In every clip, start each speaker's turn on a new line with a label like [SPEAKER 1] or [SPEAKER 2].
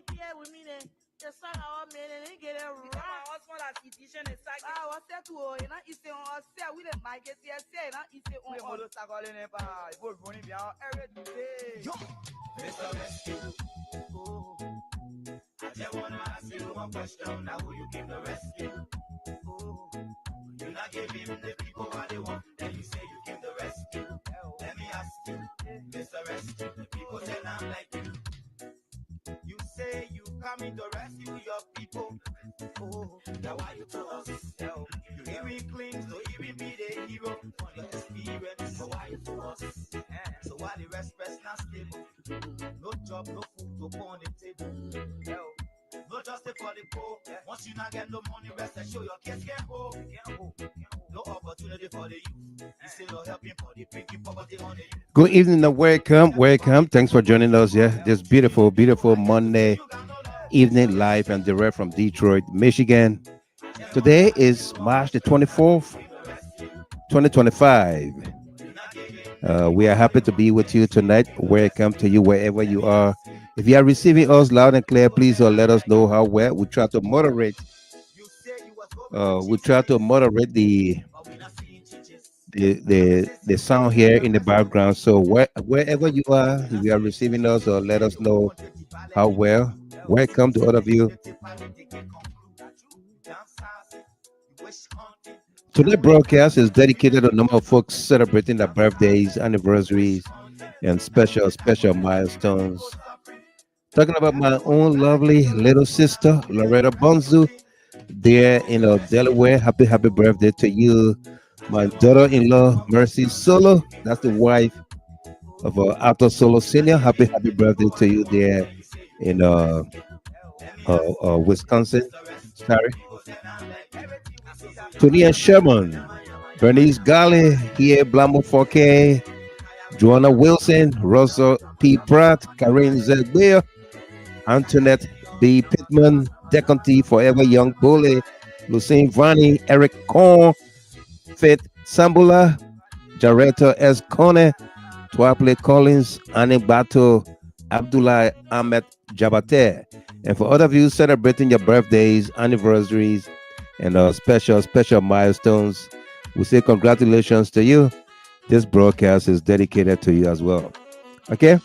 [SPEAKER 1] I just wanna ask you one question. Now who you give the rescue? You not give him the people what they want, then you say you give the rescue. Let me ask you, Mr. Rescue, the people say I'm like you. You say you coming to rescue your people. Now why you to us? You even claim to even be the hero for your experience. So why you to us? So why the rest not stable? No job, no food to put on the table. No justice for the poor. Once you not get no money, rest and show your kids can't go. No opportunity for the youth. Instead of helping for the pinky poverty on the youth.
[SPEAKER 2] Good evening and welcome. Thanks for joining us here. This beautiful Monday evening live and direct from Detroit, Michigan. Today is March the 24th, 2025. We are happy to be with you tonight. Welcome to you wherever you are. If you are receiving us loud and clear, please let us know how well. We try to moderate. The sound here in the background. So wherever you are, if you are receiving us, let us know how well. Welcome to all of you. Today's broadcast is dedicated to a number of folks celebrating their birthdays, anniversaries, and special milestones. Talking about my own lovely little sister, Loretta Bonzu, there in Delaware. Happy birthday to you. My daughter-in-law, Mercy Solo, that's the wife of Arthur Solo Sr. Happy birthday to you there in Wisconsin. Sorry. Tonia Sherman, Bernice Gale, here, Blamo 4K, Joanna Wilson, Russell P. Pratt, Karen Z. Weah, Antoinette B. Pittman, Deconti Forever Young Bully, Lucine Vani, Eric Korn, Fit Sambula, Jareta S. Kone, Twaple Collins, Anibato, Abdullah Ahmed Jabate. And for all of you celebrating your birthdays, anniversaries, and special milestones, we say congratulations to you. This broadcast is dedicated to you as well. Okay?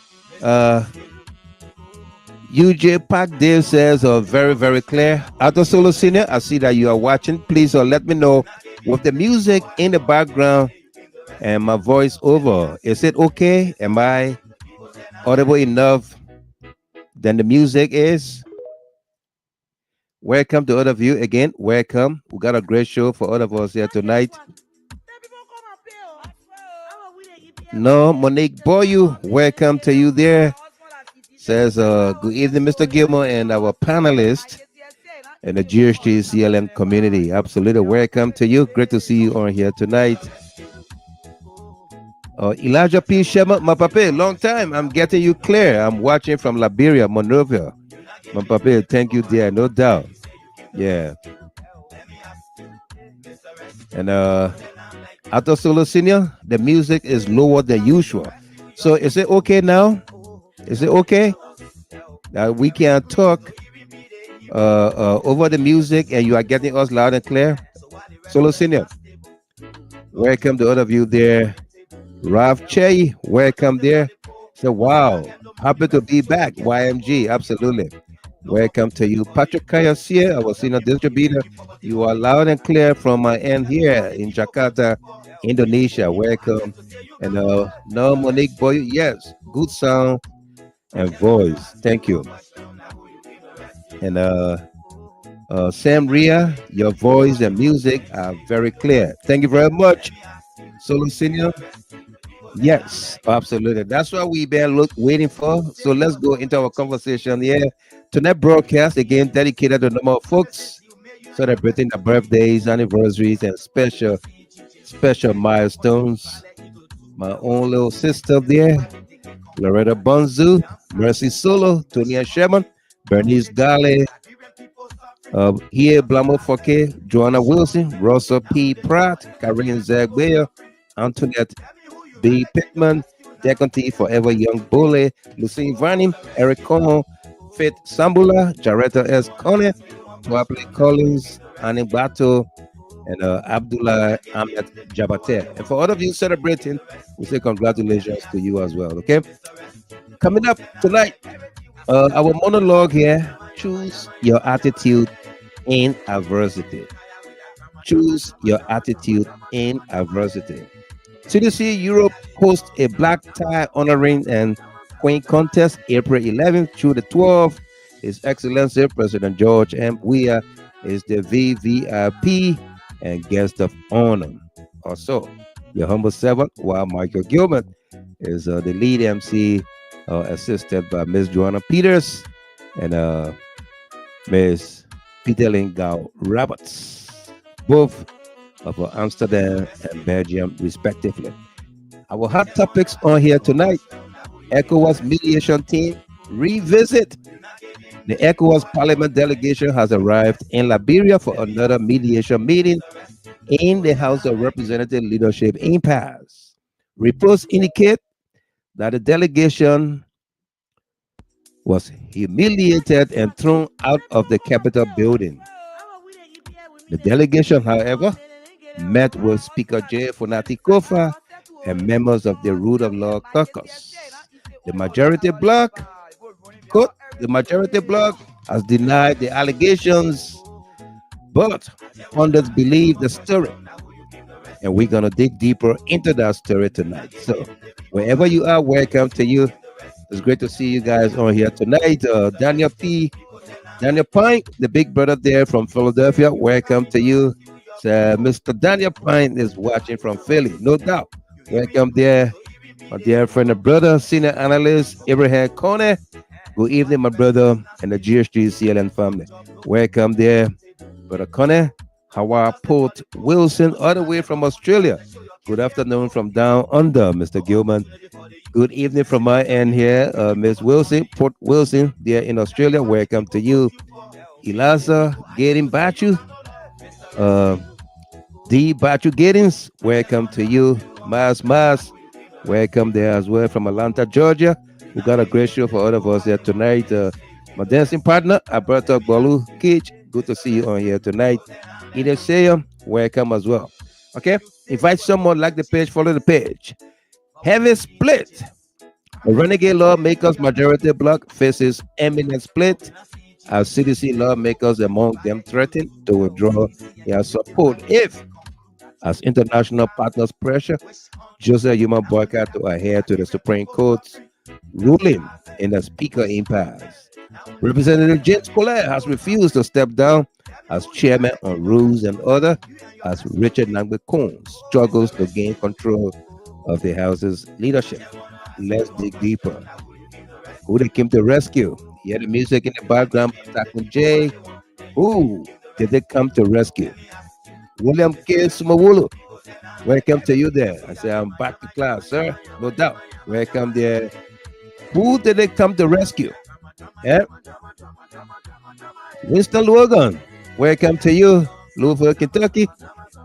[SPEAKER 2] UJ Park Dave says, very, very clear. Arthur Solo Senior, I see that you are watching. Please let me know with the music in the background and my voice over. Is it okay? Am I audible enough than the music is? Welcome to all of you again. Welcome. We got a great show for all of us here tonight. No, Monique Boyu, welcome to you there. Says, good evening, Mr. Gilmore and our panelists in the GHT CLM community. Absolutely welcome to you. Great to see you on here tonight. Elijah P. Shema, my papa, long time. I'm getting you clear. I'm watching from Liberia, Monrovia. My papa, thank you, dear, no doubt. Yeah. And Arthur Solo Senior, the music is lower than usual. So is it okay now? Is it okay? We can talk over the music and you are getting us loud and clear? Solo Senior, welcome to all of you there. Ralph Che, welcome there. So wow, happy to be back. YMG, absolutely. Welcome to you. Patrick Kayasia, our senior distributor. You are loud and clear from my end here in Jakarta, Indonesia. Welcome. And no, Monique Boy, yes, good sound and voice. Thank you. And Sam Ria, your voice and music are very clear. Thank you very much. Solo Senior. Yes, absolutely. That's what we've been waiting for. So let's go into our conversation here. Tonight broadcast again dedicated to a number of folks celebrating their birthdays, anniversaries, and special milestones. My own little sister there, Loretta Bonzu, Mercy Solo, Tonia Sherman, Bernice Gale, here Blamo 4K, Joanna Wilson, Russell P. Pratt, Karen Zagweya, Antoinette B. Pittman, Deconti Forever Young Bully, Lucine Vani, Eric Korn, Faith Sambula, Jaretta S. Kolleh, Twaple Collins, Annie Bato, and Abdullah Ahmed Jabater. And for all of you celebrating, we say congratulations to you as well. Okay, coming up tonight, our monologue here: choose your attitude in adversity. Choose your attitude in adversity. CDC Europe hosts a black tie honoring and queen contest April 11th through the 12th. His Excellency President George M. Weah is the VVIP and guest of honor. Also, your humble servant, while Michael Gilman is the lead MC, assisted by Miss Joanna Peters and Miss Peter Lingau Roberts, both of Amsterdam and Belgium, respectively. Our hot topics on here tonight: ECOWAS mediation team revisit. The ECOWAS Parliament Delegation has arrived in Liberia for another mediation meeting in the House of Representative Leadership Impasse. Reports indicate that the delegation was humiliated and thrown out of the Capitol building. The delegation, however, met with Speaker Fonati Koffa and members of the Rule of Law Caucus. The majority bloc, quote, the majority bloc has denied the allegations, but pundits believe the story. And we're going to dig deeper into that story tonight. So, wherever you are, welcome to you. It's great to see you guys on here tonight. Daniel Pine, the big brother there from Philadelphia, welcome to you. Mr. Daniel Pine is watching from Philly, no doubt. Welcome there, my dear friend and brother, senior analyst Abraham Koon. Good evening, my brother, and the GHT CLN family. Welcome there, brother Koon. Howard Port Wilson, all the way from Australia. Good afternoon from down under, Mr. Gilman. Good evening from my end here, Miss Wilson, Port Wilson, there in Australia. Welcome to you. Eliza Gating Bachu, D. Bachu Gatings, welcome to you. Mas, welcome there as well from Atlanta, Georgia. We got a great show for all of us here tonight. My dancing partner, Alberto Bolu Kitch, good to see you on here tonight. Edith Sayam, welcome as well. Okay, invite someone, like the page, follow the page. Heavy split. The Renegade Lawmakers majority bloc faces eminent split as CDC lawmakers among them threaten to withdraw their support if, as international partners pressure Joseph Human Boycott to adhere to the Supreme Court's ruling in the Speaker Impasse. Representative James Kolleh has refused to step down as chairman on Rules and Order as Richard Koon struggles to gain control of the House's leadership. Let's dig deeper. Who they came to rescue? Hear the music in the background, Takun J. Who did they come to rescue? William K. Sumawulu. Welcome to you there. I say I'm back to class, sir. No doubt. Welcome there. Who did they come to rescue? Yeah. Winston Logan. Welcome to you, Louisville, Kentucky.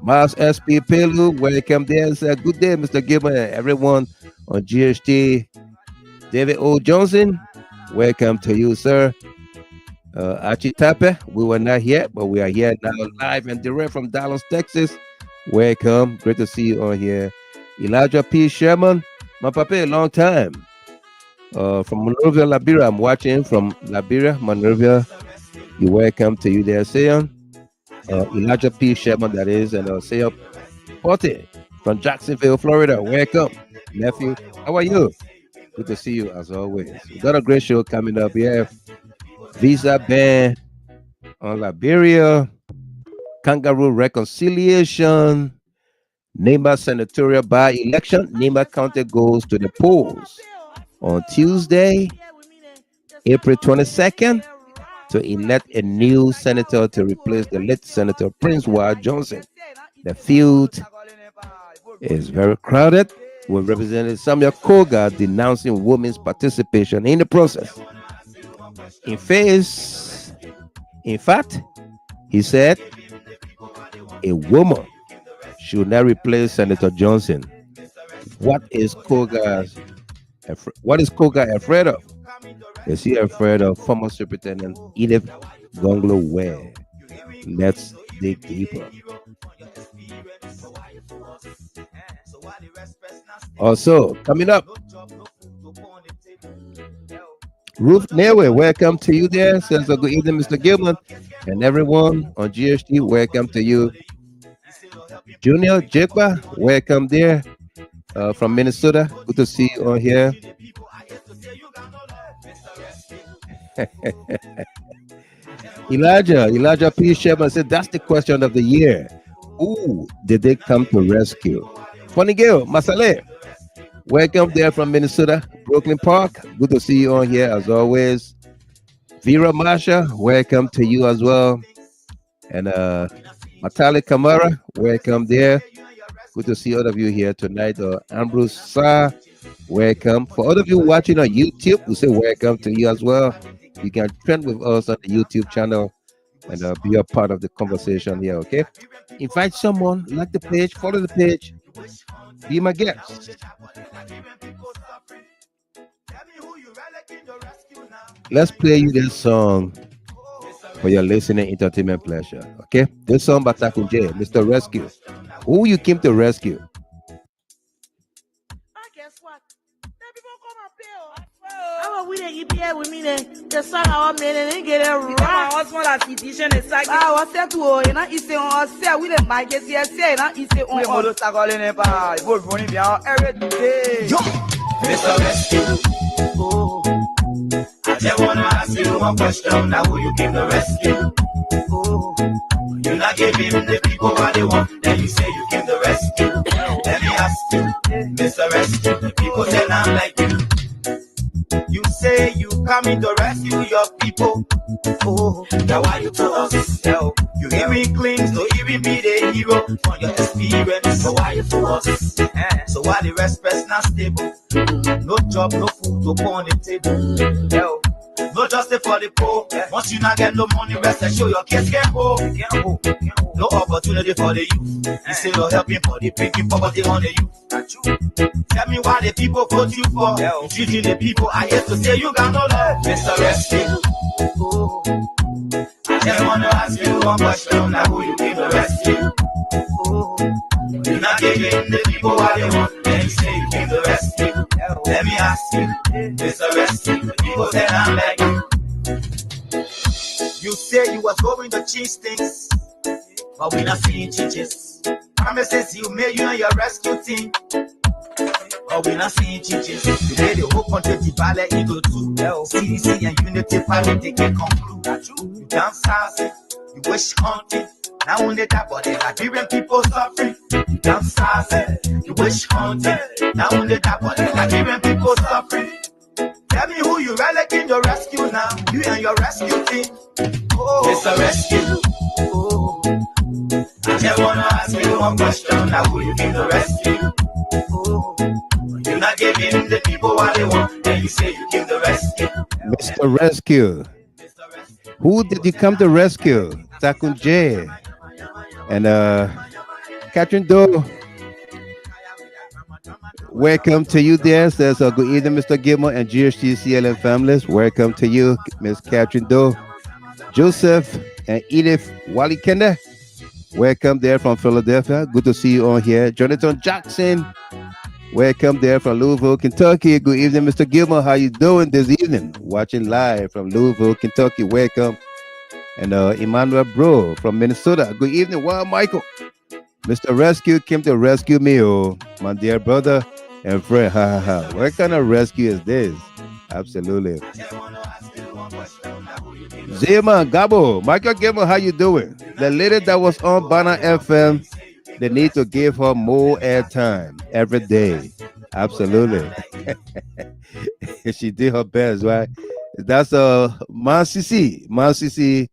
[SPEAKER 2] Miles S.P. Pelu. Welcome there. Say good day, Mr. Gilman, and everyone on GHT. David O. Johnson. Welcome to you, sir. Archie Tape. We were not here, but we are here now live and direct from Dallas, Texas. Welcome. Great to see you on here. Elijah P. Sherman. My papa, a long time. From Monrovia, Liberia. I'm watching from Liberia, Monrovia. You welcome to you there, Sayon. Elijah P. Sherman, that is, and Sayon Porte from Jacksonville, Florida. Welcome, nephew. How are you? Good to see you as always. We got a great show coming up here. Visa ban on Liberia, kangaroo reconciliation, Nema senatorial by-election. Nema County goes to the polls on Tuesday, April 22nd, to elect a new senator to replace the late Senator Prince Ward Johnson. The field is very crowded, with Representative Samuel Koga denouncing women's participation in the process. In fact, he said a woman should not replace Senator Johnson. What is Koga afraid of? Is he afraid of former Superintendent Edith Gonglo Weah? Let's dig deeper. Also, coming up, Ruth Newe, welcome to you there. Says good evening, Mr. Gilman, and everyone on GHT, welcome to you. Junior Jekba, welcome there from Minnesota. Good to see you on here. Elijah P. Sherman said that's the question of the year. Who did they come to rescue? Funny girl, Masale. Welcome there from Minnesota, Brooklyn Park. Good to see you on here as always. Vera Masha, welcome to you as well. And Matali Kamara, welcome there. Good to see all of you here tonight. Ambrose Sa, welcome. For all of you watching on YouTube, we say welcome to you as well. You can trend with us on the YouTube channel and be a part of the conversation here, okay? Invite someone, like the page, follow the page, be my guest. Let's play you this song for your listening entertainment pleasure, okay? This song by Takun J, Mr. Rescue. Who you came to rescue?
[SPEAKER 3] Guess what? The people come and pay. Oh, we didn't be here with me. The son of me, they get it right. My husband has petition is like, I was said to you know, it's on sale. We didn't buy it. Yes, say, now it's on. We want to start calling it by. We're running down every day.
[SPEAKER 1] Yo, Mr. Rescue. Oh, I just want to ask you one question. Now, who you came to rescue? Oh, you not giving the people what they want. Then you say you came to rescue. Let me ask you, Mr. Rescue. The people say I'm like you. You say you coming to rescue your people. Oh, now why you to us? Hell, you even claim to even be the hero from your experience. So why you to us? So why the respect not stable? No job, no food, no put on the table. Hell, no justice for the poor. Once you not get no money, rest and show your kids can't go. No opportunity for the youth. You say you're helping for the picking poverty on the youth. Tell me why the people vote you for. You treating the people I hate to say you got no love. Mr. Rescue. Oh, I just want to ask you one question. Now who you came to rescue? Oh, you're not giving the people what they want. Then you say you came to rescue. Let me ask you, Mr. Rescue. The people say I'm like you. You say you was going to change things, but we not seeing changes. Promises you made, you and your rescue team, but we not seeing changes. You made the whole country divided into two. CDC and Unity Party, they can conclude. You dance housing, you wish hunting. Now only that, but the Liberian people suffering. You dance housing, you wish hunting. Now only that, but the Liberian people suffering. Tell me who you really came to rescue now. You and your rescue team. Oh, Mr. Rescue. Oh, I just wanna ask you one question. Now who you came to rescue? Oh, you're not giving the people what they want. Then you say you came to rescue.
[SPEAKER 2] Mr. Rescue. Who did you come to rescue? Takun J. And Catherine Doe. Welcome to you there. Says good evening, Mr. Gilmore and GHT CLN families. Welcome to you, Miss Catherine Doe. Joseph and Edith Wally Kenda. Welcome there from Philadelphia. Good to see you on here. Jonathan Jackson. Welcome there from Louisville, Kentucky. Good evening, Mr. Gilmore. How you doing this evening? Watching live from Louisville, Kentucky. Welcome. And Emmanuel Bro from Minnesota. Good evening, Wild Michael. Mr. Rescue came to rescue me, oh, my dear brother and friend. Ha ha ha. What kind of rescue is this? Absolutely. Zema Gabo, Michael Gabo, how you doing? The lady that was on Banner FM, they need to give her more airtime every day. Absolutely. She did her best, right? That's Man CC.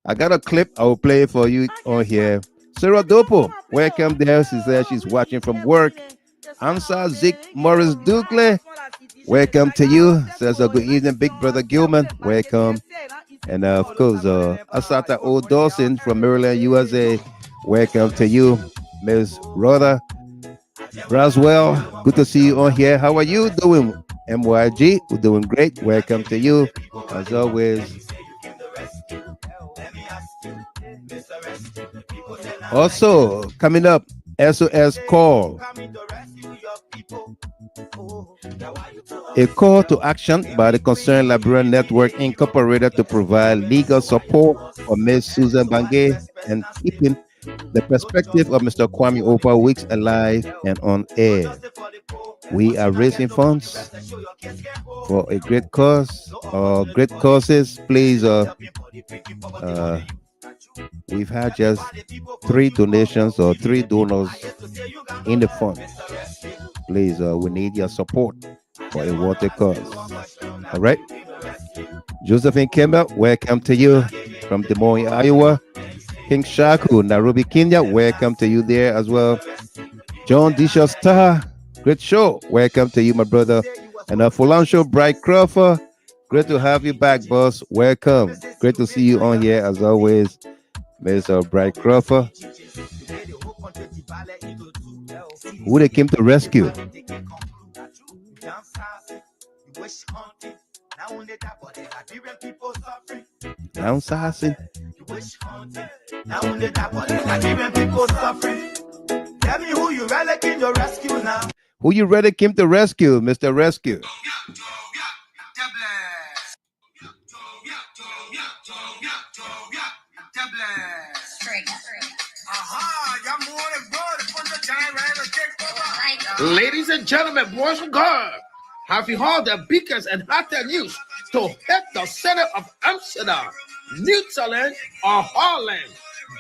[SPEAKER 2] I got a clip. I will play it for you on here. Sarah Dopo, welcome there. She says she's watching from work. Ansa Zik Morris Dukley, welcome to you. Says good evening, Big Brother Gilman. Welcome. And of course, Asata O. Dawson from Maryland, USA. Welcome to you, Ms. Rhoda Braswell. Good to see you on here. How are you doing? MYG, we're doing great. Welcome to you, as always. Also, coming up, SOS call. A call to action by the Concerned Liberian Network Incorporated to provide legal support for Ms. Susan Bangay and keeping the perspective of Mr. Kwame Opa Weeks alive and on air. We are raising funds for a great cause or great causes. Please, we've had just 3 donations or 3 donors in the fund. Please, we need your support for a water cause. All right. Josephine Kemba, welcome to you from Des Moines, Iowa. King Shaku, Nairobi, Kenya, welcome to you there as well. John Disha Star, great show. Welcome to you, my brother. And Fulansho Bright Crawford, great to have you back, boss. Welcome. Great to see you on here as always, Mr. Bright Crawford. Who they came to rescue? Downsizing.
[SPEAKER 1] Tell me who you really came to rescue now.
[SPEAKER 2] Who you really came to rescue, Mr. Rescue?
[SPEAKER 4] Ladies and gentlemen, boys and girls, have you heard the biggest and hottest news to hit the center of Amsterdam, Netherlands, or Holland?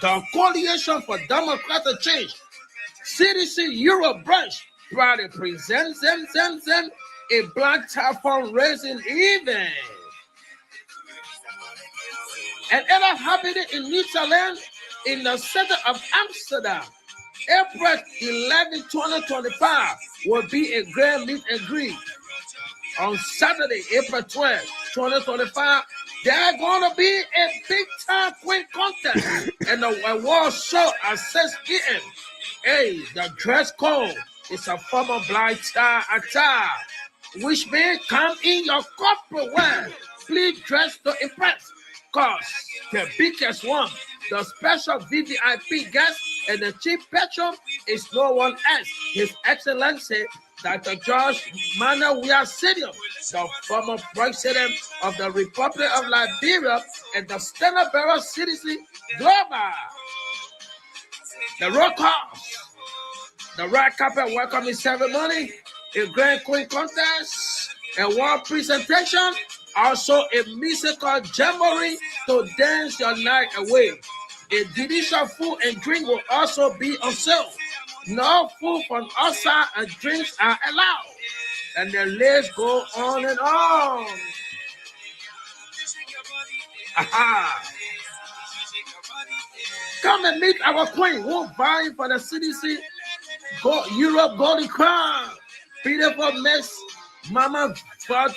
[SPEAKER 4] The Coalition for Democratic Change, CDC Europe branch, proudly presents them a black tie fundraising event. And it happened in Netherlands, in the center of Amsterdam. April 11, 2025 will be a grand meet and greet. On Saturday, April 12, 2025, there's going to be a big time quiz contest and a award show at 6 p.m. Hey, the dress code is a formal black tie attire, which means come in your corporate wear. Please dress to impress. Cause the biggest one, the special VVIP guest and the chief patron is no one else. His Excellency Dr. George Weah Senior, the former president of the Republic of Liberia and the standard bearer CDC Global. The rock house, the red carpet welcoming ceremony, a grand queen contest, a world presentation, also a musical jamboree to dance your night away. A delicious food and drink will also be on sale. No food from outside and drinks are allowed. And the list go on and on. Aha. Come and meet our queen who vying for the CDC Europe Golden Crown. Beautiful Miss Mama Ford,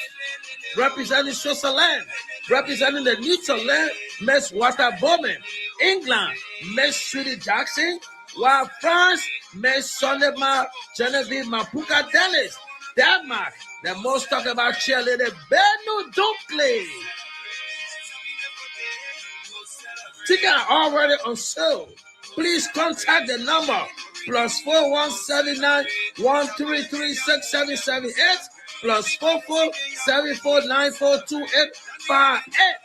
[SPEAKER 4] representing Switzerland, representing the Netherlands, Miss Walter Bowman. England, Miss Sweetie Jackson, while France, Miss Sonema Genevieve Mapuka Dennis. Denmark, the most talked about cheerleader, Benu Dunkley. Tickets are already on sale. Please contact the number +4 179 133 6778 +44 74 94 2858.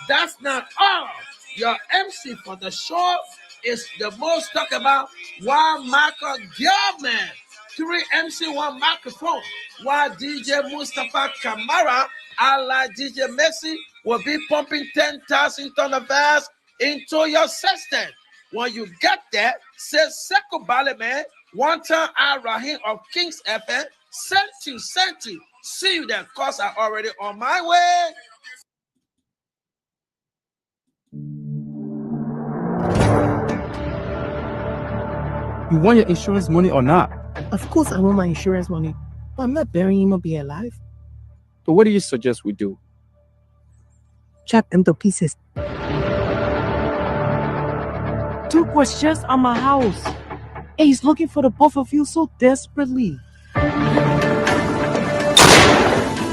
[SPEAKER 4] That's not all. Your MC for the show is the most talked about Wild Michael Gilman. 3 MC, 1 microphone. While DJ Mustafa Kamara, ally DJ Messi, will be pumping 10,000 ton of gas into your system. When you get there, say Seko Baleman, one time I Rahim of Kings FM, sent you. See you there, cause I'm already on my way.
[SPEAKER 5] You want your insurance money or not?
[SPEAKER 6] Of course I want my insurance money, but I'm not burying him or be alive.
[SPEAKER 5] So what do you suggest we do?
[SPEAKER 6] Chop them to pieces.
[SPEAKER 3] 2 questions on my house.
[SPEAKER 6] And he's looking for the both of you so desperately.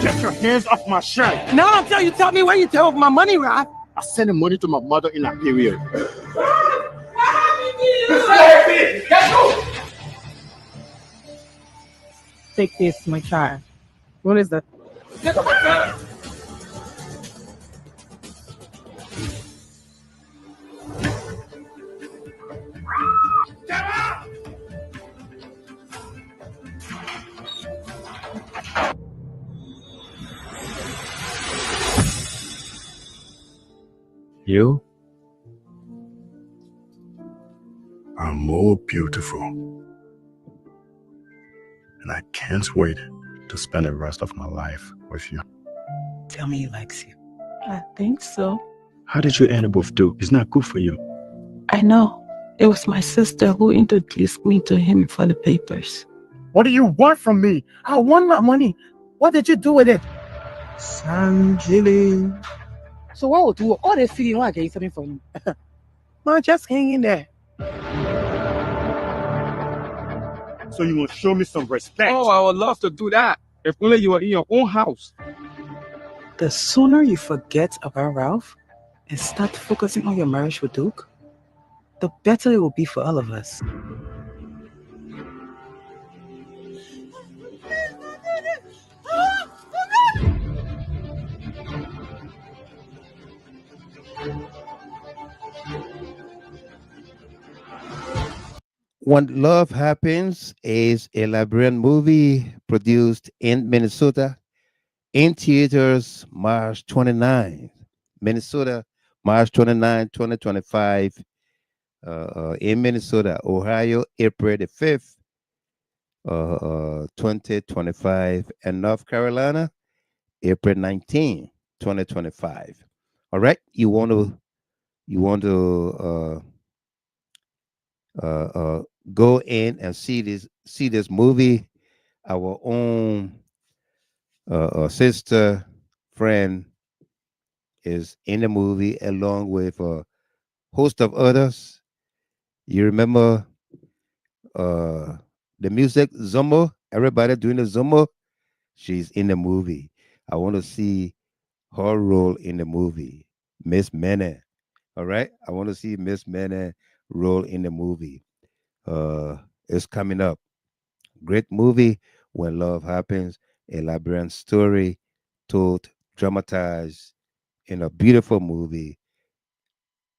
[SPEAKER 5] Get your hands off my shirt.
[SPEAKER 6] No, until you tell me where you take my money, Rap.
[SPEAKER 5] I sent the money to my mother in Liberia.
[SPEAKER 6] Take this, my child. What is that?
[SPEAKER 5] You are more beautiful. And I can't wait to spend the rest of my life with you.
[SPEAKER 6] Tell me he likes you. I think so.
[SPEAKER 5] How did you end up with Duke? It's not good for you.
[SPEAKER 6] I know. It was my sister who introduced me to him for the papers.
[SPEAKER 5] What do you want from me?
[SPEAKER 6] I want my money. What did you do with it?
[SPEAKER 5] Sanjili.
[SPEAKER 6] So what would do all this feeling when I get something from you? Man, just hang in there.
[SPEAKER 5] So you want to show me some respect?
[SPEAKER 7] Oh, I would love to do that. If only you were in your own house.
[SPEAKER 6] The sooner you forget about Ralph and start focusing on your marriage with Duke, the better it will be for all of us.
[SPEAKER 2] When Love Happens is a Liberian movie produced in Minnesota in theaters March 29th. Minnesota, March 29, 2025. In Minnesota, Ohio, April the 5th, 2025. And North Carolina, April 19, 2025. All right. You want to go in and see this movie. Our own sister friend is in the movie along with a host of others. You remember the music Zumba? Everybody doing the Zumba? She's in the movie. I want to see her role in the movie, Miss Mene. All right, I want to see Miss Mene role in the movie. It's coming up. Great movie, When Love Happens, a Liberian story told, dramatized in a beautiful movie.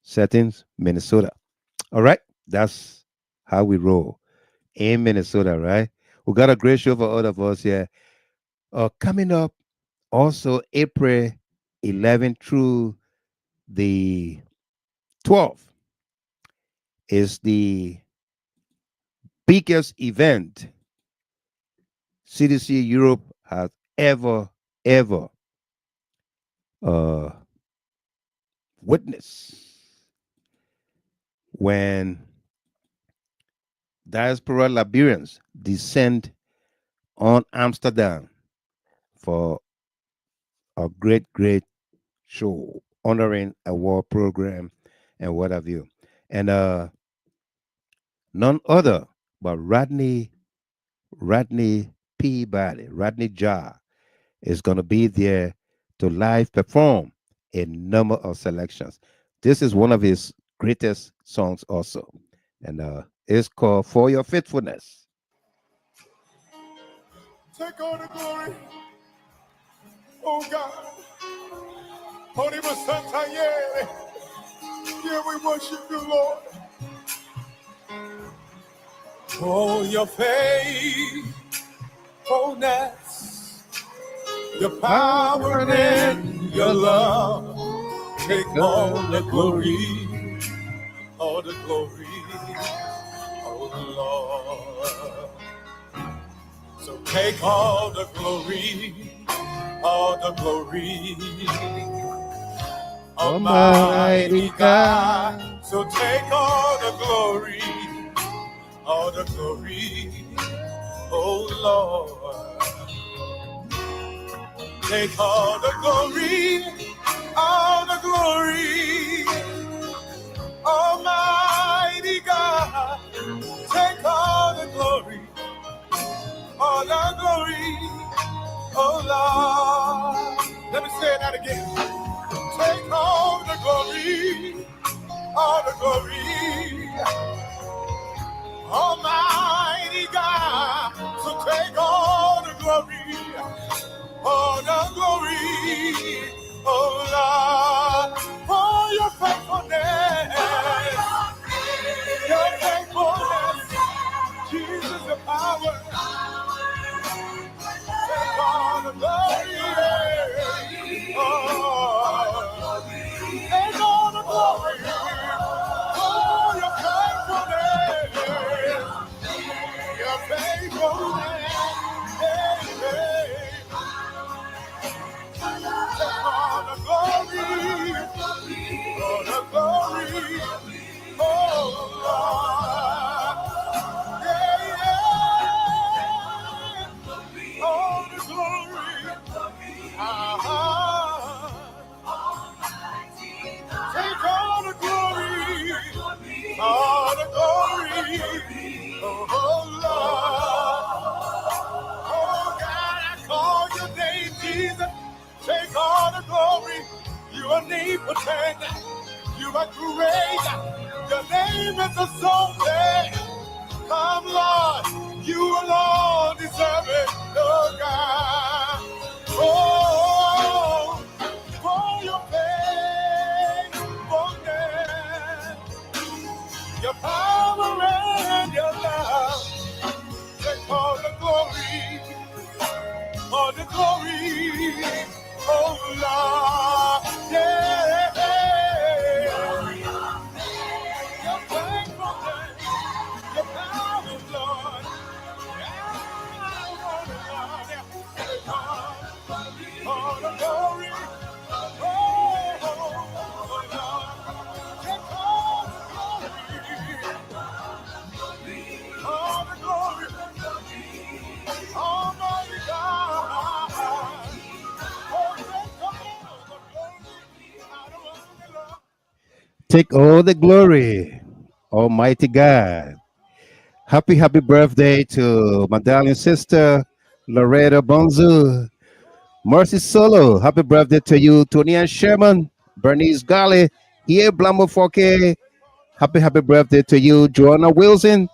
[SPEAKER 2] Settings, Minnesota. All right, that's how we roll in Minnesota, right? We got a great show for all of us here. Coming up, also April 11th through the 12th is the biggest event CDC Europe has ever witnessed. When diaspora Liberians descend on Amsterdam for a great show honoring a war program and what have you. And none other but Rodney Peabody, Rodney Jar, is going to be there to live perform a number of selections. This is one of his greatest songs also. And it's called For Your Faithfulness.
[SPEAKER 8] Take all the glory, oh God. Holy Santa, yeah, we worship you, Lord. For your faithfulness, your power and your love, take all the glory, oh Lord. So take all the glory, Almighty God. So take all the glory, oh Lord. Take all the glory, Almighty God. Take all the glory, oh Lord. the glory. Almighty God, so take all the glory. All the glory, oh Lord, for your faithfulness. Your faithfulness, Jesus, the power. Take all the glory. Oh, take all the glory. For your faithfulness. Your faithfulness. Take all the glory. All the glory. Oh, Lord. All the glory. Take all the glory. All the glory. Oh, Lord. Oh, God, I call your name, Jesus. Take all the glory. You are omnipotent. You are great. Your name is exalted. Come, Lord, you alone deserve it, oh God. Oh, for your faithfulness, your power and your love. Take all the glory, all the glory, oh Lord, yeah. Your faithfulness, your power, Lord. All the glory, all the glory, Almighty God.
[SPEAKER 2] Take all the glory, Almighty God. Happy birthday to my darling sister, Loretta Bonzu. Mercy Solo, happy birthday to you, Tony and Sherman, Bernice Gale, here, Blamo 4K. Happy birthday to you, Joanna Wilson,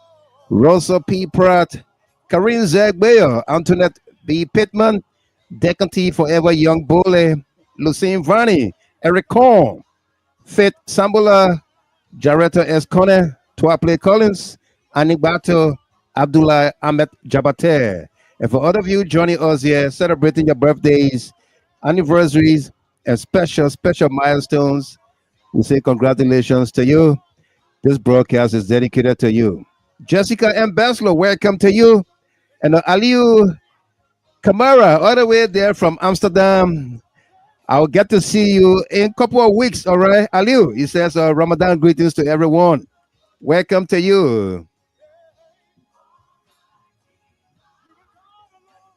[SPEAKER 2] Rosa P. Pratt, Karine Zagbeyer, Antoinette B. Pittman, Deccan T. Forever Young Bully, Lucine Varney, Eric Korn, Fit Sambula, Jaretta S. Kone, Twaple Collins, Anibato, Abdullah Ahmed Jabate. And for all of you joining us here, celebrating your birthdays, anniversaries, and special milestones, we say congratulations to you. This broadcast is dedicated to you. Jessica M. Baslow, welcome to you. And Aliu Kamara, all the way there from Amsterdam. I'll get to see you in a couple of weeks, all right? Aliu, he says Ramadan greetings to everyone. Welcome to you.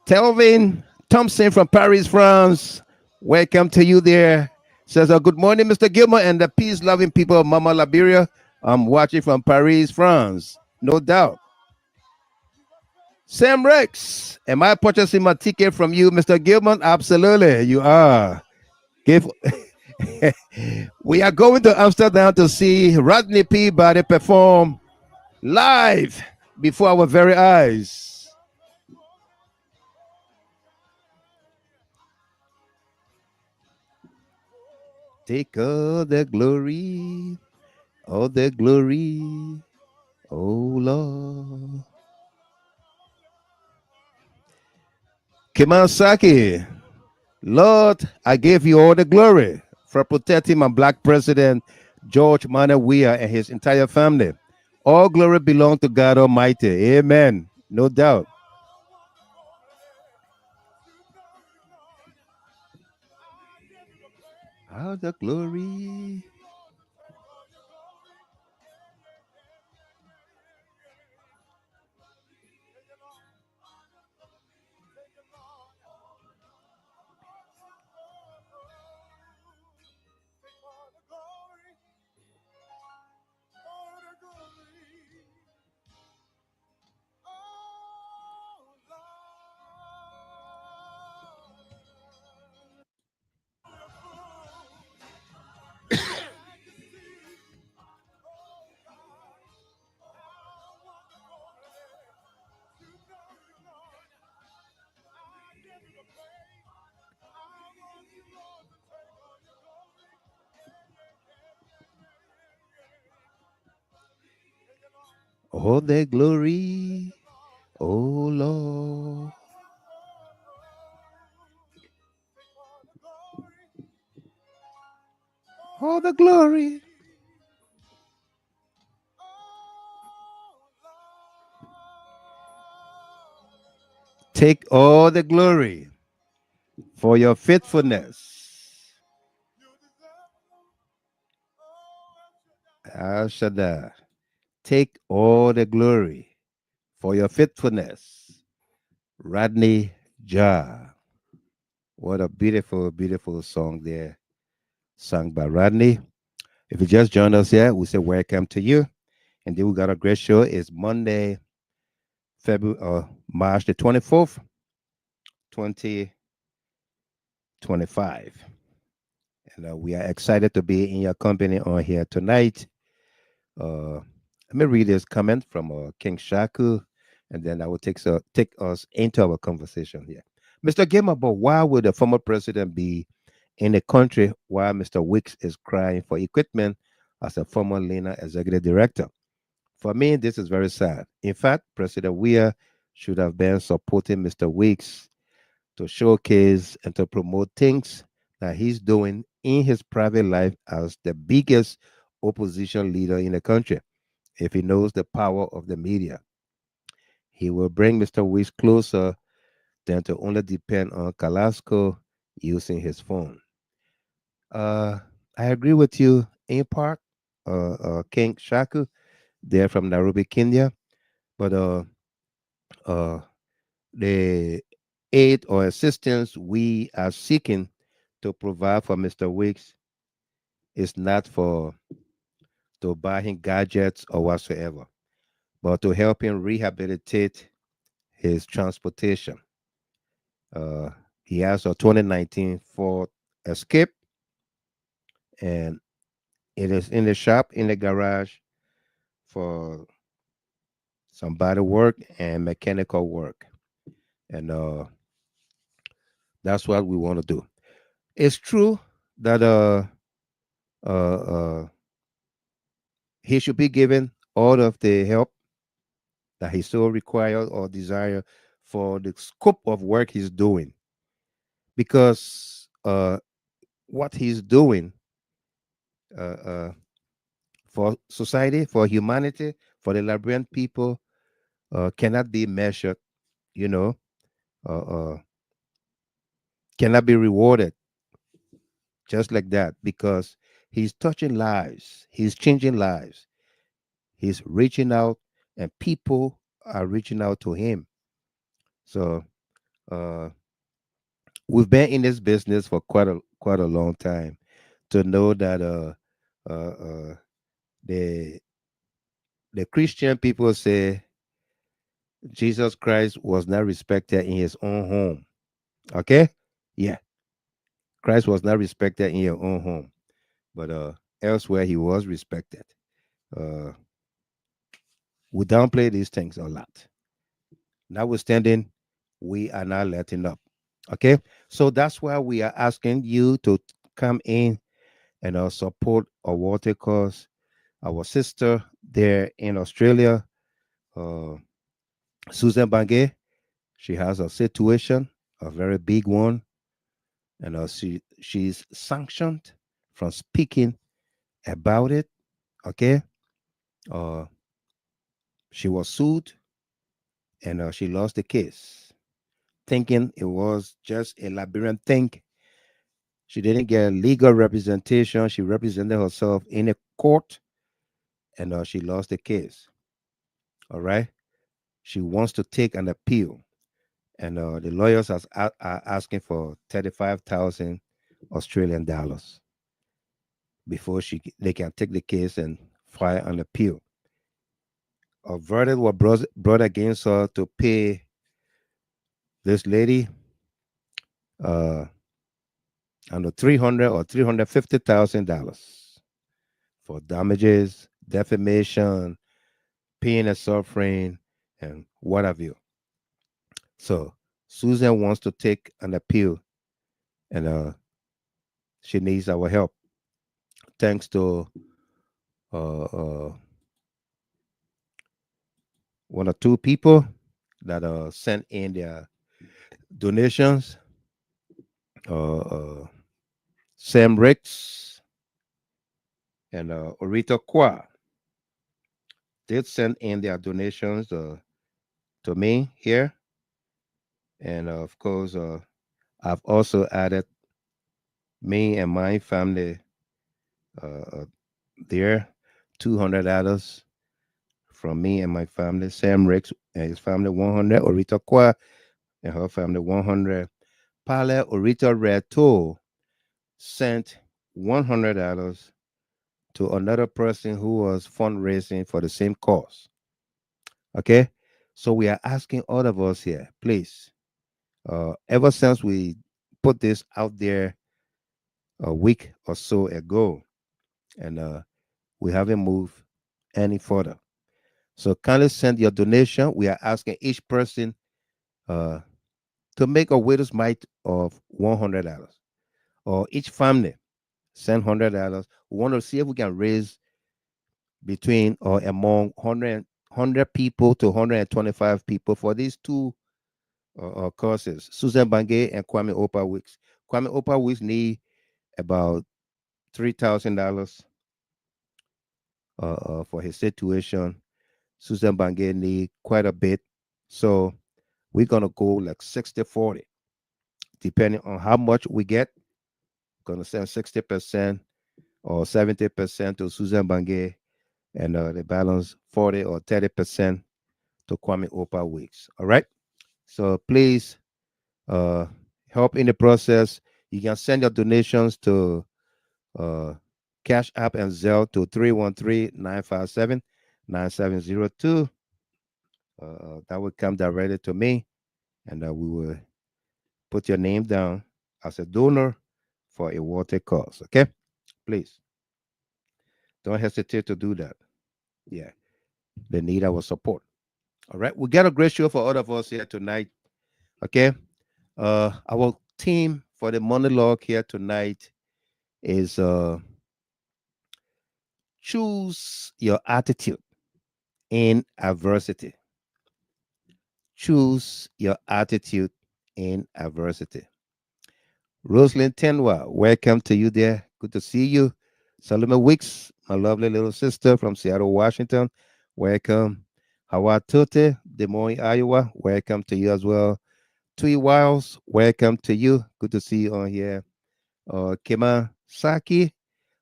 [SPEAKER 2] Telvin Thompson from Paris, France. Welcome to you there. Says, good morning, Mr. Gilmer and the peace-loving people of Mama Liberia. I'm watching from Paris, France. No doubt. Sam Rex, am I purchasing my ticket from you, Mr. Gilman? Absolutely, you are. Give. We are going to Amsterdam to see Rodney Peabody perform live before our very eyes. Take all the glory, oh Lord. Kimansaki, Lord, I give you all the glory for protecting my black president, George Manuel Weah, and his entire family. All glory belongs to God Almighty. Amen. No doubt. All the glory. All the glory, oh Lord. All the glory. Take all the glory for your faithfulness. El Shaddai. Take all the glory for your faithfulness. Rodney Jar. What a beautiful, beautiful song there, sung by Rodney. If you just joined us here, we say welcome to you. And then we got a great show. It's Monday, February, March the 24th, 2025. And we are excited to be in your company on here tonight. Let me read this comment from King Shaku, and then I will take us into our conversation here. Mr. Gamer, but why would the former president be in a country while Mr. Wicks is crying for equipment as a former Lena executive director? For me, this is very sad. In fact, President Weah should have been supporting Mr. Wicks to showcase and to promote things that he's doing in his private life as the biggest opposition leader in the country. If he knows the power of the media, he will bring Mr. Wicks closer than to only depend on Kalasco using his phone. Uh, I agree with you in part, King Shaku, there from Nairobi, Kenya. But uh, the aid or assistance we are seeking to provide for Mr. Wicks is not for to buy him gadgets or whatsoever, but to help him rehabilitate his transportation. Uh, he has a 2019 Ford Escape, and it is in the shop in the garage for some body work and mechanical work, and that's what we want to do. It's true that uh, uh, he should be given all of the help that he so requires or desire for the scope of work he's doing, because what he's doing uh, uh, for society, for humanity, for the Liberian people cannot be measured, you know, uh, uh, cannot be rewarded just like that, because he's touching lives, he's changing lives, he's reaching out, and people are reaching out to him. So uh, we've been in this business for quite a long time to know that uh, uh, the the Christian people say Jesus Christ was not respected in his own home. Okay, yeah, Christ was not respected in your own home, but elsewhere he was respected. Uh, we downplay these things a lot. Notwithstanding, we are not letting up. Okay, so that's why we are asking you to come in and support our water cause. Our sister there in Australia, uh, Susan Bange, she has a situation, a very big one, and she's sanctioned from speaking about it. Okay, uh, she was sued, and she lost the case, thinking it was just a Liberian thing. She didn't get legal representation. She represented herself in a court, and she lost the case. All right. She wants to take an appeal, and the lawyers are asking for 35,000 Australian dollars before they can take the case and file an appeal. A verdict was brought against her to pay this lady uh, under 300 or $350,000 for damages, defamation, pain and suffering, and what have you. So Susan wants to take an appeal, and she needs our help. Thanks to uh, uh, one or two people that sent in their donations. Sam Ricks and Orita Kwa did send in their donations to me here. And of course, I've also added me and my family uh, there, $200 from me and my family. Sam Ricks and his family 100. Orita Kwa and her family 100. Pale Orita Reto sent $100 to another person who was fundraising for the same cause. Okay, so we are asking all of us here, please. Ever since we put this out there a week or so ago, and we haven't moved any further. So kindly send your donation. We are asking each person uh, to make a widow's mite of $100, or each family send $100. We want to see if we can raise between or among 100 people to 125 people for these two courses, Susan Bangay and Kwame Opa Wicks. Kwame Opa Wicks need about $3,000 for his situation. Susan Bangay need quite a bit. So we're going to go like 60-40, depending on how much we get. Going to send 60% or 70% to Susan Bangay, and the balance 40 or 30% to Kwame Opa Wicks. All right. So please uh, help in the process. You can send your donations to Cash App and Zelle to 313-957-9702. That will come directly to me, and we will put your name down as a donor for a water cause. Okay, please don't hesitate to do that. Yeah, they need our support. All right, we got a great show for all of us here tonight. Okay, our team for the monologue here tonight is choose your attitude in adversity. Choose your attitude in adversity. Rosalind Tenwa, welcome to you there. Good to see you. Salome Wicks, my lovely little sister from Seattle, Washington. Welcome. Howard Tote, Des Moines, Iowa. Welcome to you as well. Tui Wiles, welcome to you. Good to see you on here. Kema Saki,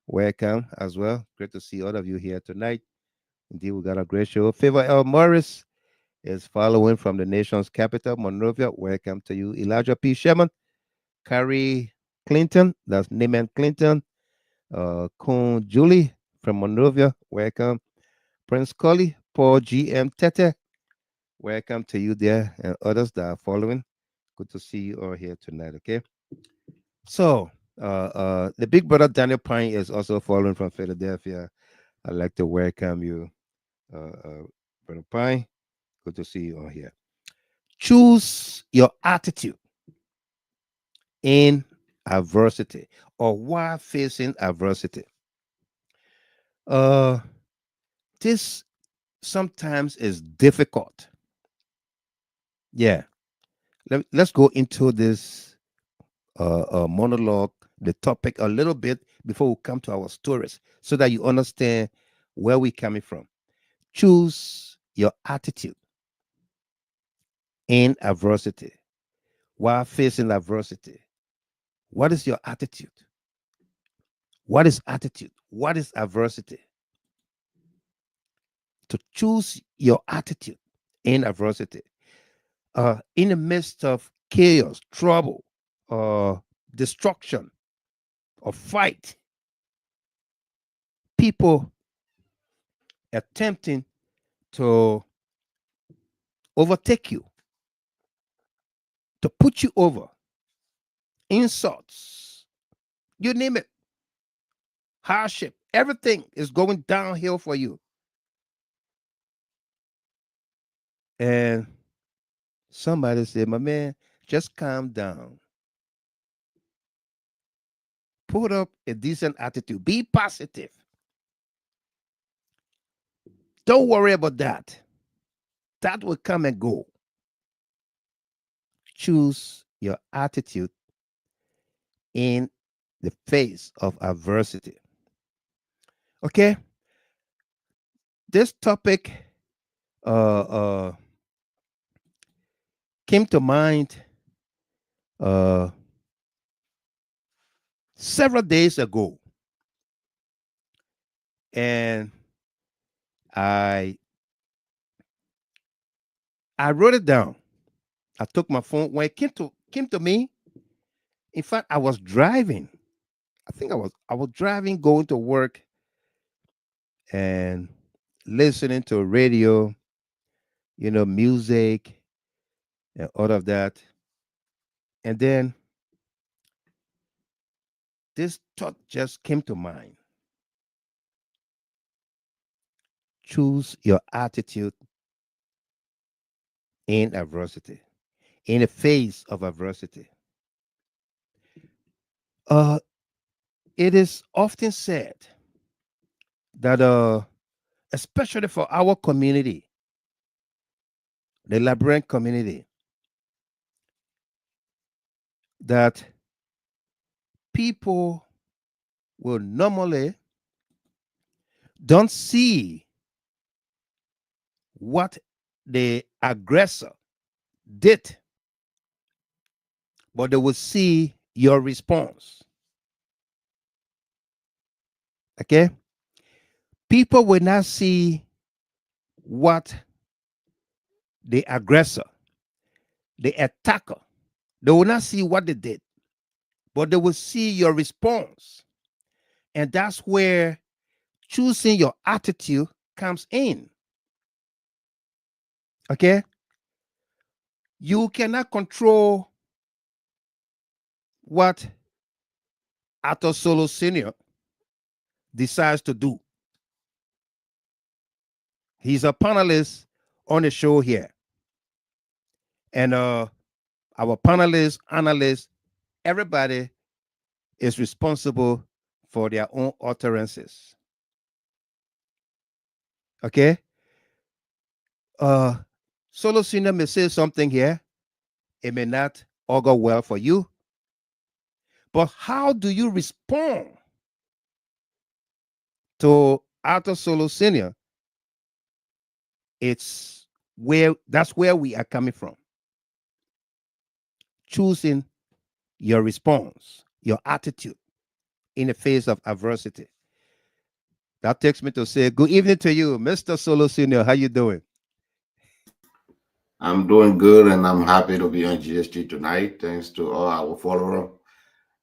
[SPEAKER 2] welcome as well. Great to see all of you here tonight. Indeed, we got a great show. Favor L. Morris is following from the nation's capital, Monrovia. Welcome to you. Elijah P. Sherman, Carrie Clinton, that's Neiman Clinton. Koon Julie from Monrovia, welcome. Prince Colley, Paul G.M. Tete, welcome to you there, and others that are following. Good to see you all here tonight, okay? So, the big brother Daniel Pine is also following from Philadelphia. I'd like to welcome you, Brother Pine. Good to see you all here. Choose your attitude in adversity or while facing adversity. Uh, this sometimes is difficult. Yeah. Let's go into this monologue, the topic a little bit before we come to our stories so that you understand where we're coming from. Choose your attitude in adversity while facing adversity. What is your attitude? What is attitude? What is adversity? To choose your attitude in adversity. In the midst of chaos, trouble, destruction, or fight, people attempting to overtake you, to put you over, insults, you name it, hardship, everything is going downhill for you. And somebody said, my man, just calm down. Put up a decent attitude. Be positive. Don't worry about that. that will come and go. Choose your attitude in the face of adversity. Okay? This topic came to mind several days ago. And I wrote it down. I took my phone when it came to me. In fact, I was driving. I think I was driving, going to work, and listening to radio, music and all of that. And then this thought just came to mind. Choose your attitude in adversity, in the face of adversity. It is often said that, especially for our community, the Liberian community, that people will normally don't see what the aggressor did, but they will see your response. Okay? People will not see what the aggressor, the attacker, they will not see what they did, but they will see your response. And that's where choosing your attitude comes in. Okay? You cannot control what Ato Solo Sr. decides to do. He's a panelist on the show here. And our panelists, analysts, everybody is responsible for their own utterances. Okay? Solo Senior may say something here. It may not augur well for you. But how do you respond to Arthur Solo Senior? That's where we are coming from. Choosing your response, your attitude in the face of adversity. That takes me to say good evening to you, Mr. Solo Senior. How you doing?
[SPEAKER 9] I'm doing good, and I'm happy to be on GHT tonight. Thanks to all our followers,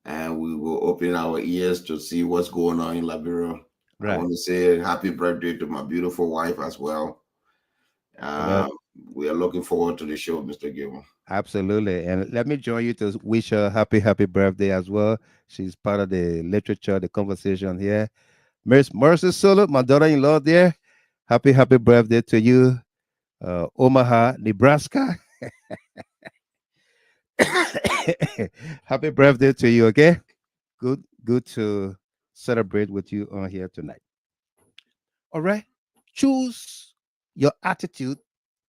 [SPEAKER 9] and we will open our ears to see what's going on in Liberia.
[SPEAKER 2] Right.
[SPEAKER 9] I want to say happy birthday to my beautiful wife as well. We are looking forward to the show, Mr. Gilmore.
[SPEAKER 2] Absolutely. And let me join you to wish her happy birthday as well. She's part of the literature, the conversation here. Miss Mercy Solo, my daughter-in-law there. Happy birthday to you. Omaha, Nebraska. Happy birthday to you, okay? Good to celebrate with you on here tonight. All right. Choose your attitude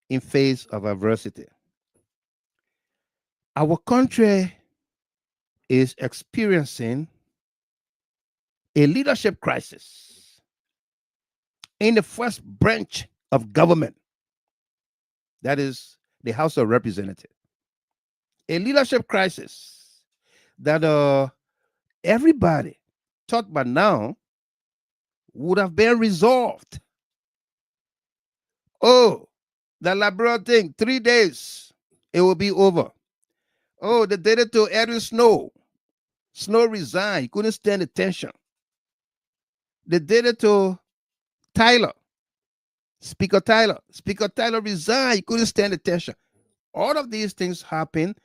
[SPEAKER 2] in face of adversity. Our country is experiencing a leadership crisis in the first branch of government, that is the House of Representatives. A leadership crisis that everybody thought by now would have been resolved. Oh, the Liberia thing, 3 days, it will be over. Oh, they did it to Edwin Snow. Snow resigned. He couldn't stand the tension. They did it to Tyler. Speaker Tyler. Speaker Tyler resigned. He couldn't stand the tension. All of these things happen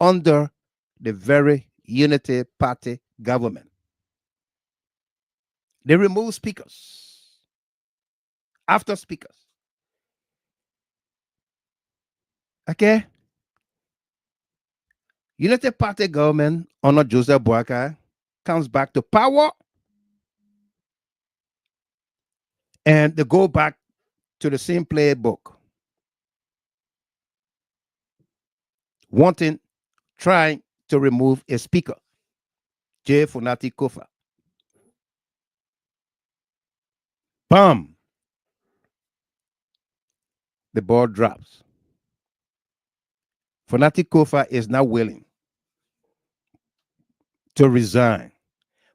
[SPEAKER 2] under the very Unity Party government. They remove speakers after speakers. Okay? Unity Party government under Joseph Boakai comes back to power, and they go back to the same playbook. trying to remove a speaker, J. Fonati Koffa. Bam! The ball drops. Fonati Koffa is not willing to resign.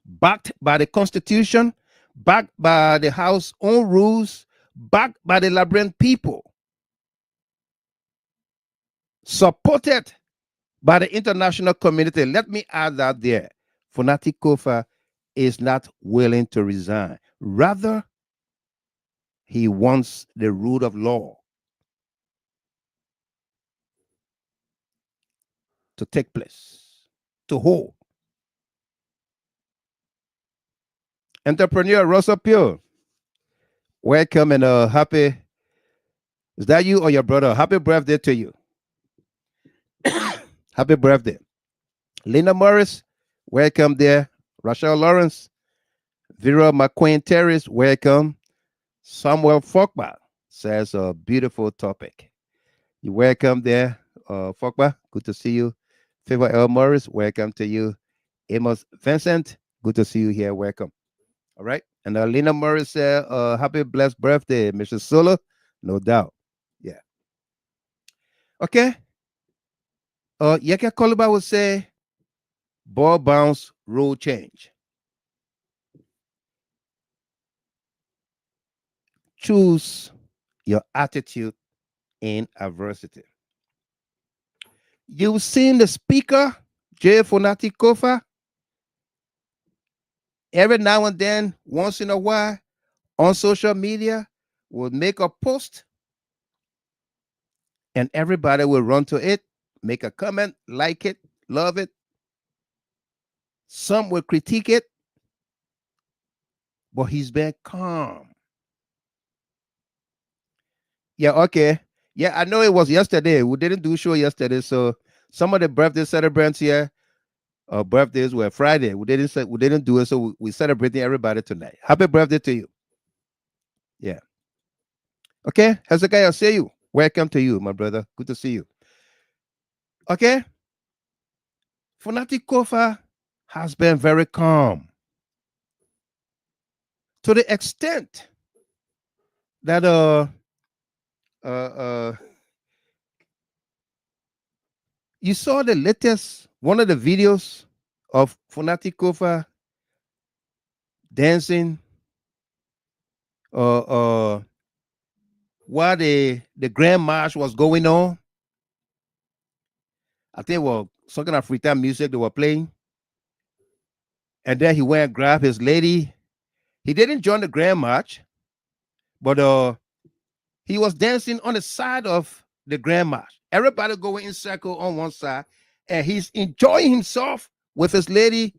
[SPEAKER 2] Backed by the Constitution, backed by the House own rules, backed by the Liberian people, supported by the international community. Let me add that there. Fonati Koffa is not willing to resign. Rather, he wants the rule of law to take place, to hold. Entrepreneur Russell Pure, welcome and happy. Is that you or your brother? Happy birthday to you. Happy birthday. Lena Morris, welcome there. Rachel Lawrence, Vera McQueen Terrace, welcome. Samuel Fokba says a beautiful topic. You welcome there, Fokba. Good to see you. Favor L. Morris, welcome to you. Amos Vincent, good to see you here. Welcome. All right. And Lena Morris said, happy blessed birthday, Mr. Solo. No doubt. Yeah. Okay. Yeke Koluba would say, ball bounce, rule change. Choose your attitude in adversity. You've seen the speaker, J. Fonati Koffa, every now and then, once in a while, on social media, will make a post, and everybody will run to it, make a comment, like it, love it. Some will critique it, but he's been calm. Yeah, okay. Yeah, I know it was yesterday. We didn't do show yesterday, so some of the birthday celebrants here, birthdays were Friday. We didn't do it, so we celebrating everybody tonight. Happy birthday to you. Yeah. Okay, Hezekiah, I'll see you. Welcome to you, my brother. Good to see you. Okay. Fonati Koffa has been very calm to the extent that you saw the latest one of the videos of Fonati Koffa dancing while the Grand March was going on. I think it was some kind of free time music they were playing. And then he went and grabbed his lady. He didn't join the Grand March, but he was dancing on the side of the Grand March. Everybody going in circle on one side, and he's enjoying himself with his lady,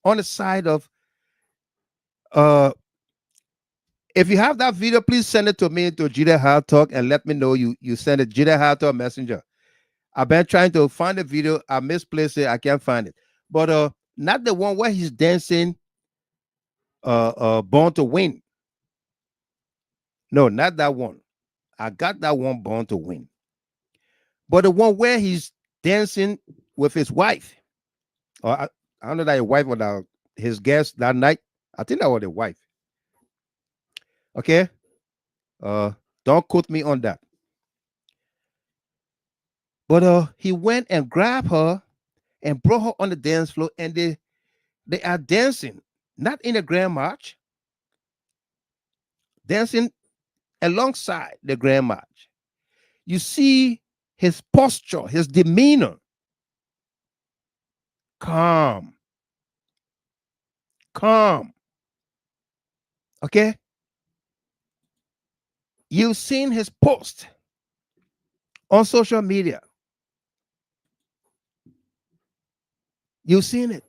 [SPEAKER 2] on the side of. If you have that video, please send it to me to Jida Hard Talk and let me know you send it. Jida Hard Talk Messenger. I've been trying to find the video. I misplaced it. I can't find it. But not the one where he's dancing Born to Win. No, not that one. I got that one, Born to Win. But the one where he's dancing with his wife. I don't know that his wife or his guest that night. I think that was the wife. Okay? Don't quote me on that. But he went and grabbed her and brought her on the dance floor, and they are dancing, not in the Grand March, dancing alongside the Grand March. You see his posture, his demeanor, calm. Okay? You've seen his post on social media. You've seen it.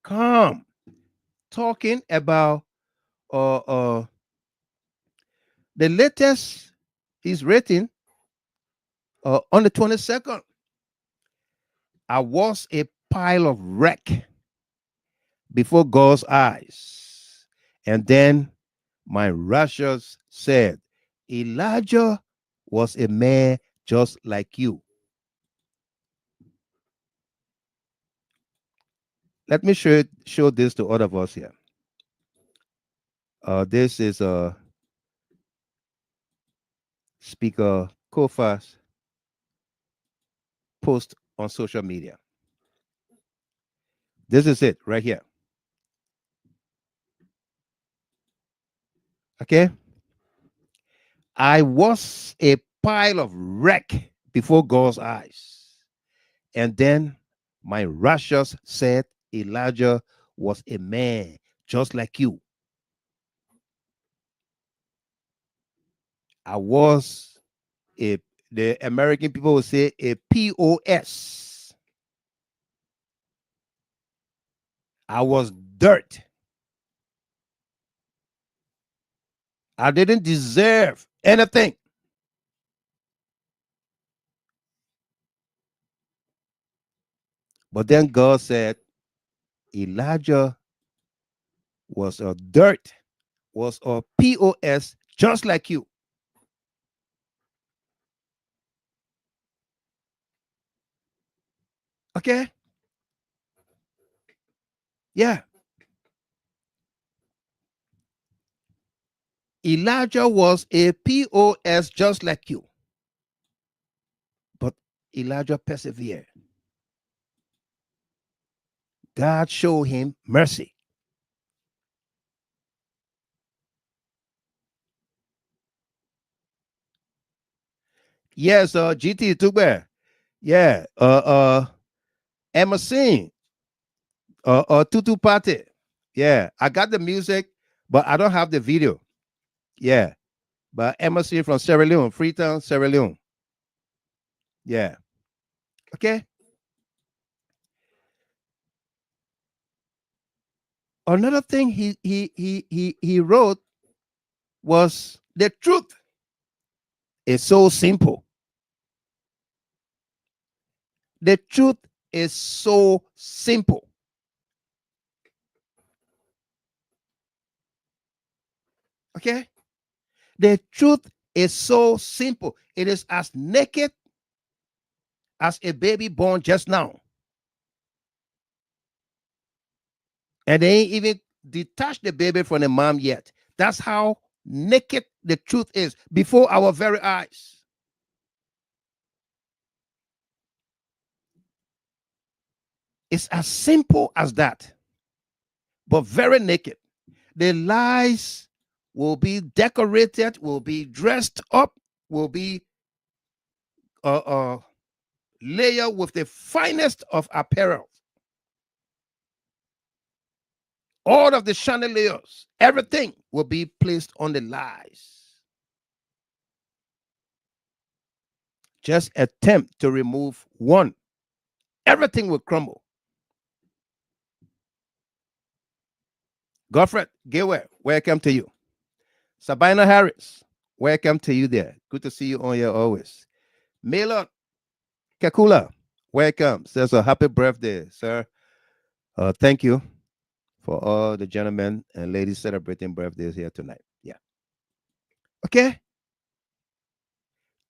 [SPEAKER 2] Calm. Talking about the latest he's written on the 22nd. I was a pile of wreck before God's eyes. And then my Russians said, Elijah was a man just like you. Let me show this to all of us here. This is Speaker Koffa's post on social media. This is it right here. Okay? I was a pile of wreck before God's eyes. And then my righteous said Elijah was a man just like you. I was the American people would say a POS. I was dirt. I didn't deserve anything. But then God said, Elijah was a dirt, was a POS just like you. Okay? Yeah. Elijah was a POS just like you. But Elijah persevered. God showed him mercy. Yes, GT Tugbe. Yeah. Emerson. Tutu Party. Yeah. I got the music, but I don't have the video. Yeah. But Emerson from Sierra Leone, Freetown, Sierra Leone. Yeah. Okay. Another thing he wrote was the truth is so simple. The truth is so simple. Okay? The truth is so simple. It is as naked as a baby born just now. And they ain't even detached the baby from the mom yet. That's how naked the truth is before our very eyes. It's as simple as that, but very naked. The lies will be decorated, will be dressed up, will be layered with the finest of apparel. All of the chandeliers, everything will be placed on the lies. Just attempt to remove one, everything will crumble. Godfred Gayway, welcome to you. Sabina Harris, welcome to you there. Good to see you on here always. Melon Kakula, welcome. Says a happy birthday, sir. Thank you for all the gentlemen and ladies celebrating birthdays here tonight. Yeah. Okay.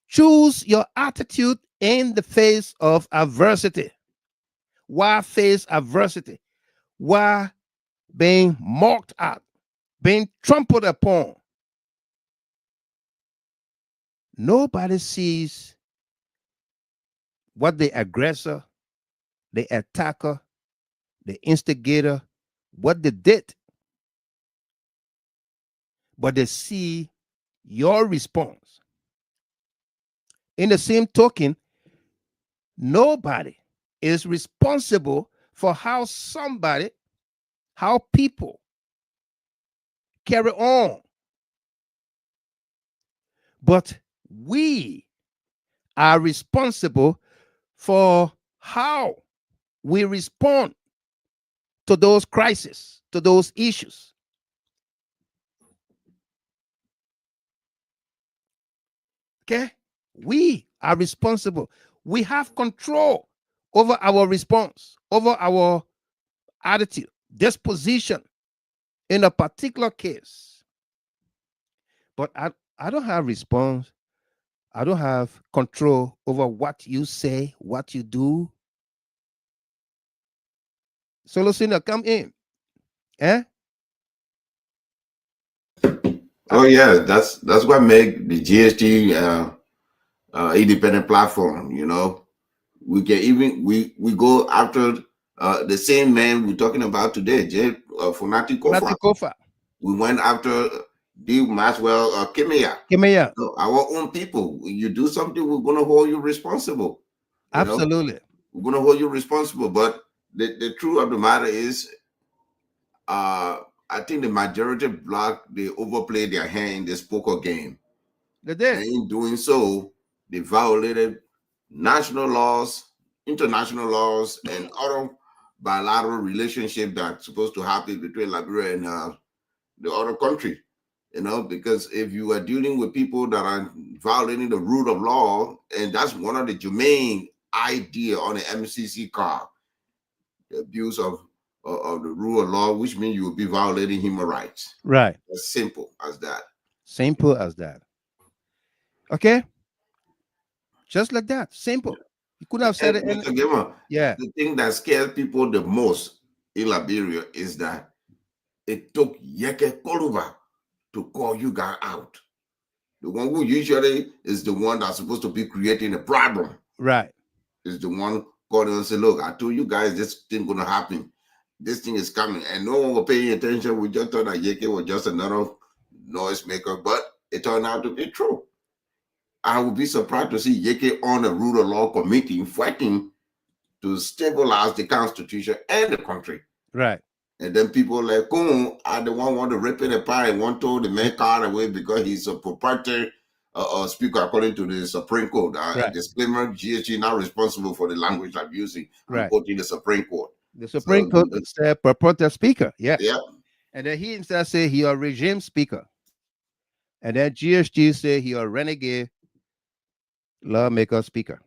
[SPEAKER 2] Choose your attitude in the face of adversity. Why face adversity? Why being mocked at, being trampled upon? Nobody sees what the aggressor, the attacker, the instigator, what they did. But they see your response. In the same token, nobody is responsible for how people carry on. But we are responsible for how we respond to those crises, to those issues. Okay? We are responsible. We have control over our response, over our attitude, disposition in a particular case. But I don't have response. I don't have control over what you say, what you do. So, Lucinda, come in. Eh?
[SPEAKER 9] Oh yeah, that's what make the GHT independent platform. You know, we can even we go after the same man we're talking about today, Fonati Koffa.
[SPEAKER 2] Fonati Koffa.
[SPEAKER 9] We went after D. Maxwell Kimia.
[SPEAKER 2] Kimia.
[SPEAKER 9] So our own people. You do something, we're gonna hold you responsible. You know?
[SPEAKER 2] Absolutely.
[SPEAKER 9] We're gonna hold you responsible. But the truth of the matter is, I think the majority of Bloc, they overplayed their hand in this poker game.
[SPEAKER 2] They did.
[SPEAKER 9] And in doing so, they violated national laws, international laws, and other bilateral relationship that's supposed to happen between Liberia and the other country. You know, because if you are dealing with people that are violating the rule of law, and that's one of the germane idea on the MCC card, the abuse of the rule of law, which means you will be violating human rights.
[SPEAKER 2] Right.
[SPEAKER 9] As simple as that.
[SPEAKER 2] Simple as that. Okay? Just like that. Simple. You could have said it.
[SPEAKER 9] Mr. Gamer,
[SPEAKER 2] yeah.
[SPEAKER 9] The thing that scares people the most in Liberia is that it took Yeke Koluba to call you guys out. The one who usually is the one that's supposed to be creating a problem.
[SPEAKER 2] Right.
[SPEAKER 9] Is the one calling and say, look, I told you guys this thing gonna happen. This thing is coming. And no one was paying attention. We just thought that Yeke was just another noise maker, but it turned out to be true. I would be surprised to see Yeke on the Rule of Law Committee fighting to stabilize the Constitution and the country.
[SPEAKER 2] Right.
[SPEAKER 9] And then people like Koon are the one want to rip it apart and want to the man card away because he's a proprietary speaker according to the Supreme Court.
[SPEAKER 2] Right.
[SPEAKER 9] Disclaimer, GHT not responsible for the language I'm using. I'm quoting the Supreme Court.
[SPEAKER 2] The Supreme Court said purported speaker. Yes.
[SPEAKER 9] Yeah.
[SPEAKER 2] And then he instead said he a regime speaker. And then GHT said he a renegade lawmaker speaker.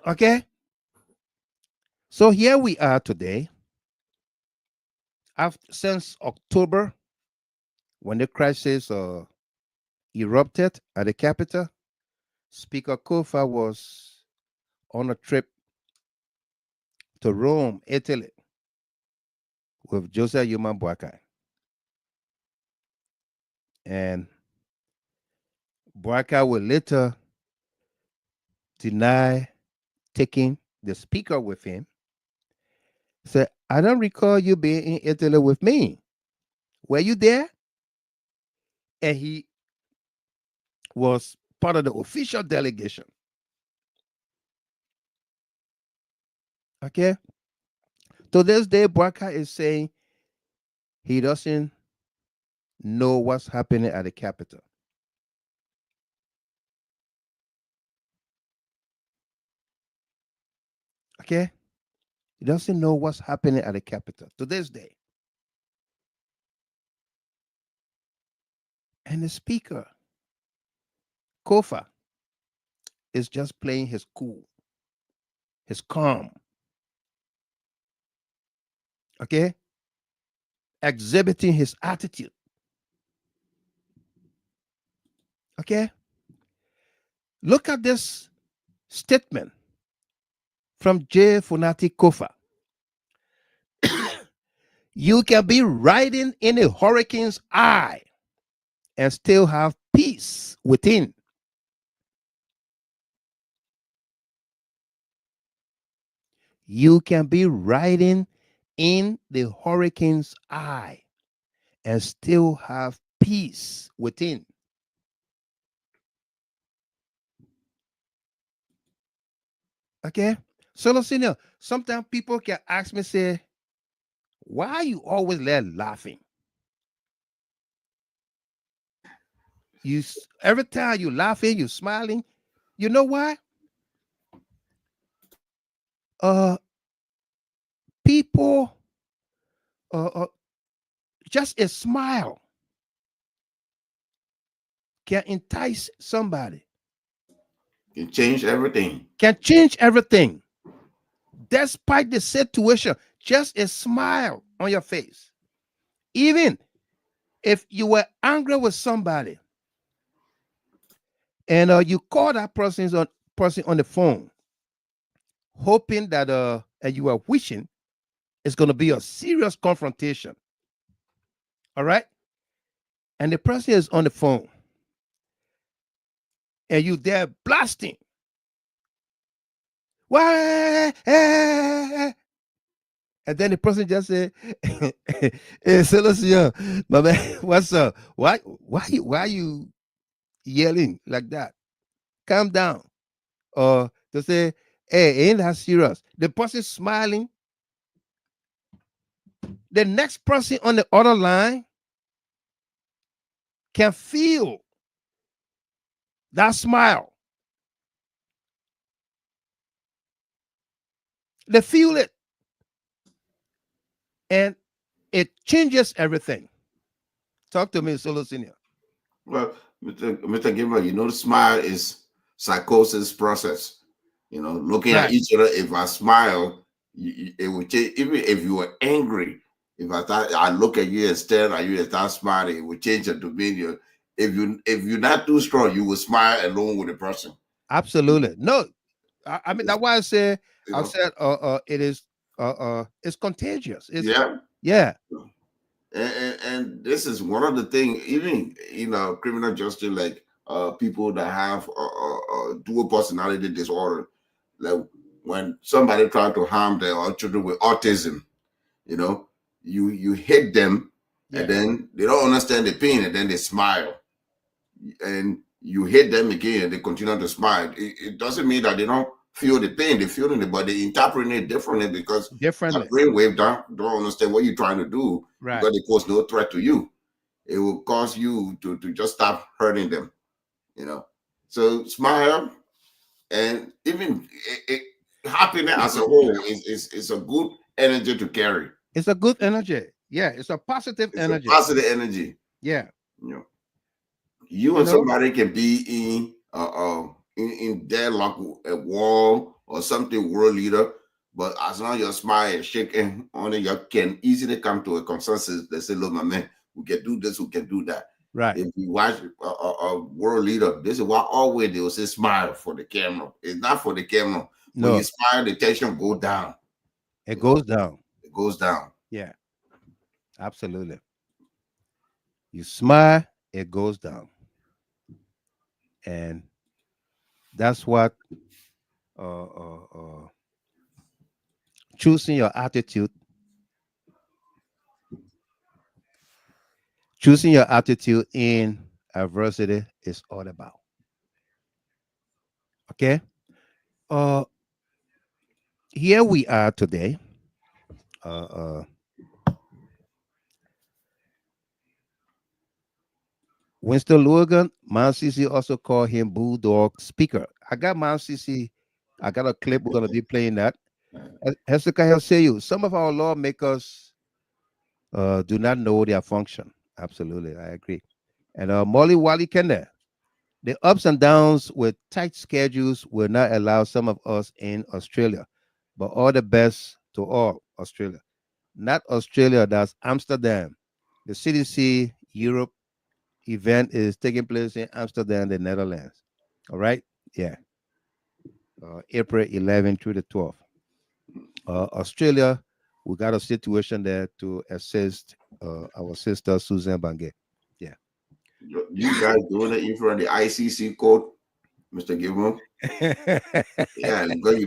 [SPEAKER 2] Okay. So here we are today. Since October, when the crisis erupted at the Capitol, Speaker Koffa was on a trip to Rome, Italy, with Joseph Yuma Boakai. And Boakai will later deny taking the speaker with him. Said, I don't recall you being in Italy with me. Were you there? And he was part of the official delegation. Okay. To this day, Boakai is saying he doesn't know what's happening at the Capitol. Okay. He doesn't know what's happening at the Capitol to this day. And the speaker, Koffa, is just playing his cool, his calm. Okay? Exhibiting his attitude. Okay? Look at this statement from Fonati Koffa. You can be riding in a hurricane's eye and still have peace within. You can be riding in the hurricane's eye and still have peace within. Okay? So, listen, sometimes people can ask me, say, why are you always laughing? Every time you're laughing, you're smiling. You know why? People, just a smile can entice somebody.
[SPEAKER 9] Can change everything.
[SPEAKER 2] Can change everything. Despite the situation, just a smile on your face. Even if you were angry with somebody and you call that person on the phone, hoping that and you are wishing it's going to be a serious confrontation. All right, and the person is on the phone, and you there blasting. Why? And then the person just say, "Hey, Celestia, my man, what's up? Why you yelling like that? Calm down." Or to say, "Hey, ain't that serious?" The person smiling. The next person on the other line can feel that smile. They feel it, and it changes everything. Talk to me, Solo Senior.
[SPEAKER 9] Well, Mr. Gilbert, the smile is psychosis process. Looking at
[SPEAKER 2] Right.
[SPEAKER 9] each other. If I smile, it will change. Even if you were angry, if I look at you and stare at you and start smiling, it will change your demeanor. If you're not too strong, you will smile alone with the person.
[SPEAKER 2] Absolutely. No, I mean that's why I said it is it's contagious.
[SPEAKER 9] Yeah. And this is one of the things, even criminal justice, like people that have dual personality disorder, like when somebody try to harm their children with autism, you hit them, and then they don't understand the pain, and then they smile, and you hit them again, and they continue to smile. It doesn't mean that they don't feel the pain; they feel it, but they interpret it differently because their brainwave don't understand what you're trying to do, because they pose no threat to you. It will cause you to just stop hurting them, So smile, and even happiness as a whole is a good energy to carry.
[SPEAKER 2] It's a good energy. Yeah, it's a positive energy.
[SPEAKER 9] Positive energy.
[SPEAKER 2] Yeah.
[SPEAKER 9] You and somebody can be in deadlock, a war or something, world leader, but as long as you smile and shaking on it, you can easily come to a consensus. They say, "Look, my man, we can do this, we can do that."
[SPEAKER 2] Right.
[SPEAKER 9] If you watch a world leader, this is why always they will say smile for the camera. It's not for the camera. When you smile, the tension go down.
[SPEAKER 2] It goes down.
[SPEAKER 9] It goes down.
[SPEAKER 2] Yeah. Absolutely. You smile, it goes down. And that's what choosing your attitude in adversity is all about. Okay. Here we are today. Winston Logan, Mount CC also called him Bulldog Speaker. I got Mount CC. I got a clip. We're going to be playing that. Hezekiah say you. Some of our lawmakers do not know their function. Absolutely, I agree. And Molly Wally Kende, the ups and downs with tight schedules will not allow some of us in Australia, but all the best to all Australia. Not Australia, that's Amsterdam. The CDC Europe event is taking place in Amsterdam, the Netherlands. All right? Yeah. April 11th through the 12th. Australia, we got a situation there to assist our sister Susan Bange. Yeah.
[SPEAKER 9] You guys doing it in front of the ICC court, Mr. Gilmore? Yeah, because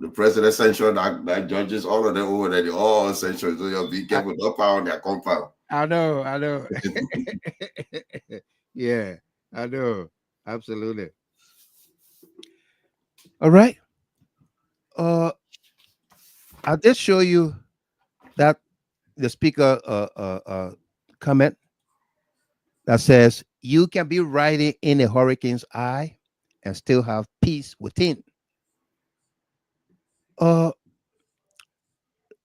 [SPEAKER 9] the president censured that judges, all of them over there, they all censured. So you be careful, don't power on their compound.
[SPEAKER 2] I know. Yeah, I know. Absolutely. All right. I did show you that the speaker comment that says you can be riding in a hurricane's eye and still have peace within.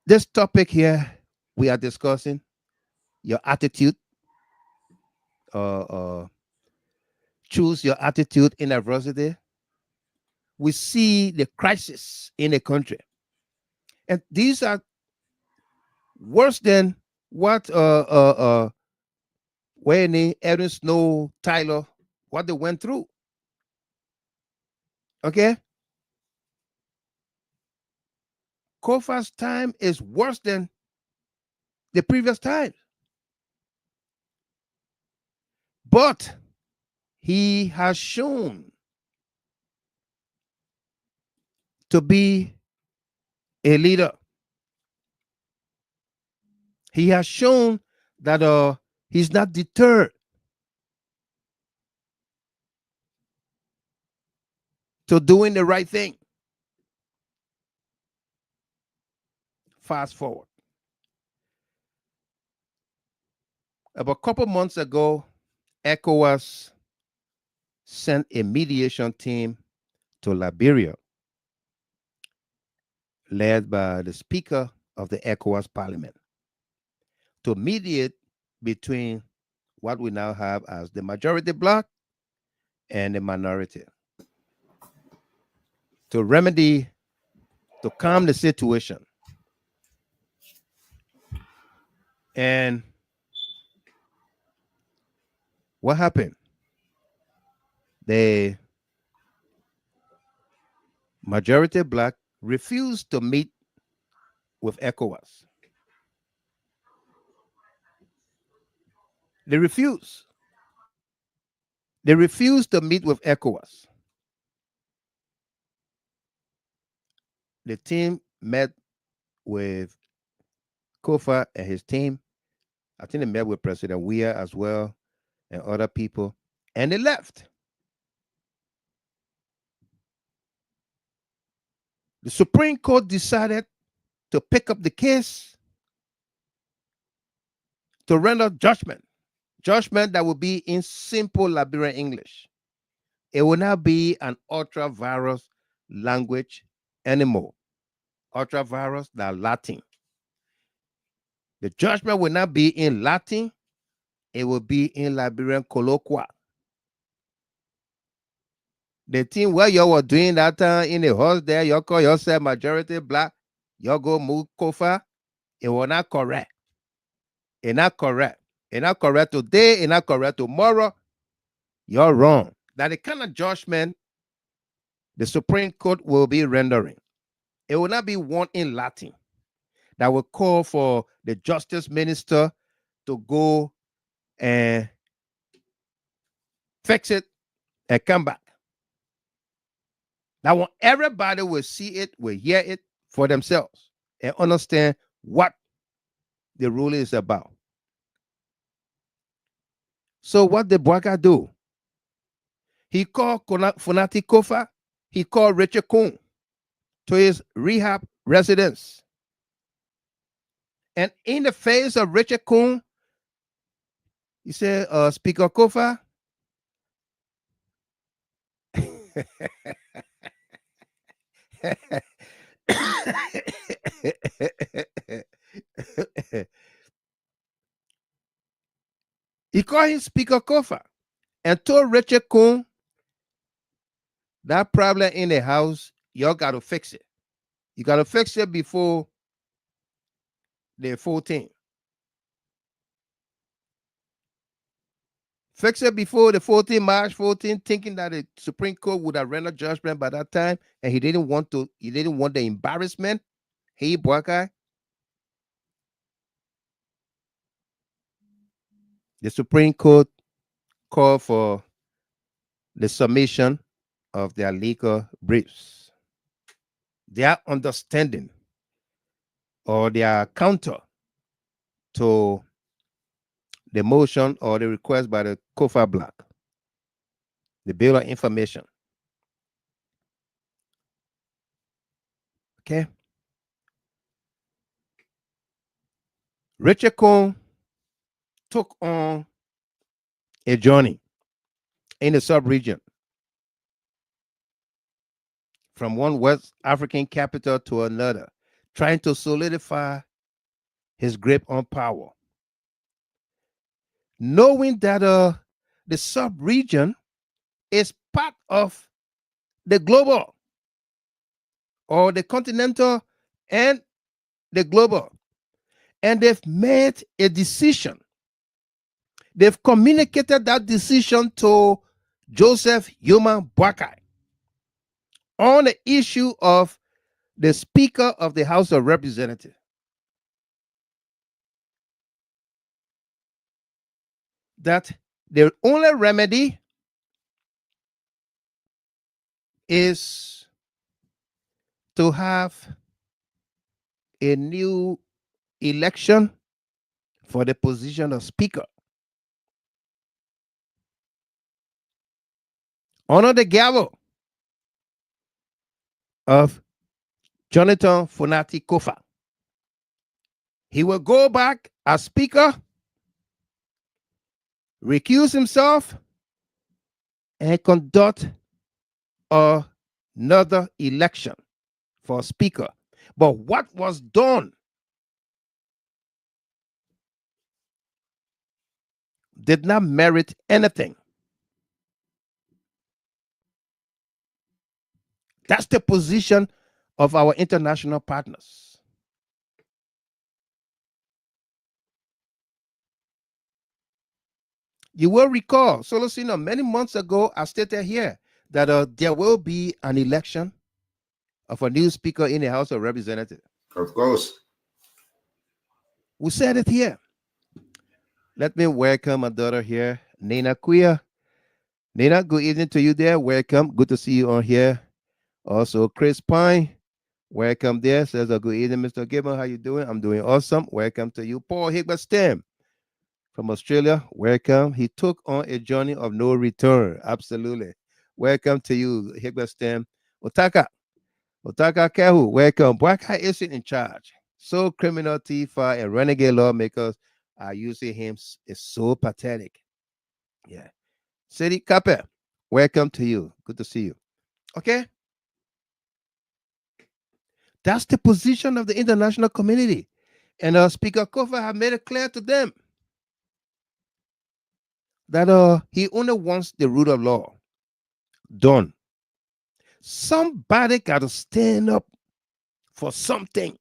[SPEAKER 2] This topic here we are discussing your attitude. Choose your attitude in adversity. We see the crisis in the country, and these are worse than what Wayne, Aaron Snow, Tyler, what they went through. Okay? Koffa's time is worse than the previous time. But he has shown to be a leader. He has shown that he's not deterred to doing the right thing. Fast forward. About a couple months ago, ECOWAS sent a mediation team to Liberia, led by the Speaker of the ECOWAS Parliament, to mediate between what we now have as the majority bloc and the minority, to remedy, to calm the situation. And what happened? The majority bloc refused to meet with ECOWAS. They refused. They refused to meet with ECOWAS. The team met with Koffa and his team. I think they met with President Weah as well and other people, and they left. The Supreme Court decided to pick up the case to render judgment that will be in simple Liberian English. It will not be an ultra-virus language anymore. Ultra-virus, that Latin. The judgment will not be in Latin. It will be in Liberian colloquial. The thing where you were doing that time in the house there, you call yourself majority black, you go move Koffa, it was not correct. It's not correct. It's not correct today, it's not correct tomorrow. You're wrong. That the kind of judgment the Supreme Court will be rendering. It will not be one in Latin that will call for the Justice Minister to go and fix it and come back. Now, everybody will see it, will hear it for themselves and understand what the rule is about. So what did Bloc do? He called Fonati Koffa, he called Richard Koon to his rehab residence. And in the face of Richard Koon, he said, Speaker Koffa, he called him Speaker Koffa and told Richard Koon, that problem in the house, y'all got to fix it. You got to fix it before the 14th. Fix it before the 14th, March 14th, thinking that the Supreme Court would have rendered judgment by that time, and he didn't want the embarrassment. Hey, Bloc guy. The Supreme Court called for the submission of their legal briefs, their understanding or their counter to the motion or the request by the Koffa Bloc, the Bill of Information. Okay. Richard Koon took on a journey in the sub-region from one West African capital to another, trying to solidify his grip on power, knowing that the sub-region is part of the global or the continental and the global. And they've made a decision. They've communicated that decision to Joseph Yuma Boakai, on the issue of the Speaker of the House of Representatives. That the only remedy is to have a new election for the position of Speaker. Under the gavel of Jonathan Fonati Koffa. He will go back as Speaker, recuse himself, and conduct another election for Speaker. But what was done did not merit anything. That's the position of our international partners. You will recall, Solosino, many months ago, I stated here that there will be an election of a new Speaker in the House of Representatives.
[SPEAKER 9] Of course.
[SPEAKER 2] We said it here. Let me welcome my daughter here, Nina Weah. Nina, good evening to you there. Welcome. Good to see you on here. Also, Chris Pine, welcome there. Says a good evening, Mr. Gibbon. How you doing? I'm doing awesome. Welcome to you. Paul Higberstam from Australia, welcome. He took on a journey of no return. Absolutely. Welcome to you, Higberstam. Otaka Kehu, welcome. Black is in charge. So criminal Tifa and renegade lawmakers are using him. It's so pathetic. Yeah. City Kape, welcome to you. Good to see you. Okay. That's the position of the international community. And Speaker Koffa have made it clear to them that he only wants the rule of law done. Somebody got to stand up for something.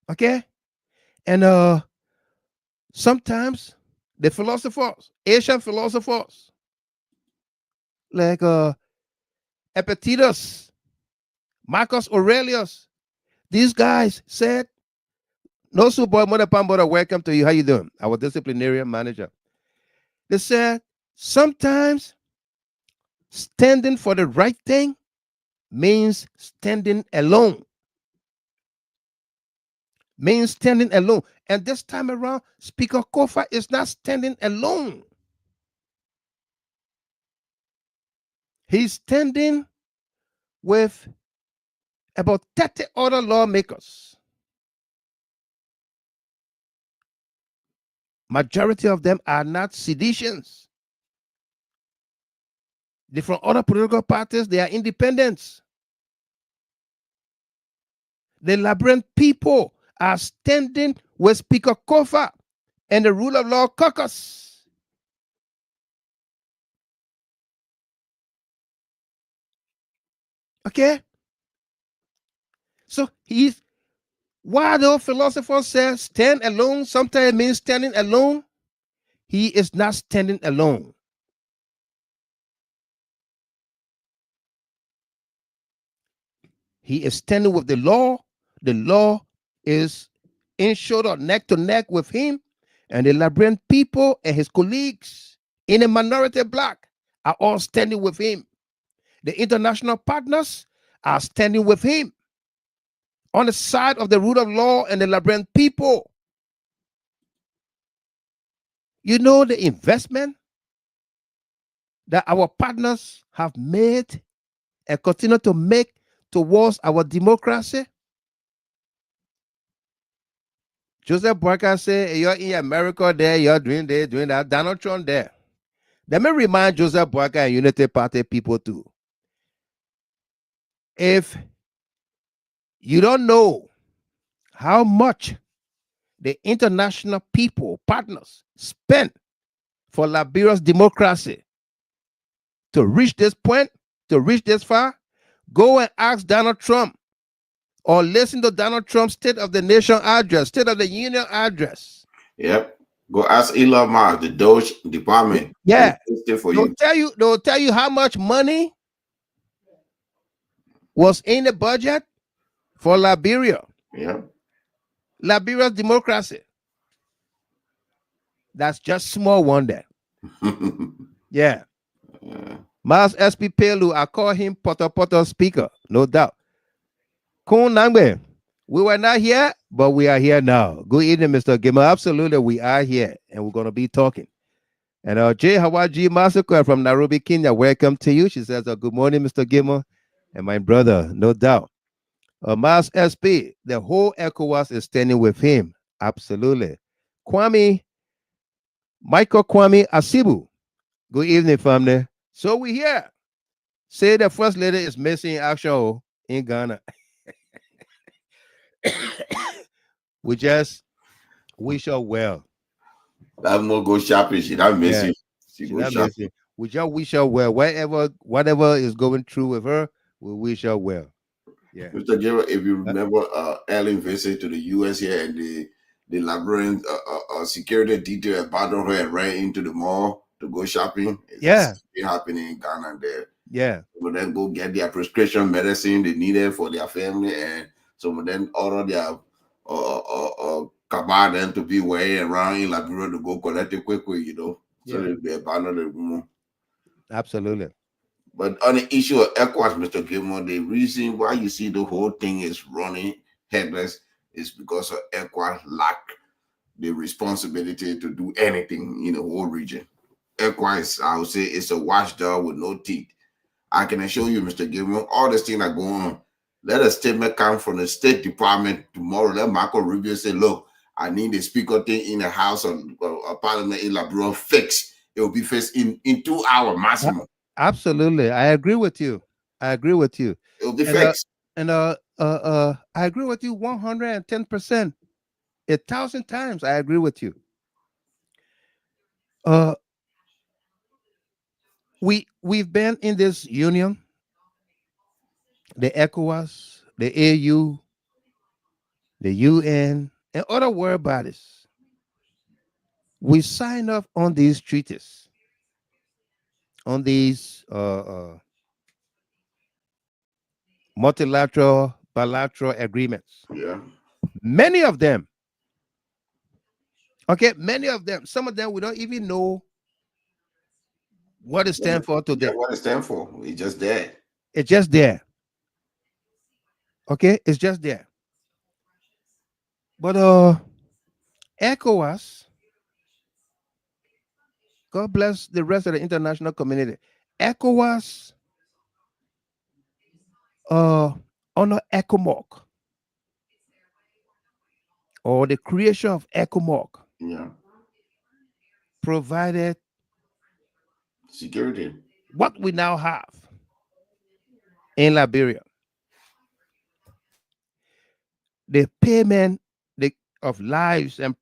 [SPEAKER 2] Okay? And sometimes the philosophers, Asian philosophers, like Epictetus, Marcus Aurelius, these guys said, no super mother pambora, welcome to you. How you doing? Our disciplinarian manager. They said, sometimes standing for the right thing means standing alone. Means standing alone. And this time around, Speaker Koffa is not standing alone. He's standing with about 30 other lawmakers. Majority of them are not seditionists. They're from other political parties. They are independents. The Liberian people are standing with Speaker Koffa and the Rule of Law Caucus. Okay? So while the philosopher says stand alone, sometimes it means standing alone, he is not standing alone. He is standing with the law. The law is in shoulder, neck to neck with him. And the Liberian people and his colleagues in a minority bloc are all standing with him. The international partners are standing with him on the side of the rule of law and the Liberian people. You know the investment that our partners have made and continue to make towards our democracy. Joseph Boyka said, you're in America there, you're doing this, doing that. Donald Trump there. Let me remind Joseph Boyka and Unity Party people too. If you don't know how much the international people, partners, spent for Liberia's democracy to reach this point, to reach this far, go and ask Donald Trump or listen to Donald Trump's State of the Nation address, State of the Union address.
[SPEAKER 9] Yep. Go ask Elon Musk, the Doge department.
[SPEAKER 2] Yeah,
[SPEAKER 9] For
[SPEAKER 2] they'll
[SPEAKER 9] you.
[SPEAKER 2] tell you how much money was in the budget for Liberia.
[SPEAKER 9] Yeah.
[SPEAKER 2] Liberia's democracy. That's just small one there. Yeah. Miles SP Pelu, I call him Potter Speaker, no doubt. Koon Nangbe, we were not here, but we are here now. Good evening, Mr. Gimmer. Absolutely, we are here, and we're going to be talking. And Jay Hawaji Massacre from Nairobi, Kenya, welcome to you. She says, good morning, Mr. Gimmer, and my brother, no doubt. Miles SP, the whole ECOWAS is standing with him. Absolutely. Michael Kwame Asibu, good evening, family. So we here. Say the first lady is missing action in Ghana. We just wish her well.
[SPEAKER 9] That more go shopping. She not missing.
[SPEAKER 2] She go shopping. Missing. We just wish her well. Whatever is going through with her, we wish her well. Yeah.
[SPEAKER 9] Mr. Gerald, if you remember Ellen visit to the US here and the Liberian security detail abandoned her and ran into the mall to go shopping. It's happening in Ghana there.
[SPEAKER 2] Yeah.
[SPEAKER 9] Some of them go get their prescription medicine they needed for their family, and some of them order their cabal them to be way around in Liberia to go collect it quickly, you know. So they abandon the room.
[SPEAKER 2] Absolutely.
[SPEAKER 9] But on the issue of ECOWAS, Mr. Gilmore, the reason why you see the whole thing is running headless is because of ECOWAS lack the responsibility to do anything in the whole region. ECOWAS, I would say, it's a watchdog with no teeth. I can assure you, Mr. Gilmore, all these things are going on. Let a statement come from the State Department tomorrow. Let Marco Rubio say, look, I need the speaker thing in the House of Parliament in Liberia fixed. It will be fixed in 2 hours maximum.
[SPEAKER 2] Absolutely. I agree with you.
[SPEAKER 9] It will be fixed.
[SPEAKER 2] I agree with you 110%. 1,000 times I agree with you. We've been in this union, the ECOWAS, the AU, the UN, and other world bodies. We sign up on these treaties, on these multilateral, bilateral agreements.
[SPEAKER 9] Yeah.
[SPEAKER 2] Many of them. Okay, many of them. Some of them we don't even know what it stands for today.
[SPEAKER 9] What it stands for. It's just there.
[SPEAKER 2] It's just there. Okay, it's just there. But ECOWAS, God bless the rest of the international community. ECOWAS under ECOMOG, or the creation of ECOMOG, provided
[SPEAKER 9] security.
[SPEAKER 2] What we now have in Liberia, the payment of lives and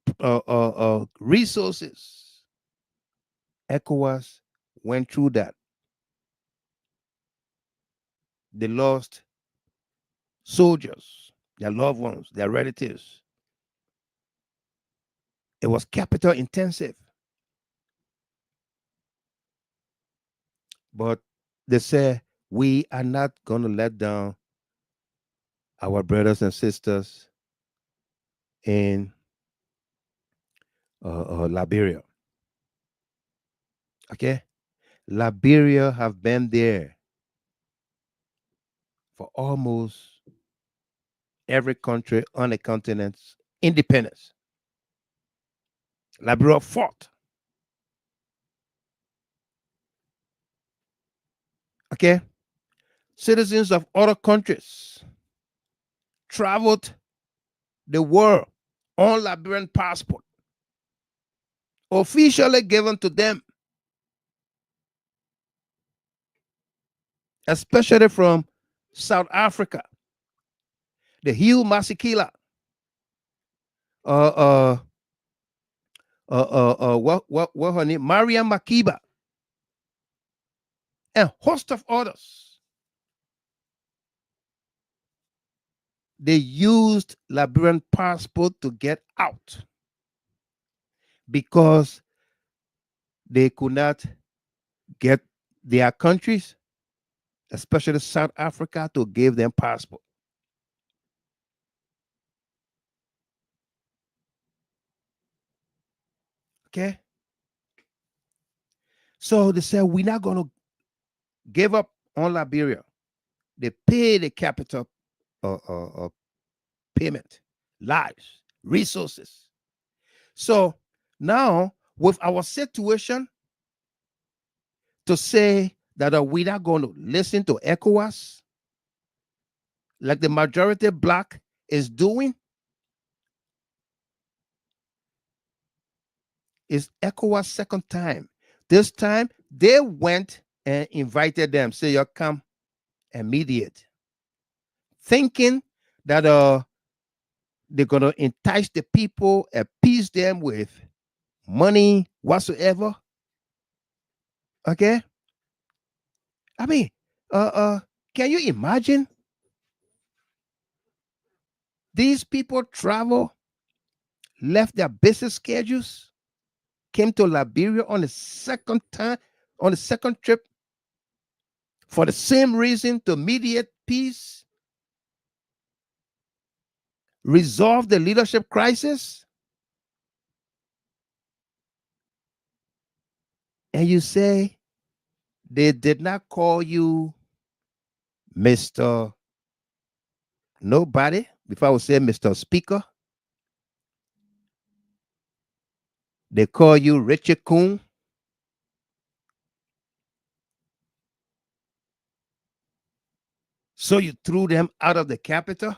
[SPEAKER 2] resources, ECOWAS went through that. They lost soldiers, their loved ones, their relatives. It was capital intensive. But they say, we are not going to let down our brothers and sisters in Liberia. Okay? Liberia have been there for almost every country on the continent's independence. Liberia fought. Okay? Citizens of other countries traveled the world on Liberian passport, officially given to them, especially from South Africa, the Hugh Masekela, what her name, Mariam Makiba, and a host of others. They used Liberian passport to get out. because they could not get their countries, especially South Africa, to give them passport. Okay? So they said, we're not going to give up on Liberia. They pay the capital payment, lives, resources. So now, with our situation, to say that we're not going to listen to ECOWAS, like the majority Bloc is doing, is ECOWAS' second time. This time, they went and invited them, say, you come and mediate, thinking that they're going to entice the people, appease them with money whatsoever. Okay? I mean, can you imagine? These people travel, left their business schedules, came to Liberia on the second time, on the second trip, for the same reason, to mediate peace, resolve the leadership crisis. And you say they did not call you Mr. Nobody. Before I would say Mr. Speaker, they call you Richard Koon. So you threw them out of the capital,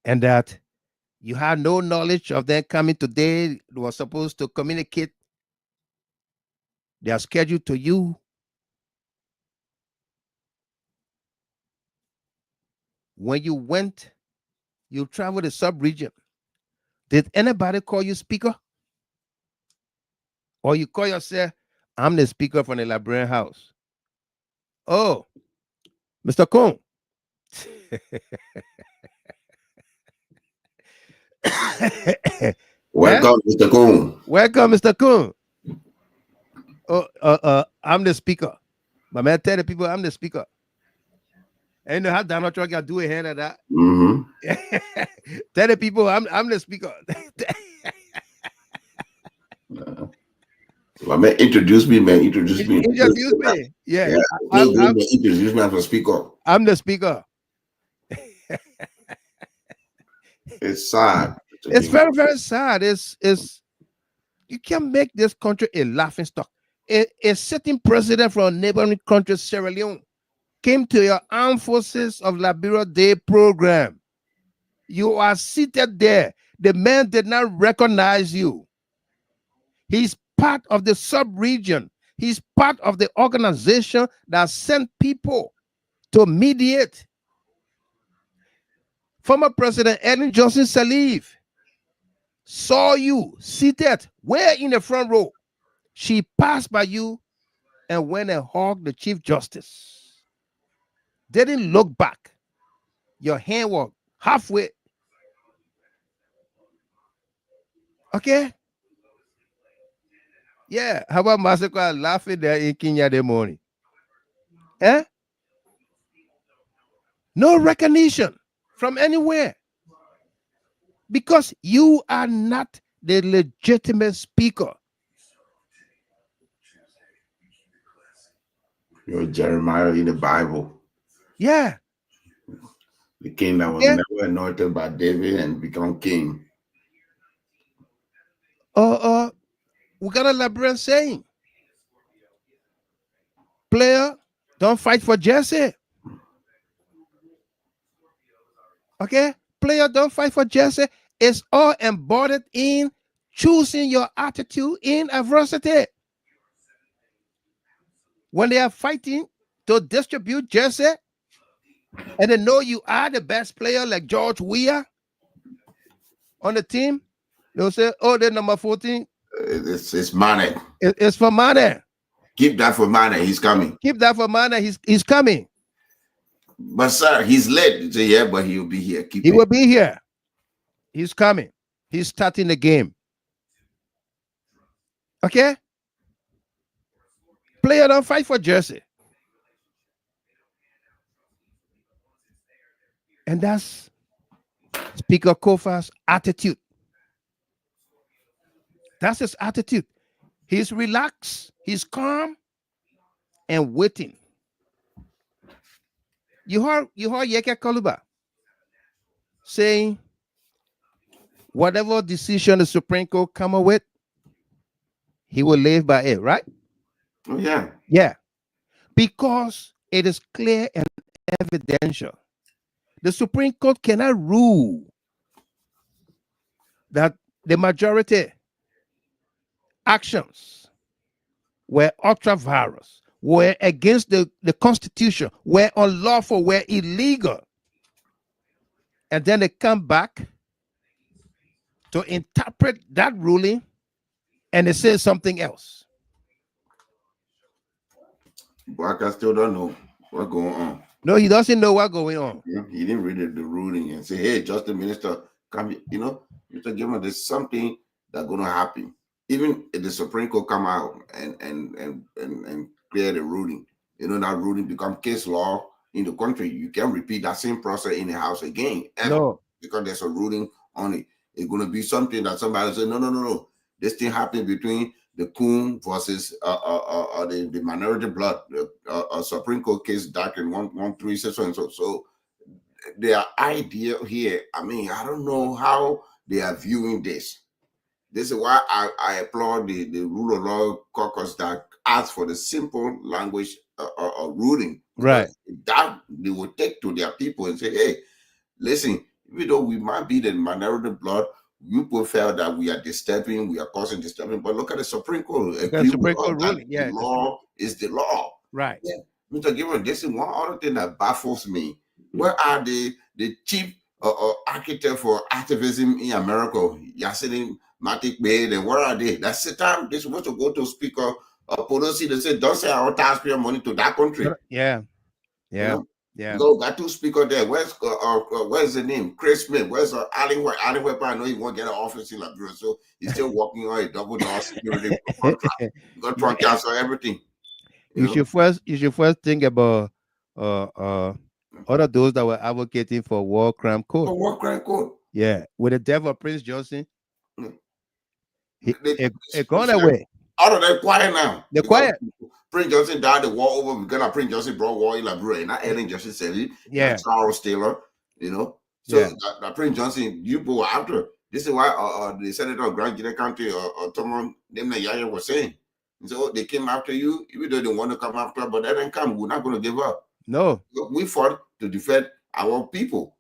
[SPEAKER 2] and that you had no knowledge of them coming today. They were supposed to communicate their schedule to you. When you went, you traveled the sub-region. Did anybody call you speaker? Or you call yourself, I'm the speaker from the Liberian House? Oh, Mr. Koon.
[SPEAKER 9] Welcome, Mr. Koon.
[SPEAKER 2] Welcome, Mr. Koon. Oh, I'm the speaker. My man, tell the people I'm the speaker. And you know how Donald Trump got do a hand of that? Tell the people I'm the speaker.
[SPEAKER 9] Well, man, introduce me, man. Introduce me.
[SPEAKER 2] Introduce me. Yeah.
[SPEAKER 9] Introduce me as a speaker.
[SPEAKER 2] I'm the speaker.
[SPEAKER 9] It's sad.
[SPEAKER 2] It's very, very sad. It's you can make this country a laughing stock. A sitting president from a neighboring country, Sierra Leone, came to your Armed Forces of Liberia Day program. You are seated there. The man did not recognize you. He's part of the sub-region. He's part of the organization that sent people to mediate. Former President Ellen Johnson Sirleaf saw you seated way in the front row. She passed by you and went and hugged the Chief Justice. Didn't look back. Your hand was halfway. Okay? Yeah. How about Massacre laughing there in Kenya the morning? Eh? No recognition from anywhere. Because you are not the legitimate speaker.
[SPEAKER 9] You're Jeremiah in the Bible.
[SPEAKER 2] Yeah.
[SPEAKER 9] The king that was never anointed by David and become king.
[SPEAKER 2] We got a Liberian saying. Player, don't fight for Jesse. Okay? Player, don't fight for Jesse. It's all embodied in choosing your attitude in adversity. When they are fighting to distribute Jesse, and they know you are the best player like George Weah on the team, they'll say, oh, they're number 14.
[SPEAKER 9] It's money.
[SPEAKER 2] It's for money.
[SPEAKER 9] Keep that for money. He's coming.
[SPEAKER 2] Keep that for money. He's coming.
[SPEAKER 9] But sir, he's late. You say, yeah, but he'll be here.
[SPEAKER 2] He will be here. He's coming. He's starting the game. Okay? Player don't fight for jersey. And that's Speaker Koffa's attitude. That's his attitude. He's relaxed, he's calm, and waiting. You heard Yeke Koluba saying, whatever decision the Supreme Court come up with, he will live by it, right?
[SPEAKER 9] Oh, yeah.
[SPEAKER 2] Yeah. Because it is clear and evidential. The Supreme Court cannot rule that the majority actions were ultra-virus, were against the Constitution, were unlawful, were illegal. And then they come back to interpret that ruling and they say something else.
[SPEAKER 9] Bloc still don't know what's going on.
[SPEAKER 2] No, he doesn't know what's going on.
[SPEAKER 9] Yeah, he didn't read the ruling and say, hey, just the minister, come, Mr. Gilman, there's something that's going to happen. Even if the Supreme Court come out and clear the ruling, that ruling become case law in the country, you can repeat that same process in the House again.
[SPEAKER 2] No.
[SPEAKER 9] Because there's a ruling on it. It's going to be something that somebody say, no. This thing happened between the Koon versus the minority blood, Supreme Court case document 136 and so. So their idea here, I don't know how they are viewing this. This is why I applaud the Rule of Law Caucus that asks for the simple language ruling.
[SPEAKER 2] Right.
[SPEAKER 9] That they will take to their people and say, hey, listen, even though we might be the minority blood, you prefer that we are disturbing, we are causing disturbing, but look at the Supreme Court.
[SPEAKER 2] The Supreme Court ruling, yeah.
[SPEAKER 9] The law is the law.
[SPEAKER 2] Right.
[SPEAKER 9] Yeah. Mr. Given, this is one other thing that baffles me. Where are the chief architect for activism in America? Yasin Matic Bade, and where are they? That's the time they're supposed to go to Speaker Pelosi. They say, don't send our taxpayer money to that country.
[SPEAKER 2] Yeah. Yeah.
[SPEAKER 9] Yeah. Go got two speakers there. Where's the name? Chris Smith. Where's Allen White? Allen White, I know he won't get an office in Liberia, so he's still working on a double door security contract. You got to cancel everything.
[SPEAKER 2] You should first think about all of those that were advocating for war crime code.
[SPEAKER 9] For war crime code.
[SPEAKER 2] Yeah, with the death of Prince Johnson, it gone away.
[SPEAKER 9] Out of that quiet now.
[SPEAKER 2] They're quiet.
[SPEAKER 9] Prince Johnson died the war over because Prince Johnson brought war in Liberia, not Ellen Johnson said it.
[SPEAKER 2] Yeah.
[SPEAKER 9] Charles Taylor, So that Prince Johnson, you go after. This is why the Senator of Grand Gila County or someone named Yaya was saying. So they came after you, even though they want to come after, but they didn't come. We're not going to give up.
[SPEAKER 2] No.
[SPEAKER 9] We fought to defend our people.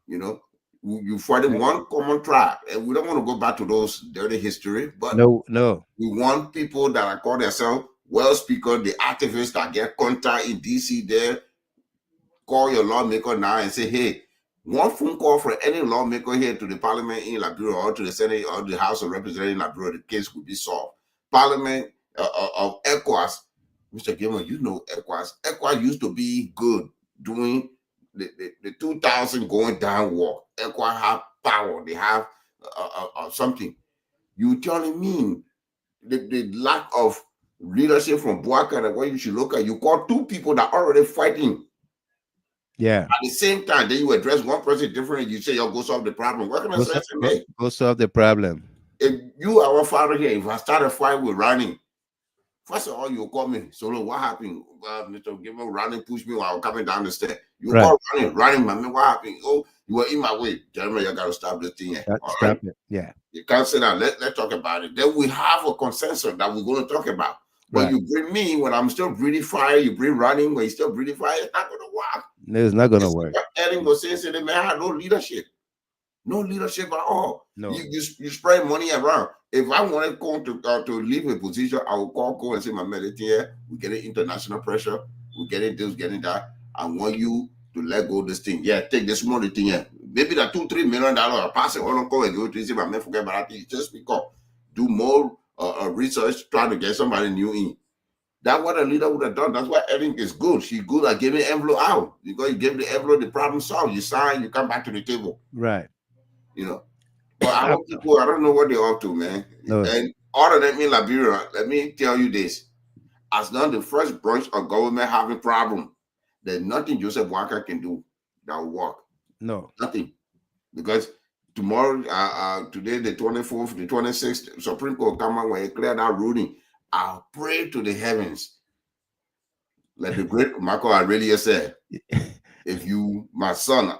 [SPEAKER 9] You fought in one common tribe, and we don't want to go back to those dirty history. But
[SPEAKER 2] no,
[SPEAKER 9] we want people that are called themselves well speaker, the activists that get contact in DC there. Call your lawmaker now and say, hey, one phone call from any lawmaker here to the Parliament in Liberia or to the Senate or the House of Representatives in Liberia, the case will be solved. Parliament of ECOWAS, Mr. Gilman, ECOWAS. ECOWAS used to be good doing the 2000 going down war. ECOWAS have power. They have something. You telling me the lack of leadership from Bloc and what you should look at, you call two people that are already fighting.
[SPEAKER 2] Yeah.
[SPEAKER 9] At the same time, then you address one person differently. You say, go solve the problem. What can I say?
[SPEAKER 2] Go solve the problem.
[SPEAKER 9] If you are our father here, if I start a fight with running, first of all, you call me. So what happened? Mr. Given running pushed me while coming down the stairs. You call running, my man, what happened? Oh, you were in my way. Jeremy, you got to stop this thing.
[SPEAKER 2] Stop it. Yeah.
[SPEAKER 9] You can't say that. Let's talk about it. Then we have a consensus that we're going to talk about. But you bring me when I'm still breathing fire, you bring running when you're still breathing fire, it's not going to work.
[SPEAKER 2] No, it's not going to work.
[SPEAKER 9] Ellen was saying, the man had no leadership. No leadership at all.
[SPEAKER 2] No.
[SPEAKER 9] You spread money around. If I wanted Koon to leave a position, I would call Koon and say, my man, here, we're getting international pressure. We're getting this, getting that. I want you to let go of this thing. Yeah, take this money thing here. Maybe that $2-3 million I pass it on Koon and go to say, my man, forget about it. Just because. Do more research, trying to get somebody new in. That's what a leader would have done. That's why Ellen is good. She's good at giving envelope out. Because you give the envelope, the problem solved. You sign, you come back to the table.
[SPEAKER 2] Right.
[SPEAKER 9] But our people, I don't know what they're up to, man.
[SPEAKER 2] No.
[SPEAKER 9] And other than me, Liberia, let me tell you this. As not the first branch of government having problem, there's nothing Joseph Walker can do that will work.
[SPEAKER 2] No.
[SPEAKER 9] Nothing. Because tomorrow, today, the 24th, the 26th, Supreme Court come out when he clear that ruling. I'll pray to the heavens. Like the great Marco Aurelius said, if you, my son,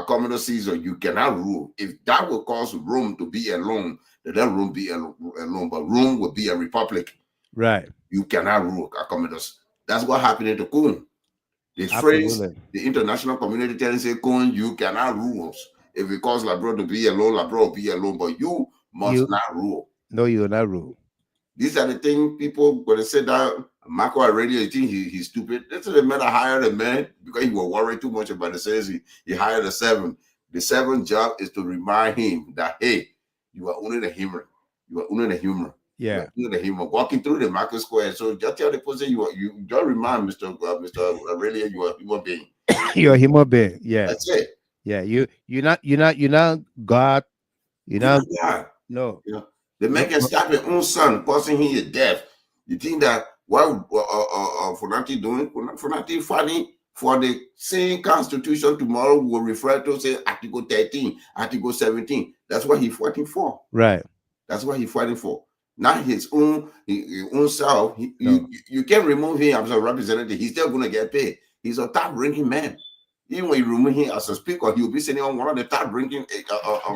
[SPEAKER 9] Commodore Caesar, you cannot rule. If that will cause Rome to be alone, then that Rome be alone. But Rome will be a republic.
[SPEAKER 2] Right.
[SPEAKER 9] You cannot rule, Commodores. That's what happened to Koon. The phrase, the international community telling say, Koon, you cannot rule us. If it cause Labro to be alone, Labro will be alone. But you must not rule.
[SPEAKER 2] No, you will not rule.
[SPEAKER 9] These are the things people when they say that Marco Aurelius, you think he's stupid. That's the man that hired a man because he was worried too much about the says he hired a seven. The seventh job is to remind him that hey, you are only the humor. You are only the humor.
[SPEAKER 2] Yeah.
[SPEAKER 9] You are only the humor. Walking through the market square. So just tell the person you just remind Mr. Aurelius you are a human being.
[SPEAKER 2] You're a human being. Yeah.
[SPEAKER 9] That's it.
[SPEAKER 2] Yeah. You're not God. You're not
[SPEAKER 9] God.
[SPEAKER 2] No.
[SPEAKER 9] You know, the man can stab his own son, causing him to death. You think that what Fonati doing? Fonati fighting for the same constitution tomorrow will refer to say Article 13, Article 17. That's what he's fighting for.
[SPEAKER 2] Right.
[SPEAKER 9] That's what he's fighting for. Not his own self. You can't remove him as a representative. He's still going to get paid. He's a top-ranking man. Even when you remove him as a speaker, he'll be sitting on one of the top-ranking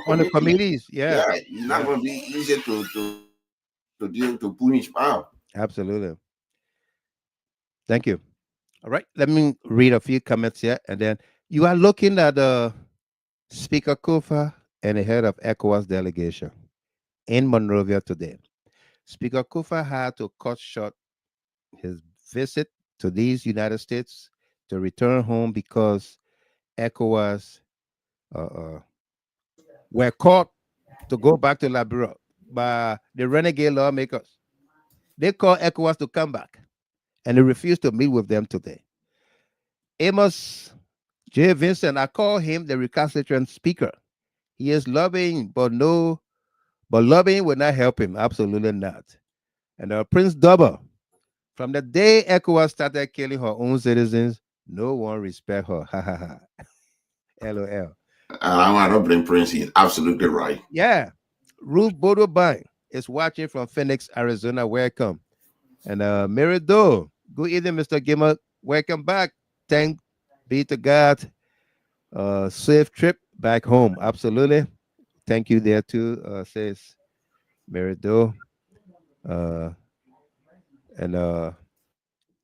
[SPEAKER 2] on the committees. Yeah.
[SPEAKER 9] It's not going to be easy to deal to punish out.
[SPEAKER 2] Absolutely. Thank you. All right. Let me read a few comments here, and then you are looking at Speaker Koffa and the head of ECOWAS delegation in Monrovia today. Speaker Koffa had to cut short his visit to these United States to return home because ECOWAS were caught to go back to Liberia by the Renegade Lawmakers. They called ECOWAS to come back, and they refused to meet with them today. Amos J. Vincent, I call him the recalcitrant speaker. He is lobbying, but lobbying will not help him. Absolutely not. And Prince Double, from the day ECOWAS started killing her own citizens, no one respect her. Ha ha ha. LOL.
[SPEAKER 9] I don't blame Prince. He's absolutely right.
[SPEAKER 2] Yeah. Ruth Bodobine is watching from Phoenix, Arizona. Welcome. And Mary Doe, good evening, Mr. Gimmer. Welcome back. Thank be to God. Safe trip back home. Absolutely. Thank you there too, says Mary Doe. And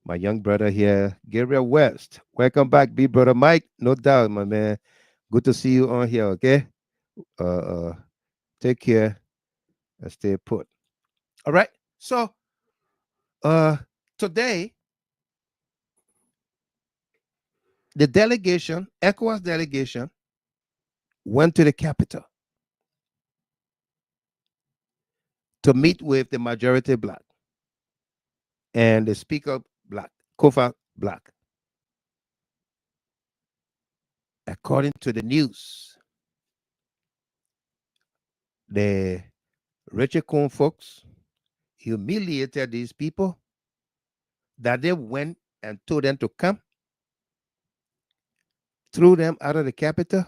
[SPEAKER 2] my young brother here, Gabriel West. Welcome back, big brother Mike. No doubt, my man. Good to see you on here, okay? Take care and stay put. All right. So today, the delegation, ECOWAS delegation, went to the capital to meet with the majority Black and the Speaker Black, Koffa Black. According to the news, the Richard Koon folks humiliated these people that they went and told them to come, threw them out of the capital,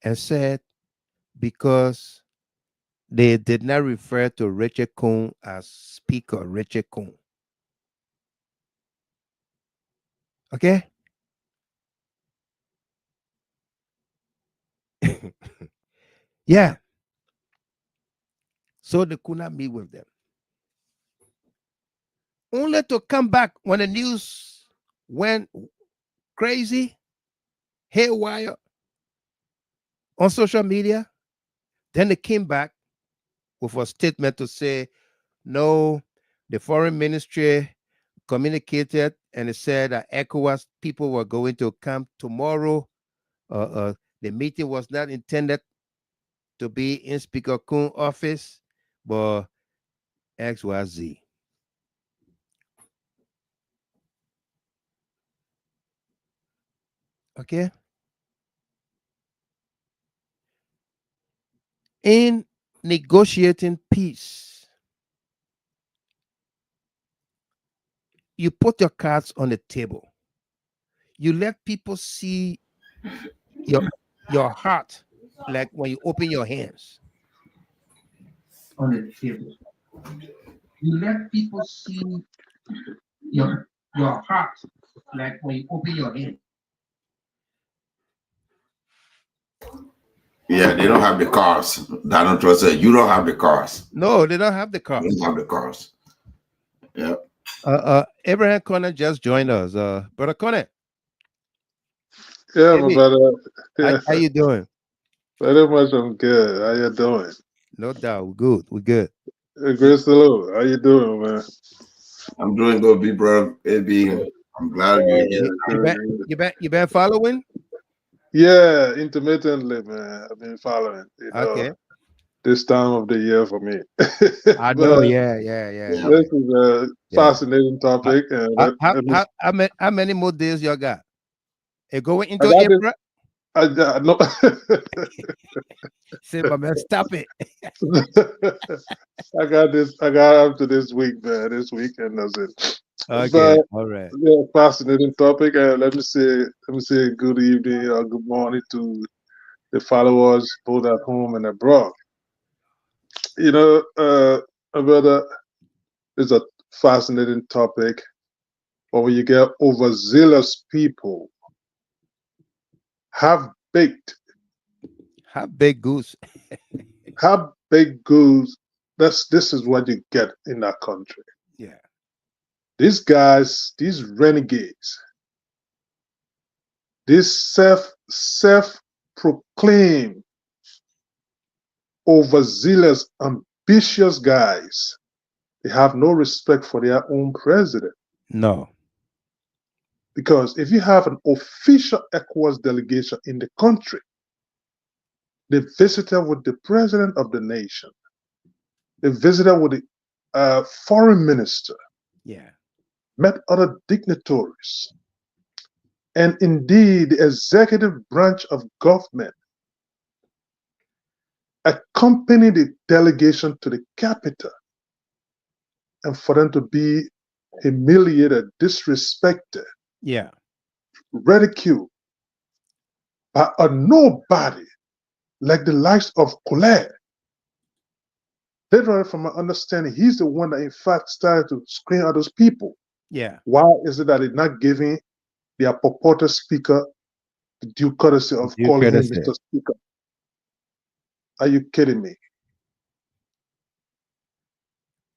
[SPEAKER 2] and said because they did not refer to Richard Koon as Speaker Richard Koon. Okay? Yeah. So they could not meet with them. Only to come back when the news went crazy, haywire on social media. Then they came back with a statement to say, no, the foreign ministry communicated and it said that ECOWAS people were going to come tomorrow. The meeting was not intended to be in Speaker Koon's office, but XYZ. Okay? in negotiating peace, you put your cards on the table. You let people see your heart, like when you open your hands on the table. You let people see your heart, like when you open your hands.
[SPEAKER 9] Yeah, they don't have the cars. Donald Trump said, "You don't have the cars."
[SPEAKER 2] No, they don't have the cars.
[SPEAKER 9] They don't have the cars. Yeah.
[SPEAKER 2] Abraham Conant just joined us. Brother Conant.
[SPEAKER 10] Yeah,
[SPEAKER 2] Hey,
[SPEAKER 10] my brother.
[SPEAKER 2] how you doing?
[SPEAKER 10] Very much I'm good. How you doing?
[SPEAKER 2] No doubt. We're good. We're good.
[SPEAKER 10] Great salute. How you doing, man?
[SPEAKER 9] I'm doing good, big bro. I'm glad you're here.
[SPEAKER 2] You been following?
[SPEAKER 10] Yeah, intermittently, man. I've been following.
[SPEAKER 2] Okay.
[SPEAKER 10] This time of the year for me.
[SPEAKER 2] I know. Yeah.
[SPEAKER 10] This is a fascinating topic.
[SPEAKER 2] How many more days y'all got? It going into
[SPEAKER 10] I
[SPEAKER 2] April?
[SPEAKER 10] No.
[SPEAKER 2] Say, my man, stop it.
[SPEAKER 10] I got up to this week, man. This weekend, that's it.
[SPEAKER 2] Okay,
[SPEAKER 10] but,
[SPEAKER 2] all right.
[SPEAKER 10] Yeah, fascinating topic. Let me say good evening or good morning to the followers both at home and abroad. Brother, it's a fascinating topic. But when you get overzealous people, have baked
[SPEAKER 2] goose.
[SPEAKER 10] Have baked goose. This is what you get in that country.
[SPEAKER 2] Yeah.
[SPEAKER 10] These guys, these renegades, these self-proclaimed overzealous, ambitious guys, they have no respect for their own president.
[SPEAKER 2] No.
[SPEAKER 10] Because if you have an official ECOWAS delegation in the country, they visited with the president of the nation. They visited with the foreign minister.
[SPEAKER 2] Yeah.
[SPEAKER 10] Met other dignitaries. And indeed, the executive branch of government accompanied the delegation to the capital. And for them to be humiliated, disrespected,
[SPEAKER 2] yeah,
[SPEAKER 10] ridiculed by a nobody like the likes of Kolleh. Literally, from my understanding, he's the one that in fact started to screen out those people.
[SPEAKER 2] Yeah.
[SPEAKER 10] Why is it that they're not giving their purported speaker the due courtesy of calling him Mr. Speaker? Are you kidding me?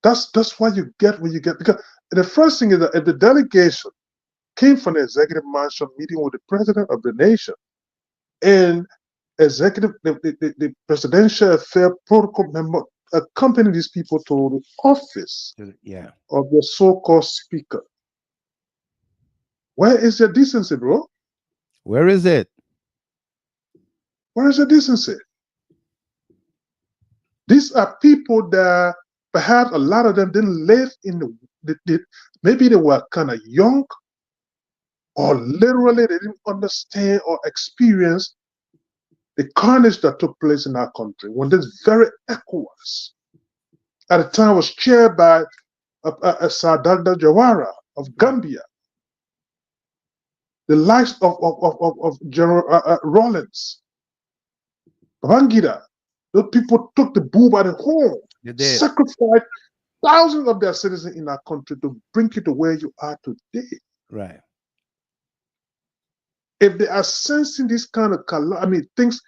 [SPEAKER 10] That's what you get when you get, because the first thing is that if the delegation came from the executive mansion meeting with the president of the nation, and the presidential affair protocol member accompany these people to the office of the so-called speaker. Where is your decency, bro?
[SPEAKER 2] Where is it?
[SPEAKER 10] Where is your decency? These are people that perhaps a lot of them didn't live in maybe they were kind of young, or literally they didn't understand or experience the carnage that took place in our country when this very ECOWAS at the time was chaired by Sir Dagda Jawara of Gambia, the likes of General Rawlings, Babangida. Those people took the bull by the horn, sacrificed thousands of their citizens in our country to bring you to where you are today.
[SPEAKER 2] Right.
[SPEAKER 10] If they are sensing this kind of things,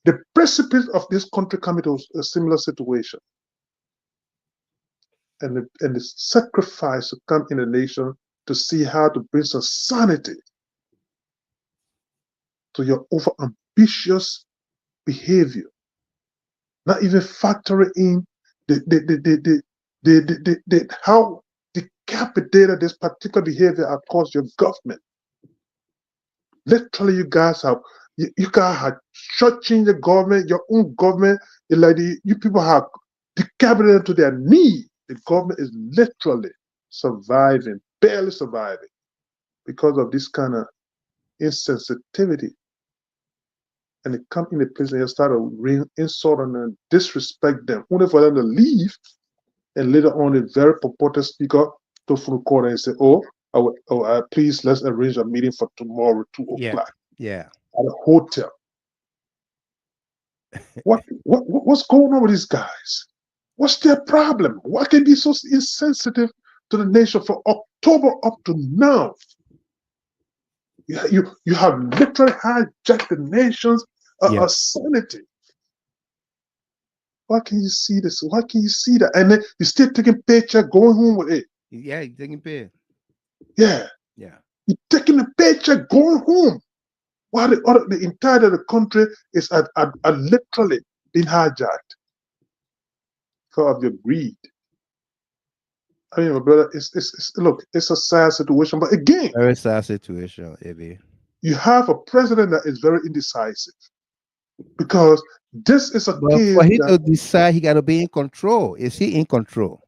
[SPEAKER 10] the precipice of this country coming to a similar situation, and the sacrifice to come in the nation to see how to bring some sanity to your over ambitious behavior, not even factoring in how decapitated this particular behavior across your government. Literally, you guys have shortchanged the government, your own government. Like you people have decapitated to their knee. The government is literally surviving, barely surviving, because of this kind of insensitivity and they come in the place and they start to rain insult on them, disrespect them, only for them to leave. And later on, the very purported speaker to the court and say, please, let's arrange a meeting for tomorrow, 2 o'clock
[SPEAKER 2] Yeah.
[SPEAKER 10] at a hotel. What's going on with these guys? What's their problem? Why can they be so insensitive to the nation from October up to now? You have literally hijacked the nation's sanity. Why can you see this? Why can you see that? And then you still taking paycheck, going home with it.
[SPEAKER 2] Yeah, you're taking pay.
[SPEAKER 10] Yeah.
[SPEAKER 2] Yeah.
[SPEAKER 10] You're taking a paycheck, going home. While the entire of the country is literally being hijacked because of your greed. I mean, my brother, it's a sad situation. But again,
[SPEAKER 2] very sad situation, AB.
[SPEAKER 10] You have a president that is very indecisive. Because this is a case
[SPEAKER 2] for him to decide, he got to be in control. Is he in control?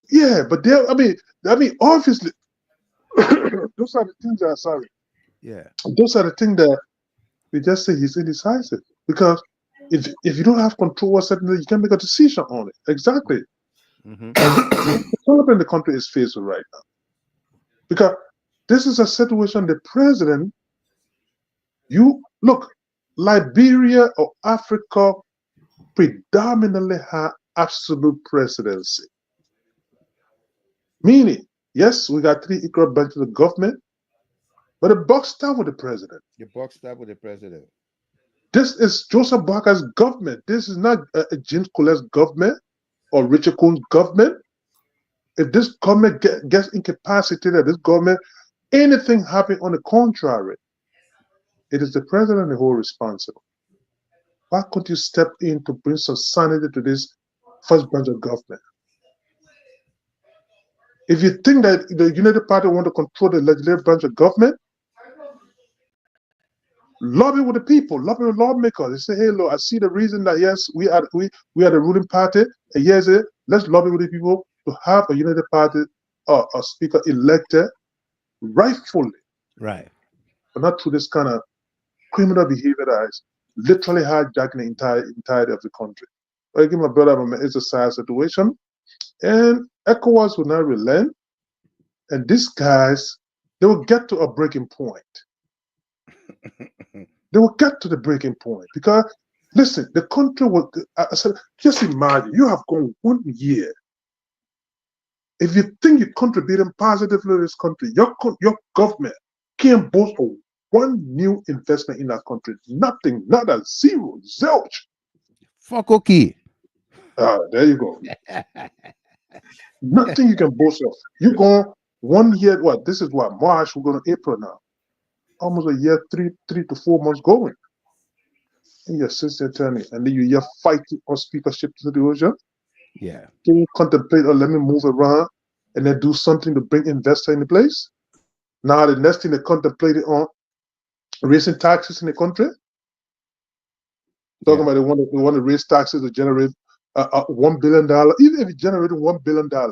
[SPEAKER 10] Yeah, but I mean, obviously, those are the things that are sorry.
[SPEAKER 2] Yeah,
[SPEAKER 10] those are the things that we just say he's indecisive. Because if you don't have control over something, you can make a decision on it. Exactly.
[SPEAKER 2] Mm-hmm.
[SPEAKER 10] And the problem the country is faced with right now, because this is a situation the president. You look. Liberia or Africa predominantly have absolute presidency. Meaning, yes, we got 3 equal branches of government, but the buck stops with the president.
[SPEAKER 2] The buck stops with the president.
[SPEAKER 10] This is Joseph Boakar's government. This is not James Kolleh's government or Richard Koon's government. If this government gets incapacitated, this government, anything happen on the contrary, it is the president who is responsible. Why couldn't you step in to bring some sanity to this first branch of government? If you think that the United Party want to control the legislative branch of government, lobby with the people, lobby with lawmakers. They say, hey, look, I see the reason that yes, we are the ruling party, and yes, let's lobby with the people to have a United Party a speaker elected rightfully.
[SPEAKER 2] Right.
[SPEAKER 10] But not through this kind of criminal behavior that is literally hijacking the entirety of the country. But again, my brother, it's a sad situation. And ECOWAS will not relent. And these guys, they will get to a breaking point. They will get to the breaking point. Because, listen, the country will, I said, just imagine, you have gone 1 year. If you think you're contributing positively to this country, your government can't boast of 1 new investment in that country. Nothing, not a zero, zilch.
[SPEAKER 2] Fuck okay.
[SPEAKER 10] There you go. Nothing you can boast of. You're going 1 year, what? This is what, March, we're going to April now. Almost a year, 3 to 4 months going. And you're assistant attorney, and then you're fighting on speakership situation.
[SPEAKER 2] Yeah.
[SPEAKER 10] Can you contemplate, let me move around and then do something to bring investor in the place? Now the next thing they contemplated on raising taxes in the country. Talking about they want to raise taxes to generate $1 billion. Even if it generated $1 billion, $1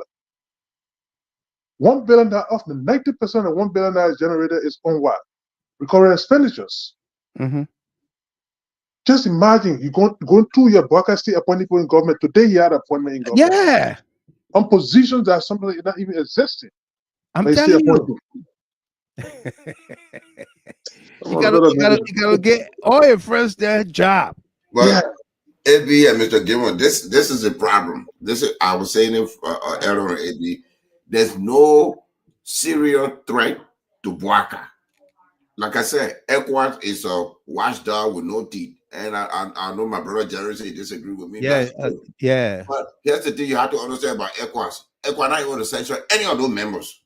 [SPEAKER 10] billion off the 90% of $1 billion is generated is on what? Recurring expenditures.
[SPEAKER 2] Mm-hmm.
[SPEAKER 10] Just imagine you going through your broadcast state appointing people in government. Today you had an appointment in government.
[SPEAKER 2] Yeah.
[SPEAKER 10] On positions that somebody not even existing.
[SPEAKER 2] I'm telling you. You gotta get all your friends their job.
[SPEAKER 9] But AB and Mr. Gilmore, this is a problem. I was saying it earlier on AB. There's no serious threat to Boaker. Like I said, ECOWAS is a watchdog with no teeth. And I know my brother Jerry said he disagree with me.
[SPEAKER 2] Yeah, yeah.
[SPEAKER 9] But here's the thing you have to understand about ECOWAS. ECOWAS not even to censure any of those members.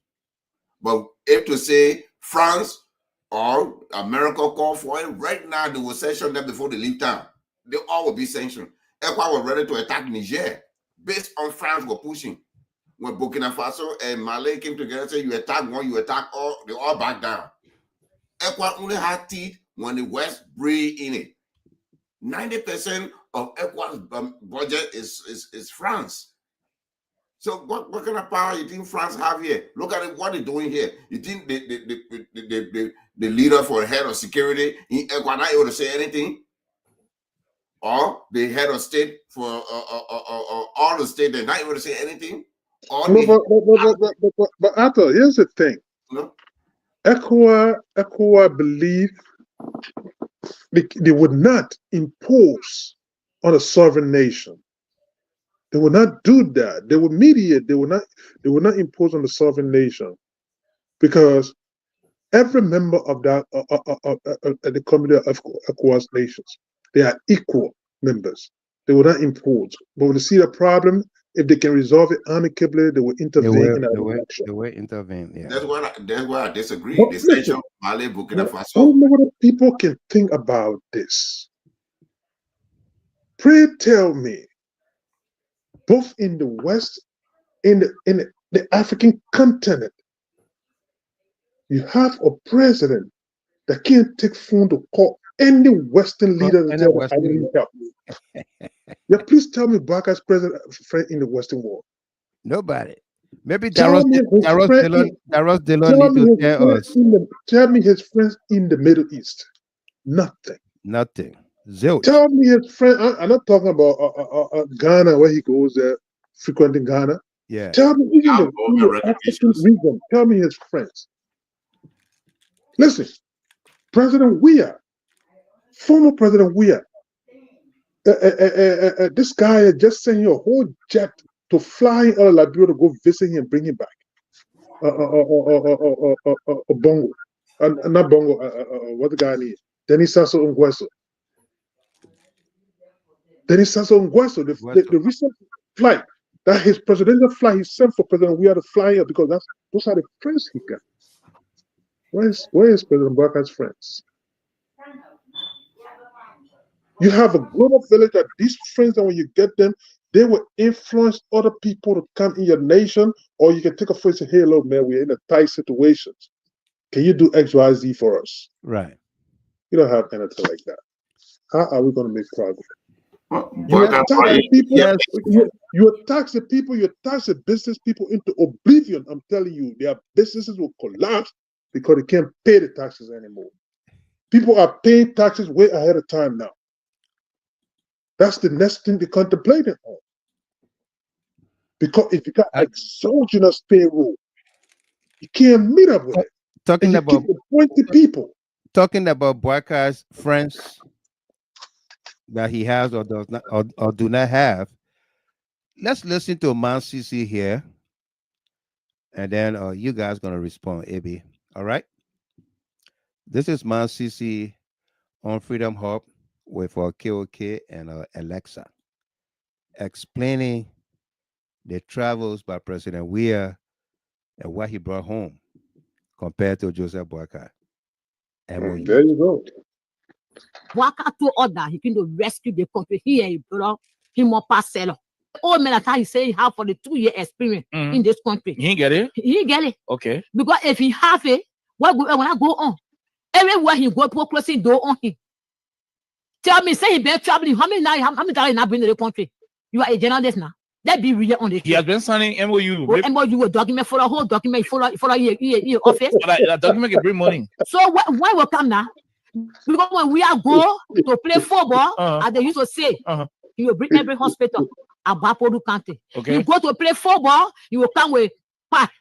[SPEAKER 9] But if to say France or America call for it, right now they will sanction them before they leave town. They all will be sanctioned. ECOWAS was ready to attack Niger based on France were pushing. When Burkina Faso and Mali came together and said, you attack one, you attack all, they all back down. ECOWAS only had teeth when the West breathed in it. 90% of ECOWAS budget is France. So what kind of power you think France have here? Look at it, what they're doing here. You think the leader for head of security in ECOWAS not able to say anything? or the head of state for all the state, they're not able to say anything. Or
[SPEAKER 10] but Arthur, here's the thing.
[SPEAKER 9] No?
[SPEAKER 10] ECOWAS believe they would not impose on a sovereign nation. They would not do that. They would mediate. They would not impose on the sovereign nation, because every member of that the community of ECOWAS nations, they are equal members. They will not impose. But when they see a problem, if they can resolve it amicably, they will intervene in that direction.
[SPEAKER 2] They will intervene. Yeah.
[SPEAKER 9] That's where I disagree.
[SPEAKER 10] But
[SPEAKER 9] The
[SPEAKER 10] listen,
[SPEAKER 9] Central Mali, Burkina
[SPEAKER 10] I
[SPEAKER 9] Faso.
[SPEAKER 10] don't know what people can think about this. Pray tell me, both in the West, in the African continent, you have a president that can't take phone to call any Western leader and tell them, I need help. Yeah, please tell me Baka's president friend in the Western world.
[SPEAKER 2] Nobody. Maybe
[SPEAKER 10] Tell
[SPEAKER 2] Daros
[SPEAKER 10] me
[SPEAKER 2] Dillon need to tell us.
[SPEAKER 10] Tell me his friends in the Middle East. Nothing.
[SPEAKER 2] Nothing. Zilch.
[SPEAKER 10] Tell me his friend. I'm not talking about Ghana, where he goes there, frequenting Ghana.
[SPEAKER 2] Yeah.
[SPEAKER 10] Tell me even in the African region. Tell me his friends. Listen, President Weah, former President Weah, this guy just sent you a whole jet to fly out of Liberia to go visit him and bring him back. Bongo, not Bongo. What the guy needs? Denis Sassou Nguesso. The recent flight, that his presidential flight, he sent for President Weah to fly here, because those are the friends he got. Where is President Baka's friends? You have a global village that these friends, and when you get them, they will influence other people to come in your nation, or you can take a phone and say, hey, look, man, we're in a tight situation. Can you do X, Y, Z for us?
[SPEAKER 2] Right.
[SPEAKER 10] You don't have anything like that. How are we going to make progress? You tax the people, you tax the business people into oblivion. I'm telling you, their businesses will collapse because they can't pay the taxes anymore. People are paying taxes way ahead of time now. That's the next thing they're contemplating on. Because if you got exogenous payroll, you can't meet up with it.
[SPEAKER 2] Talking about
[SPEAKER 10] 20 people.
[SPEAKER 2] Talking about Baka's friends that he has or does not or do not have. Let's listen to Man CC here, and then you guys gonna respond, AB. All right. This is Man CC on Freedom Hub with KOK and Alexa, explaining the travels by President Weah and what he brought home compared to Joseph Boakai.
[SPEAKER 10] There you go.
[SPEAKER 3] Boakai to order, he came to rescue the country. He brought him up parcel. All men that he say he have for the 2-year experience in this country.
[SPEAKER 11] He get it?
[SPEAKER 3] He get it.
[SPEAKER 11] Okay.
[SPEAKER 3] Because if he have it, what when I go on? Everywhere he go, put closing door on him. Tell me, say he been traveling. How many times he not been to the country? You are a journalist now. That be real on the
[SPEAKER 11] He has been signing MOU.
[SPEAKER 3] MOU a document for a whole document for your office.
[SPEAKER 11] That document can bring money.
[SPEAKER 3] So why will come now? Because when we are go to play football, as they used to say, you will bring every hospital about Podu County.
[SPEAKER 11] Okay.
[SPEAKER 3] You go to play football, you will come with pack.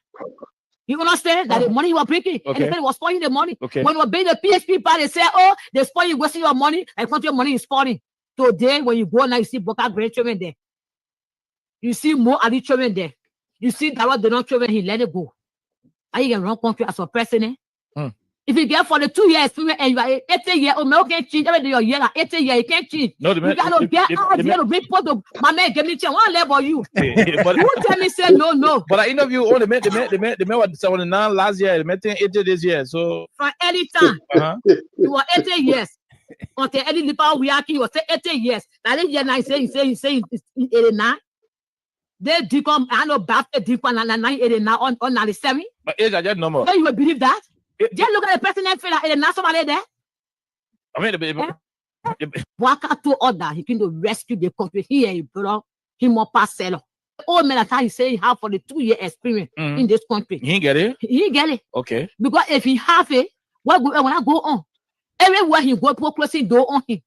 [SPEAKER 3] You understand that the money you are bringing, and the was spoiling the money.
[SPEAKER 11] Okay.
[SPEAKER 3] When you bring the PHP part, they say, oh, they're spoiling, wasting your money, and country money is spoiling. Today, when you go now, you see Boca great children there. You see more Ali children there. You see that what the non children, he let it go. Are you gonna run country as a president? If you get for the 2 years experience and you are 80 years old, you can't change every year. 80 years, you can't change.
[SPEAKER 11] No,
[SPEAKER 3] you gotta get out here to bring put the my man give me chance. One level you.
[SPEAKER 11] But
[SPEAKER 3] you tell me say no.
[SPEAKER 11] But I interview all the men what 79 last year, the men 80 this year. So
[SPEAKER 3] from any time, you were 80 years. Until any Lipa we are you was 80 years. That is year 9 say 89. They decom I know back a decom 989 on 97.
[SPEAKER 11] But age I just normal.
[SPEAKER 3] So you will believe that? Just look at the president fella and not somebody there.
[SPEAKER 11] I mean, the
[SPEAKER 3] Boakai to order, he came to rescue the country. He brought him up parcel. All men that he say he have for the 2-year experience in this country.
[SPEAKER 11] He get it?
[SPEAKER 3] He get it.
[SPEAKER 11] Okay.
[SPEAKER 3] Because if he have it, when I go on, everywhere he go, put closing door on him.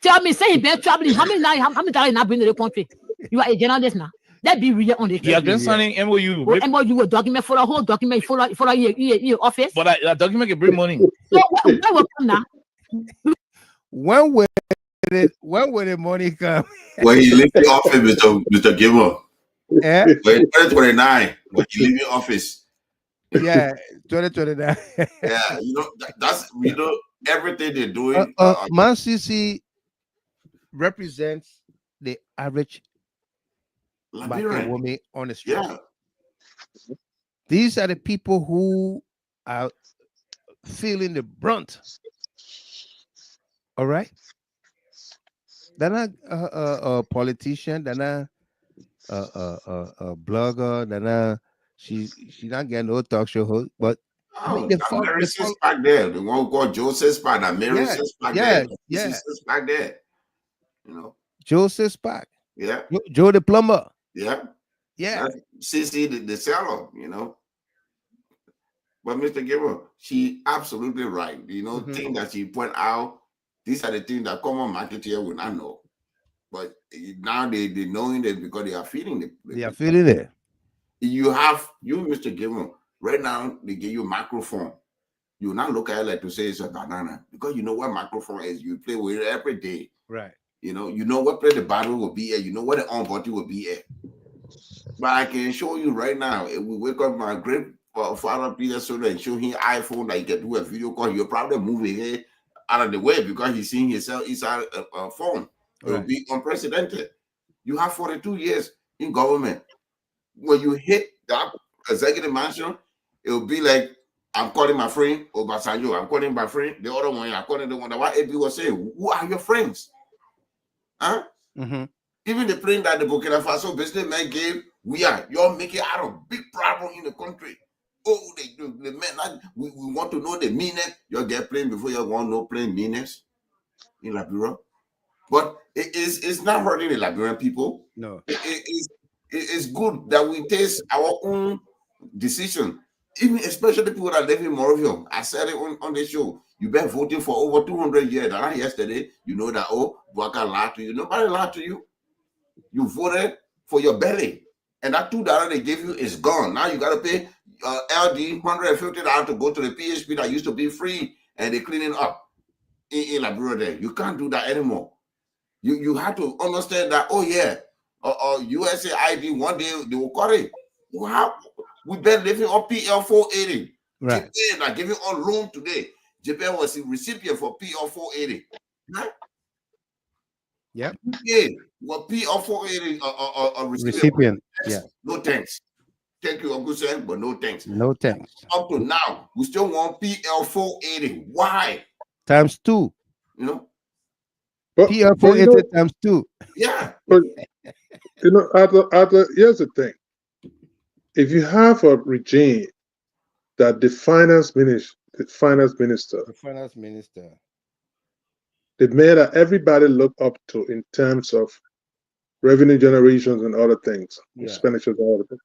[SPEAKER 12] Tell me, say he been traveling. How many times not been to the country? You are a journalist now. That be real on the
[SPEAKER 11] He has been signing MOU.
[SPEAKER 12] MOU a document for a whole document for your office.
[SPEAKER 11] But that document can bring money.
[SPEAKER 12] So when will come now?
[SPEAKER 2] When will the money come?
[SPEAKER 9] When he leave the office, Mr. Gilmore.
[SPEAKER 2] Yeah.
[SPEAKER 9] When 2029, when he leave the office.
[SPEAKER 2] Yeah, 2029.
[SPEAKER 9] Yeah, that's everything they're doing.
[SPEAKER 2] Man CC represents the average black woman on the street.
[SPEAKER 9] Yeah.
[SPEAKER 2] These are the people who are feeling the brunt. All right. They're not a politician. They're not a blogger. They're not. She's not getting no talk show host. But
[SPEAKER 9] the back there. The one who called Joseph back. That Mary back there.
[SPEAKER 2] Yeah.
[SPEAKER 9] Back there.
[SPEAKER 2] Joseph back.
[SPEAKER 9] Yeah.
[SPEAKER 2] Joe the plumber.
[SPEAKER 9] Yeah.
[SPEAKER 2] Yeah.
[SPEAKER 9] CC the seller. But Mr. Gilmore, she absolutely right. Thing that she point out. These are the things that common marketeer will not know. But now they knowing it because they are feeling it.
[SPEAKER 2] They are feeling it.
[SPEAKER 9] You, Mr. Gilmore, right now they give you a microphone. You not look at it like to say it's a banana. Because you know what microphone is. You play with it every day.
[SPEAKER 2] Right.
[SPEAKER 9] You know what play the battle will be at. You know what the on body will be at. But I can show you right now, if we wake up my great father Peter Soda and show him iPhone that he can do a video call, he'll probably move it out of the way because he's seeing himself inside a phone. It will be unprecedented. You have 42 years in government. When you hit that executive mansion, it will be like, I'm calling my friend Obasanjo, I'm calling my friend, the other one, I'm calling the one that what AB was saying. Who are your friends? Huh?
[SPEAKER 2] Mm-hmm.
[SPEAKER 9] Even the plane that the Burkina Faso businessman gave, Weah, you're making out a big problem in the country. Oh, the men, we want to know the meanness. You'll get plane before you want no plane meanness in Liberia. But it's not hurting the Liberian people.
[SPEAKER 2] No.
[SPEAKER 9] It's good that we take our own decision. Even especially people that live in Morovia. I said it on the show. You've been voting for over 200 years. And yesterday, you know that, Buaka lied to you. Nobody lied to you. You voted for your belly. And that $2 they gave you is gone. Now you got to pay LD $150 to go to the PHP that used to be free. And they're cleaning up in Liberia there. You can't do that anymore. You have to understand that, USA ID, one day they will call it. We've been living on PL 480.
[SPEAKER 2] Right.
[SPEAKER 9] Japan are giving on loan today. Japan was the recipient for PL 480. Right?
[SPEAKER 2] Yep.
[SPEAKER 9] Yeah. Well, PL 480 a
[SPEAKER 2] recipient. Yeah.
[SPEAKER 9] No thanks. Thank you, Uncle Sam, but no thanks.
[SPEAKER 2] No thanks.
[SPEAKER 9] Up to now, we still want PL 480. Why?
[SPEAKER 2] Times 2.
[SPEAKER 10] But,
[SPEAKER 2] PL 480 times 2.
[SPEAKER 9] Yeah.
[SPEAKER 10] But Arthur, here's the thing. If you have a regime that the finance minister, the man that everybody look up to in terms of revenue generations and other things, expenditures and other things.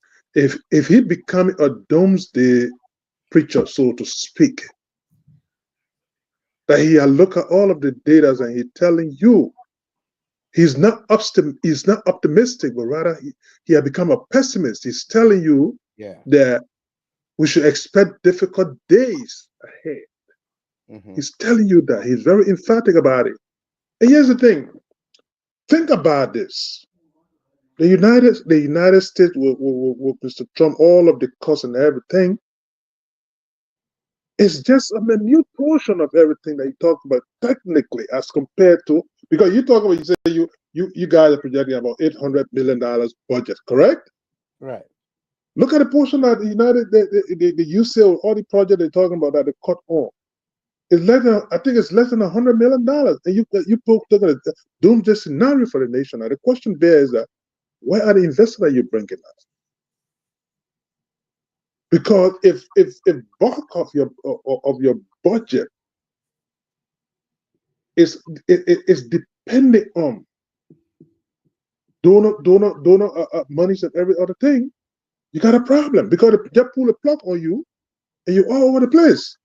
[SPEAKER 10] If he become a doomsday preacher, so to speak, that he look at all of the data and he telling you he's not optimistic, but rather he had become a pessimist. He's telling you that we should expect difficult days ahead. Mm-hmm. He's telling you that. He's very emphatic about it. And here's the thing. Think about this. The United States with Mr. Trump, all of the costs and everything, it's just a minute portion of everything that you talk about technically as compared to, because you talk about, you say you guys are projecting about $800 million budget, correct?
[SPEAKER 2] Right.
[SPEAKER 10] Look at the portion that the UCL, all the projects they're talking about that they cut on. It's less than, I think it's less than $100 million. And you put a doomsday scenario for the nation. Now the question there is that where are the investors that you're bringing us? Because if bulk of your budget is dependent on donor monies and every other thing, you got a problem because they pull a plug on you and you're all over the place.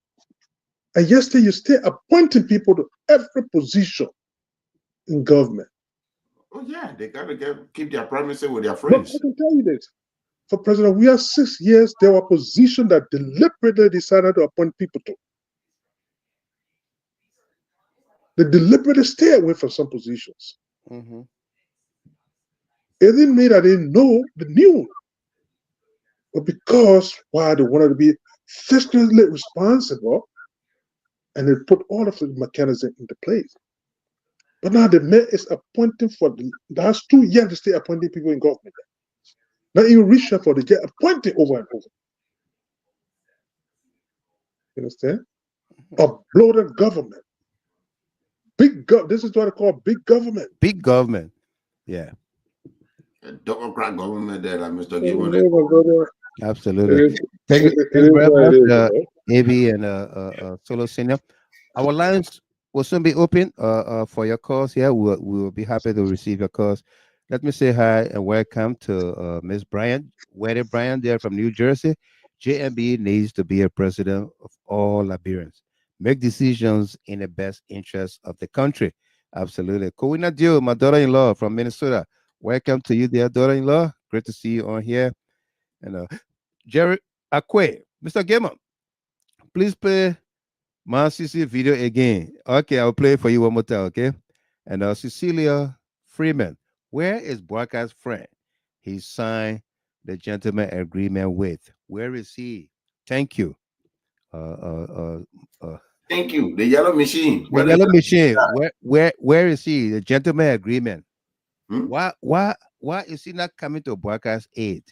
[SPEAKER 10] And yesterday you stay appointing people to every position in government.
[SPEAKER 9] Oh yeah, they gotta keep their promises with their
[SPEAKER 10] But
[SPEAKER 9] friends.
[SPEAKER 10] I can tell you this. For President Weah, 6 years, there were positions that deliberately decided to appoint people to. They deliberately stay away from some positions.
[SPEAKER 2] Mm-hmm.
[SPEAKER 10] It didn't mean that they know the new, but because why they wanted to be fiscally responsible, and they put all of the mechanism into place. But now the mayor is appointing for the last 2 years to stay appointing people in government. Not even reshuffle, they get appointed over and over. You understand? A bloated government. This is what I call big government.
[SPEAKER 2] Big government. Yeah.
[SPEAKER 9] A Democrat government that Mr. Gibbon.
[SPEAKER 2] Absolutely. Thank you very much, AB and Solo Senior. Our lines will soon be open for your calls here. We will be happy to receive your calls. Let me say hi and welcome to Ms. Bryant, Weddie Bryant there from New Jersey. JMB needs to be a president of all Liberians. Make decisions in the best interest of the country. Absolutely. Koon, my daughter-in-law from Minnesota. Welcome to you, dear daughter-in-law. Great to see you on here. And Jerry Akwe, Mr. Gamer, please play my CC video again. Okay, I'll play it for you one more time, okay? And Cecilia Freeman, where is Barker's friend? He signed the gentleman agreement with. Where is he? Thank you.
[SPEAKER 9] Thank you. The yellow machine.
[SPEAKER 2] The yellow machine. Where is he? The gentleman agreement. Why is he not coming to Barker's aid?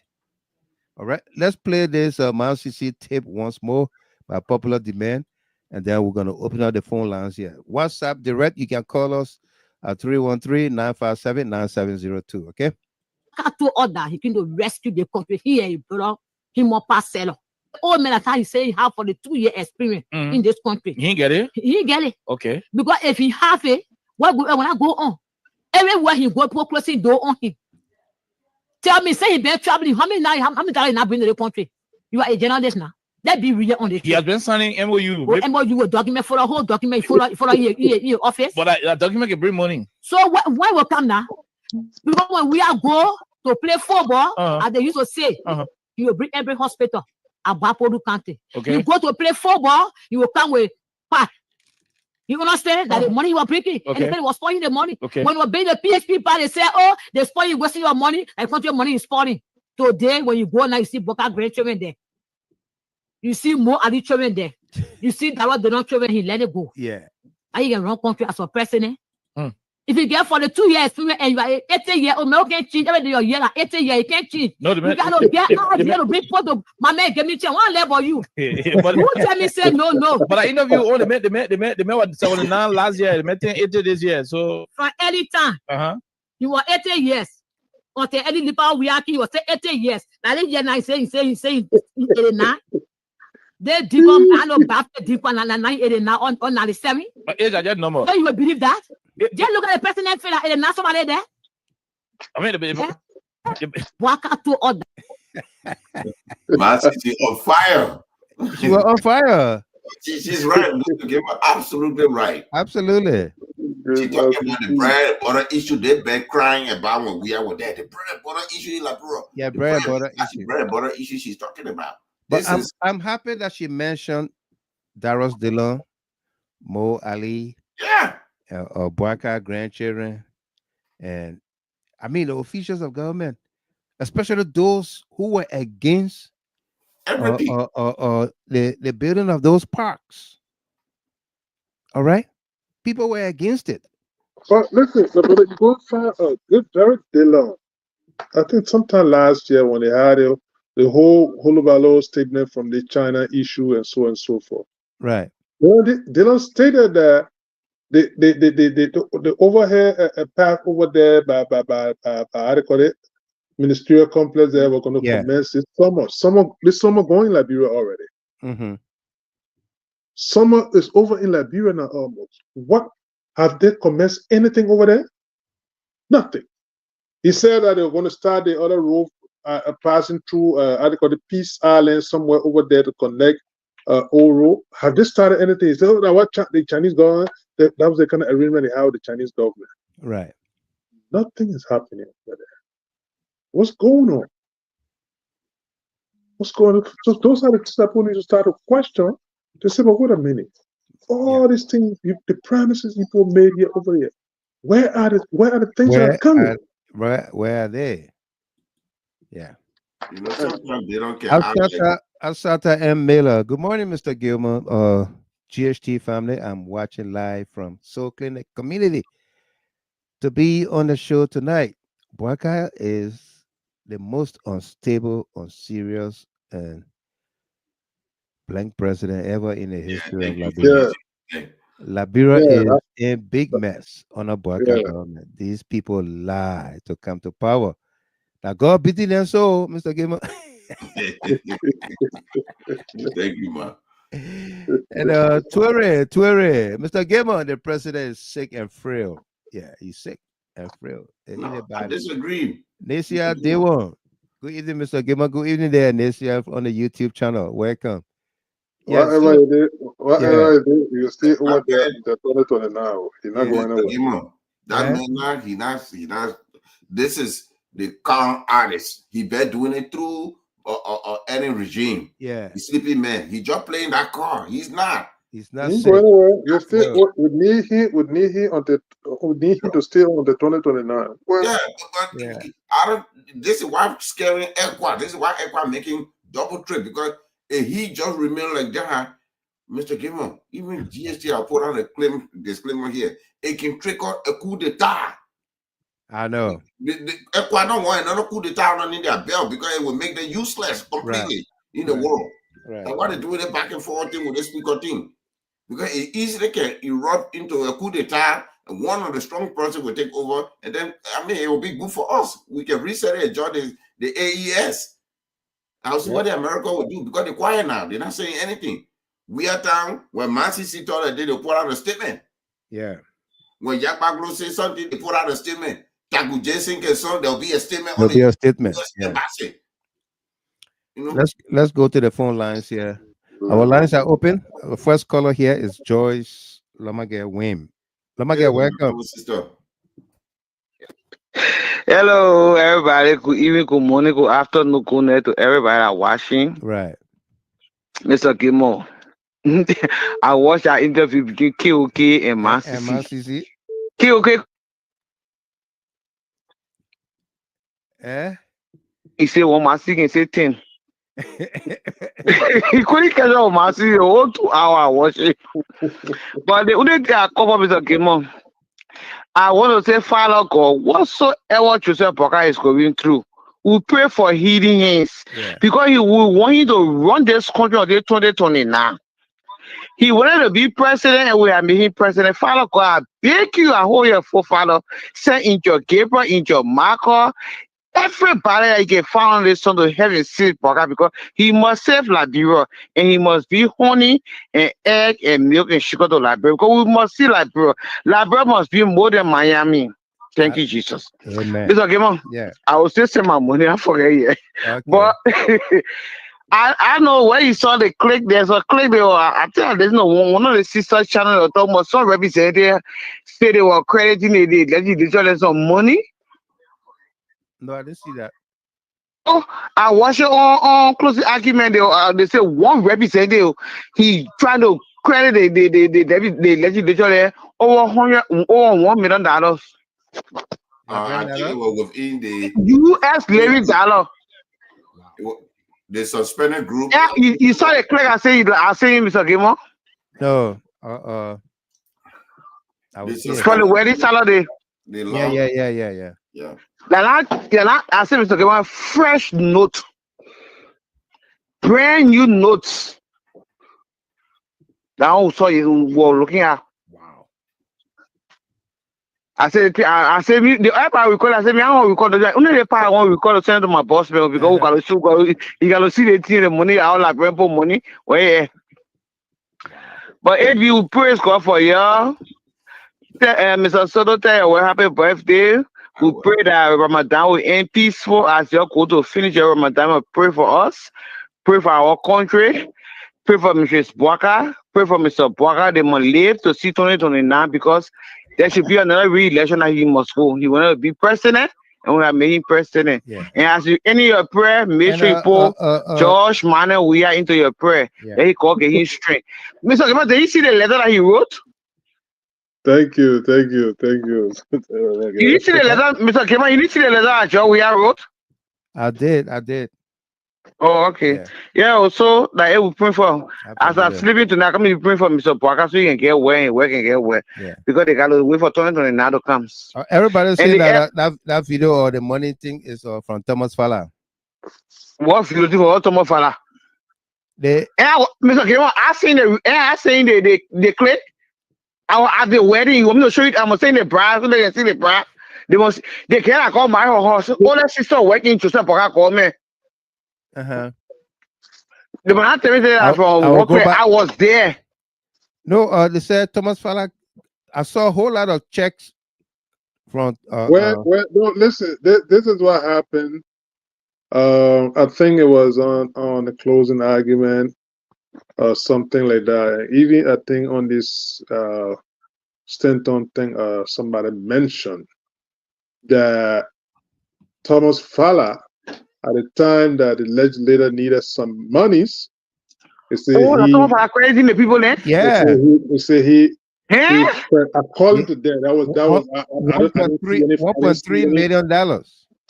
[SPEAKER 2] All right, let's play this Mount CC tape once more by popular demand, and then we're going to open up the phone lines here. WhatsApp direct, you can call us at 313-957-9702, okay?
[SPEAKER 12] To order, he came to rescue the country here, he brought him up parcel. Old man that he say he have for the 2-year experience in this country.
[SPEAKER 11] He get it?
[SPEAKER 12] He get it.
[SPEAKER 11] Okay.
[SPEAKER 12] Because if he have it, when I go on, everywhere he go, people closing door on him. Tell me, say he been traveling. How many times not been to the country? You are a journalist now. That be real on the
[SPEAKER 11] He has been signing MOU.
[SPEAKER 12] MOU a document for a whole document for your office.
[SPEAKER 11] But that document can bring money.
[SPEAKER 12] So why will come now? Because when we are go to play football, as they used to say, you will bring every hospital at Bapodu County.
[SPEAKER 11] Okay.
[SPEAKER 12] You go to play football, you will come with pack. You understand that the money you are breaking, and the was spoiling the money.
[SPEAKER 11] Okay.
[SPEAKER 12] When you are paying the PHP part, they say, oh, they spoil you, wasting your money, and country money is spoiling. Today, when you go now, you see Boca grandchildren there. You see more Ali children there. You see that what the non-children, he let it go.
[SPEAKER 2] Yeah.
[SPEAKER 12] Are you can run country as a president? If you get for the 2 years experience and you are 80 years old, man, can't change. Every year, 80 years, you can't change.
[SPEAKER 11] No,
[SPEAKER 12] you got to get out there to bring photo. My man, give me chance. One level you.
[SPEAKER 11] But
[SPEAKER 12] who tell me say no?
[SPEAKER 11] But I interview all the men was 79 last year, the men 80 this year. So
[SPEAKER 12] from early time, you were 80 years. Until early Lipa Weah, you were 80 years. Now this year, now saying 89. They deep on I know back deep on 989 on 97.
[SPEAKER 11] But age I just normal.
[SPEAKER 12] So you will believe that? Just look at the president feel like not somebody there.
[SPEAKER 11] I mean
[SPEAKER 12] walk out to order.
[SPEAKER 9] Man City on fire.
[SPEAKER 2] She was on fire.
[SPEAKER 9] She's right. Absolutely right.
[SPEAKER 2] Absolutely.
[SPEAKER 9] She talking about the bread butter issue. They've been crying about when we are with that. The bread butter issue in Liberia.
[SPEAKER 2] Yeah, bread butter issue.
[SPEAKER 9] Bread butter issue she's talking about.
[SPEAKER 2] But I'm happy that she mentioned Darius Dillon, Mo Ali, Barker grandchildren, and I mean the officials of government, especially those who were against the building of those parks. All right, people were against it.
[SPEAKER 10] But listen, you go find Darius Dillon. I think sometime last year when they had the whole Hulubalo statement from the China issue and so forth.
[SPEAKER 2] Right.
[SPEAKER 10] Well, Dillon stated that the overhead path over there by how they call it, ministerial complex there, we're going to commence this summer. This summer going in Liberia already. Summer is over in Liberia now almost. What have they commenced anything over there? Nothing. He said that they were going to start the other road passing through how they call the Peace Island somewhere over there to connect Oro. Have they started anything? He said, oh, now what the Chinese government, that was the kind of arrangement they had with the Chinese government.
[SPEAKER 2] Right.
[SPEAKER 10] Nothing is happening over there. What's going on? What's going on? So those are the things that people need to start to question. To say, but wait a minute. All these things, the promises people made here over here, where are the things that are coming?
[SPEAKER 2] Where are they? Yeah.
[SPEAKER 9] You know, sometimes they don't care.
[SPEAKER 2] Alsata M. Miller. Good morning, Mr. Gilmer. GHT family. I'm watching live from Soul Clinic Community. To be on the show tonight, Boakai is the most unstable, unserious, and blank president ever in the history of Liberia. Liberia is a big mess on a Boakai government. These people lie to come to power. Now, God pity their soul, Mr. Gilmer.
[SPEAKER 9] Thank you, man.
[SPEAKER 2] And Tuere, Mr. Gilmer, the president is sick and frail. Yeah, he's sick and frail.
[SPEAKER 9] No, I disagree.
[SPEAKER 2] Nasia Day One. Good evening, Mr. Gilmer. Good evening there, Nasia, on the YouTube channel. Welcome.
[SPEAKER 10] Whatever you do, you stay over there until 2029. He's not going away.
[SPEAKER 9] That man, he not. This is the con artist. He been doing it through any regime.
[SPEAKER 2] Yeah.
[SPEAKER 9] The sleeping man. He just playing that card. He's not.
[SPEAKER 2] He's not
[SPEAKER 10] going away. You stay. We need him to stay on the 2029.
[SPEAKER 9] Well, I don't. This is why I'm scaring ECOWAS. This is why ECOWAS making double trip, because if he just remain like that, Mr. Gilman, even GHT, I'll put on a disclaimer here. It can trigger a coup d'etat.
[SPEAKER 2] I know.
[SPEAKER 9] ECOWAS don't want another coup d'etat on in their belt because it will make them useless completely in the world. That's why they're doing the back and forth thing with the speaker thing. Because it easily can erupt into a coup d'etat, and one of the strong persons will take over, and then, I mean, it will be good for us. We can reset it and join the AES. I'll see what the America will do, because they're quiet now. They're not saying anything. We are down when Mansi told that they put out a statement.
[SPEAKER 2] Yeah.
[SPEAKER 9] When Jack Baglo says something, they put out a statement. Tagu Jason can say there'll be a statement.
[SPEAKER 2] There'll be a statement. Yeah.
[SPEAKER 9] You know?
[SPEAKER 2] Let's go to the phone lines here. Our lines are open. The first caller here is Joyce Lamage Wim. Lamage, welcome.
[SPEAKER 7] Hello, everybody. Good evening, good morning, good afternoon, good night to everybody that watching.
[SPEAKER 2] Right.
[SPEAKER 7] Mr. Gilmore. I watched that interview between KOK and Masisi. KOK. He said, well, Masisi can say 10. He couldn't catch up Masisi the whole 2 hours watching. But the only thing I cover Mr. Gilmore, I want to say, Father God, whatsoever Joseph Parker is going through, we pray for healing hands. Because he will want you to run this country until 2029. He wanted to be president, and we are making president. Father God, I beg you, I hold your forefather, send in your Gabriel, in your Marker, everybody that you can find on this son to heaven seed Parker, because he must save Liberia, and he must be honey and egg and milk and sugar to Liberia, because we must see Liberia. Liberia must be more than Miami. Thank you, Jesus.
[SPEAKER 2] Amen.
[SPEAKER 7] Mr. Gilman, I will still send my money, I forget yet. Okay. But I know where you saw the click. There's a click there. I tell you, there's no one of the sister channel talking about some representative say they were crediting the legislature some money.
[SPEAKER 2] No, I didn't see that.
[SPEAKER 7] Oh, I watched it on closing argument. They say one representative he trying to credit the legislature over $1 million.
[SPEAKER 9] I think it was within the
[SPEAKER 7] US $11.
[SPEAKER 9] The suspended group.
[SPEAKER 7] Yeah, you saw the click. I say, Mr. Gilmore.
[SPEAKER 2] No,
[SPEAKER 7] for the wedding Saturday.
[SPEAKER 2] Yeah.
[SPEAKER 7] Then I say, Mr. Gilmore, fresh note, brand new notes. Now, so you were looking at. I said, the app I record. I said, I want to record the only the part I want to record to send to my boss man because you got to see the money out like rental money. Well, but if you praise God for y'all, Mr. Soto, tell you happy birthday. We pray that Ramadan will end peaceful as you go to finish your Ramadan. Pray for us, pray for our country, pray for Mrs. Boakai, pray for Mr. Boakai. They must live to see 2029 because there should be another re-election that he must go. He want to be president, and we have made him president.
[SPEAKER 2] Yeah.
[SPEAKER 7] And as you end your prayer, make
[SPEAKER 2] And
[SPEAKER 7] sure you put George Manuel Weah into your prayer.
[SPEAKER 2] Yeah.
[SPEAKER 7] Then he call get his strength. Mr. Kema, did you see the letter that he wrote?
[SPEAKER 10] Thank you.
[SPEAKER 7] You didn't see the letter, Mr. Kema? You didn't see the letter that George Weah wrote?
[SPEAKER 2] I did.
[SPEAKER 7] Oh, okay. Yeah, also, that it will print for. As I'm
[SPEAKER 2] Yeah.
[SPEAKER 7] sleeping tonight, I'm going to print for Mr. Parker so he can get well and work and get well.
[SPEAKER 2] Yeah.
[SPEAKER 7] Because they got to wait for 2029 to come.
[SPEAKER 2] Everybody saying
[SPEAKER 7] And
[SPEAKER 2] that video or the money thing is from Thomas Fala.
[SPEAKER 7] what video for what Thomas Fala?
[SPEAKER 2] They
[SPEAKER 7] Mr. Kema, I seen the clip. I was at the wedding. You want me to show you? I'm saying the bride so they can see the bride. They can't call my horse. All that sister working to step Parker call me. The man tell me that from work where I was there.
[SPEAKER 2] No, they said Thomas Fala. I saw a whole lot of checks from.
[SPEAKER 10] No, listen. This is what happened. I think it was on the closing argument or something like that. Even I think on this Stanton thing, somebody mentioned that Thomas Fala, at the time that the legislator needed some monies, they say
[SPEAKER 7] Thomas Fala crediting the people then?
[SPEAKER 2] Yeah.
[SPEAKER 10] They say he according to that, that was
[SPEAKER 2] $1.3 million.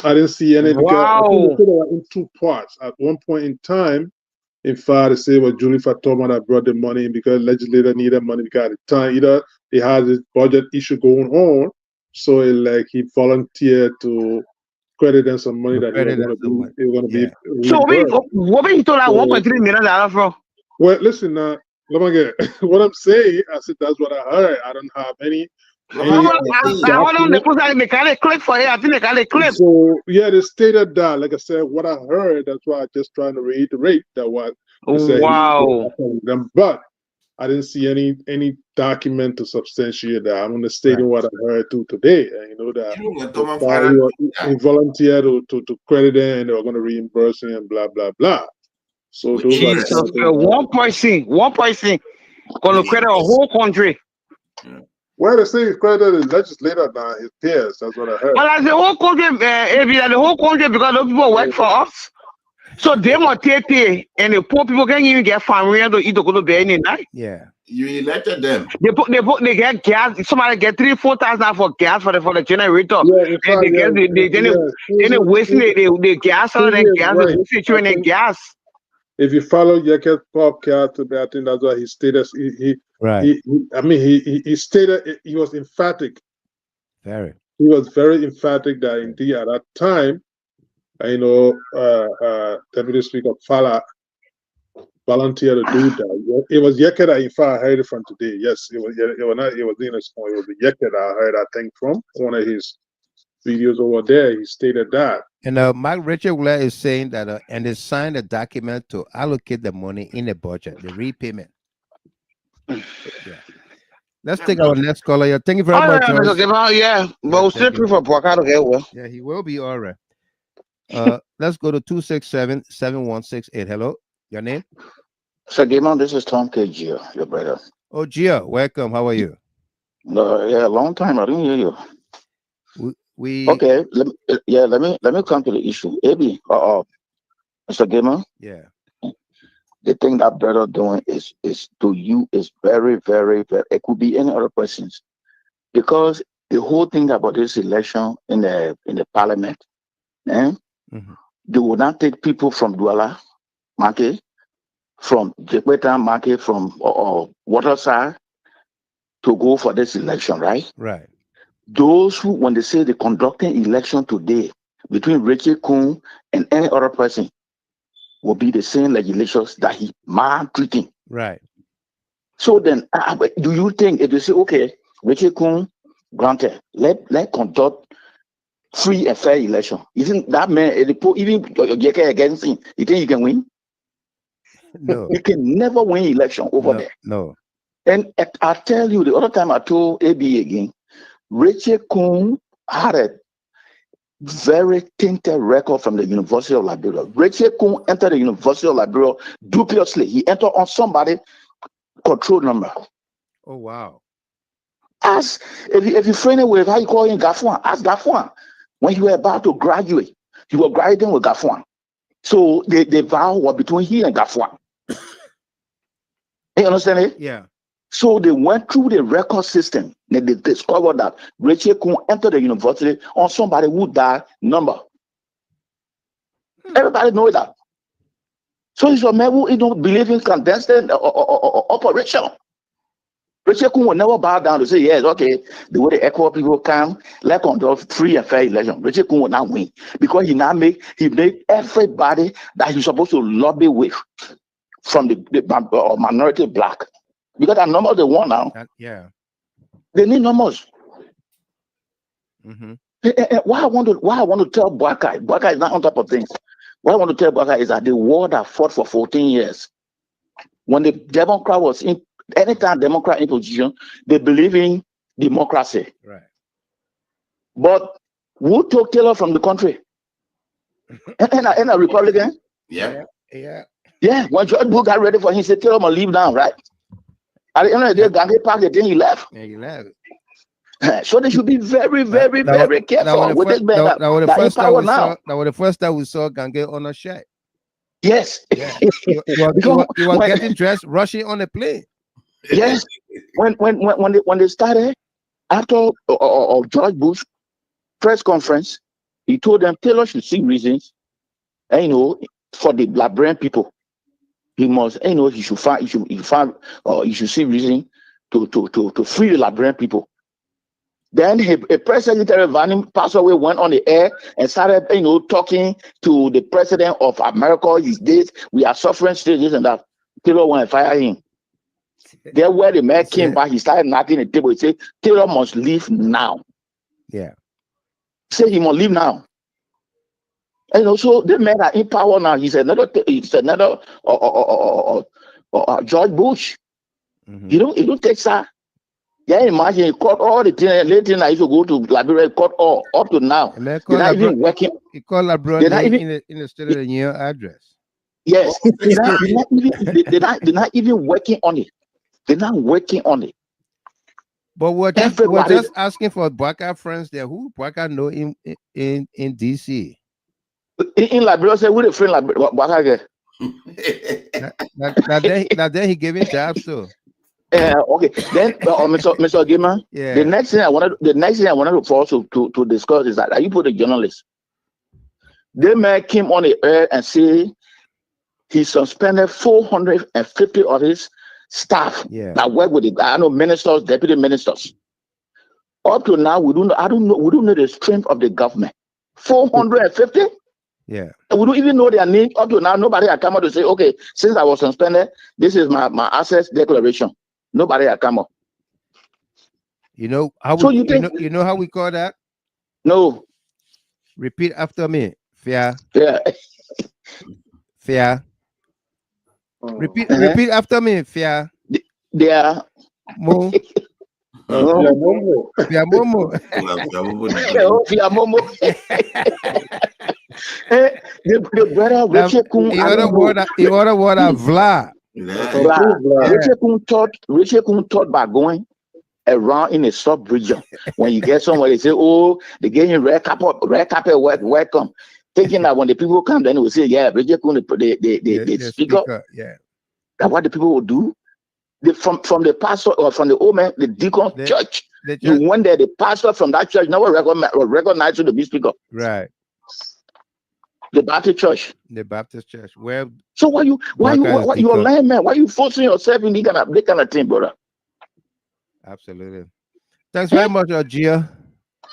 [SPEAKER 10] I didn't see any.
[SPEAKER 7] Wow.
[SPEAKER 10] I think they were in two parts. At one point in time, in fact, they say it was Julie Fatoma that brought the money in because legislator needed money because at the time either they had this budget issue going on, so he volunteered to credit them some money that he was going to be.
[SPEAKER 7] So what he told $1.3 million from?
[SPEAKER 10] Well, listen now, what I'm saying, I said that's what I heard. I don't have any.
[SPEAKER 7] Hold on, they can't click for it. I think they can't click.
[SPEAKER 10] So yeah, they stated that. Like I said, what I heard, that's why I'm just trying to reiterate that what.
[SPEAKER 7] Wow.
[SPEAKER 10] But I didn't see any document to substantiate that. I'm only stating what I heard today. And you know that he volunteered to credit them and they were going to reimburse him and blah blah blah. So those are
[SPEAKER 7] one person going to credit a whole country.
[SPEAKER 10] Well, they say he credited the legislator now, his peers. That's what I heard.
[SPEAKER 7] Well, the whole country, because those people work for us. So they must take it, and the poor people can't even get family to eat to go to bed any night.
[SPEAKER 2] Yeah.
[SPEAKER 9] You elected them.
[SPEAKER 7] They get gas. Somebody get $3,000-4,000 for gas for the generator.
[SPEAKER 10] Yeah,
[SPEAKER 7] and they wasting the gas or the gas, they wasting the gas.
[SPEAKER 10] If you follow Yeket podcast, I think that's why he stated he stated he was emphatic.
[SPEAKER 2] Very.
[SPEAKER 10] He was very emphatic that indeed at that time, Deputy Speaker Fala volunteered to do that. It was Yeket that in fact I heard it from today. Yes, it was not it was the Yeket I heard, I think, from one of his videos over there. He stated that.
[SPEAKER 2] And Mark Richard Weah is saying that and they signed a document to allocate the money in the budget, the repayment. Yeah. Let's take our next caller here. Thank you very much.
[SPEAKER 7] Yeah, but we'll still prefer Parker to get well.
[SPEAKER 2] Yeah, he will be all right. Let's go to 267-7168. Hello, your name?
[SPEAKER 13] Sir Gimon, this is Tom K. Gia, your brother.
[SPEAKER 2] Oh, Gia, welcome. How are you?
[SPEAKER 13] Yeah, long time. I didn't hear you. Okay, let me come to the issue. AB, Mr. Gimon.
[SPEAKER 2] Yeah.
[SPEAKER 13] The thing that brother doing is to you is very, very, very. It could be any other persons, because the whole thing about this election in the parliament, they will not take people from Douala Market, from Jekweta Market, from Waterside to go for this election, right?
[SPEAKER 2] Right.
[SPEAKER 13] Those who, when they say they're conducting election today between Richard Koon and any other person, will be the same legislations that he maltreating.
[SPEAKER 2] Right.
[SPEAKER 13] So then, do you think if you say, okay, Richard Koon, granted, let conduct free and fair election? Isn't that man, even against him, you think you can win?
[SPEAKER 2] No.
[SPEAKER 13] You can never win election over there.
[SPEAKER 2] No.
[SPEAKER 13] And I tell you, the other time I told AB again, Richard Koon had a very tainted record from the University of Liberia. Richard Koon entered the University of Liberia dubiously. He entered on somebody's control number.
[SPEAKER 2] Oh, wow.
[SPEAKER 13] Ask if you're friendly with how you call him Gafuan, ask Gafuan. When you were about to graduate, you were graduating with Gafuan. So the vow was between he and Gafuan. You understand it?
[SPEAKER 2] Yeah.
[SPEAKER 13] So they went through the record system and they discovered that Rachel Koon entered the university on somebody who died number. Everybody know that. So it's a man who don't believe in clandestine operation. Rachel Koon will never bow down to say, yes, okay, the way the ECOWAS people come, let conduct free and fair election. Rachel Koon will not win because he made everybody that he's supposed to lobby with from the minority black. Because that number they want now.
[SPEAKER 2] Yeah.
[SPEAKER 13] They need numbers.
[SPEAKER 2] Mm-hmm.
[SPEAKER 13] Why I want to tell Bwaka is not on top of things. What I want to tell Bwaka is that the war that fought for 14 years, when the Democrat was in, anytime Democrat in position, they believe in democracy.
[SPEAKER 2] Right.
[SPEAKER 13] But who took Taylor from the country? and a Republican?
[SPEAKER 9] Yeah.
[SPEAKER 13] Yeah. When George Bush got ready for him, he said, Taylor must leave now, right? At the end of the day, Gandhi parked it, then he left.
[SPEAKER 2] Yeah, he left.
[SPEAKER 13] So they should be very, very, very careful with this man.
[SPEAKER 2] That was the first time we saw Gange on a shirt.
[SPEAKER 13] Yes.
[SPEAKER 2] Yeah. He was getting dressed, rushing on the plane.
[SPEAKER 13] Yes. When they started, after George Bush press conference, he told them Taylor should see reasons, for the Liberian people. He must, he should see reason to free the Liberian people. Then a press secretary, Vanning, passed away, went on the air and started, talking to the president of America. His days, we are suffering still, this and that. Taylor went and fired him. There where the man came back, he started knocking the table. He said, Taylor must leave now.
[SPEAKER 2] Yeah.
[SPEAKER 13] Say he must leave now. So the men are in power now. He's another George Bush.
[SPEAKER 2] Mm-hmm.
[SPEAKER 13] You don't take that. Yeah, imagine he caught all the things. Later, I used to go to Liberia, caught all up to now. They're not even working.
[SPEAKER 2] He called Liberia in the State of the Union address.
[SPEAKER 13] Yes, they're not even working on it. They're not working on it.
[SPEAKER 2] But we're just asking for Bwaka friends there. Who Bwaka know in DC?
[SPEAKER 13] In Liberia, say we the friend Bwaka.
[SPEAKER 2] Now then he gave him jobs too.
[SPEAKER 13] Okay. Then, Mr. Gima,
[SPEAKER 2] yeah.
[SPEAKER 13] The next thing I wanted for us to discuss is that you put a journalist. They man came on the air and say he suspended 450 of his staff that work with ministers, deputy ministers. Up to now, we don't know the strength of the government. 450.
[SPEAKER 2] Yeah.
[SPEAKER 13] We don't even know their name. Up to now, nobody had come out to say, okay, since I was suspended, this is my assets declaration. Nobody had come up.
[SPEAKER 2] You know how we call that?
[SPEAKER 13] No.
[SPEAKER 2] Repeat after me. Fear.
[SPEAKER 13] Yeah.
[SPEAKER 2] Fear. Repeat after me. Fear.
[SPEAKER 13] There.
[SPEAKER 2] Mo. Fear Momo.
[SPEAKER 13] Fear Momo. The brother Richard Koon.
[SPEAKER 2] In other word, Vla.
[SPEAKER 13] Richard Koon thought by going around in a sub-region. When you get somewhere, they say, oh, they get in red carpet, welcome. Thinking that when the people come, then they will say, yeah, Richard Koon, the speaker.
[SPEAKER 2] Yeah.
[SPEAKER 13] That's what the people will do. From the pastor or from the old man, the deacon church. You went there, the pastor from that church never recognized you to be speaker.
[SPEAKER 2] Right.
[SPEAKER 13] The Baptist church.
[SPEAKER 2] Where?
[SPEAKER 13] So why you a lying man? Why you forcing yourself in that kind of thing, brother?
[SPEAKER 2] Absolutely. Thanks very much, Gia.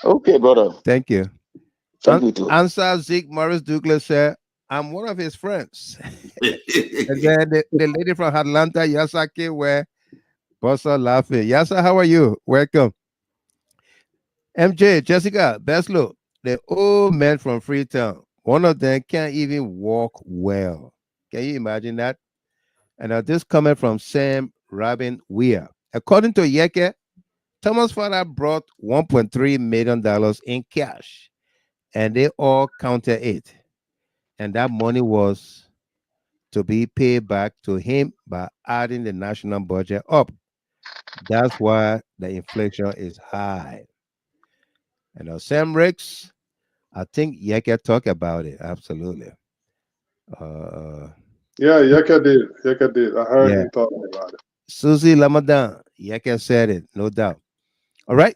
[SPEAKER 13] Okay, brother.
[SPEAKER 2] Thank you.
[SPEAKER 13] Thank you too.
[SPEAKER 2] Answer Zeke Morris Douglas said, I'm one of his friends. And then the lady from Atlanta, Yasaki, where Bossa laughing. Yasa, how are you? Welcome. MJ, Jessica, Beslo, the old man from Freetown. One of them can't even walk well. Can you imagine that? And this coming from Sam Robin Weah. According to Yeke, Thomas' father brought $1.3 million in cash, and they all counted it. And that money was to be paid back to him by adding the national budget up. That's why the inflation is high. And Sam Ricks, I think Yeka talk about it. Absolutely.
[SPEAKER 10] Yeah, Yeka did. Yeka did. I heard
[SPEAKER 2] Yeah.
[SPEAKER 10] him talking about it.
[SPEAKER 2] Susie Lamadan, Yeka said it, no doubt. All right.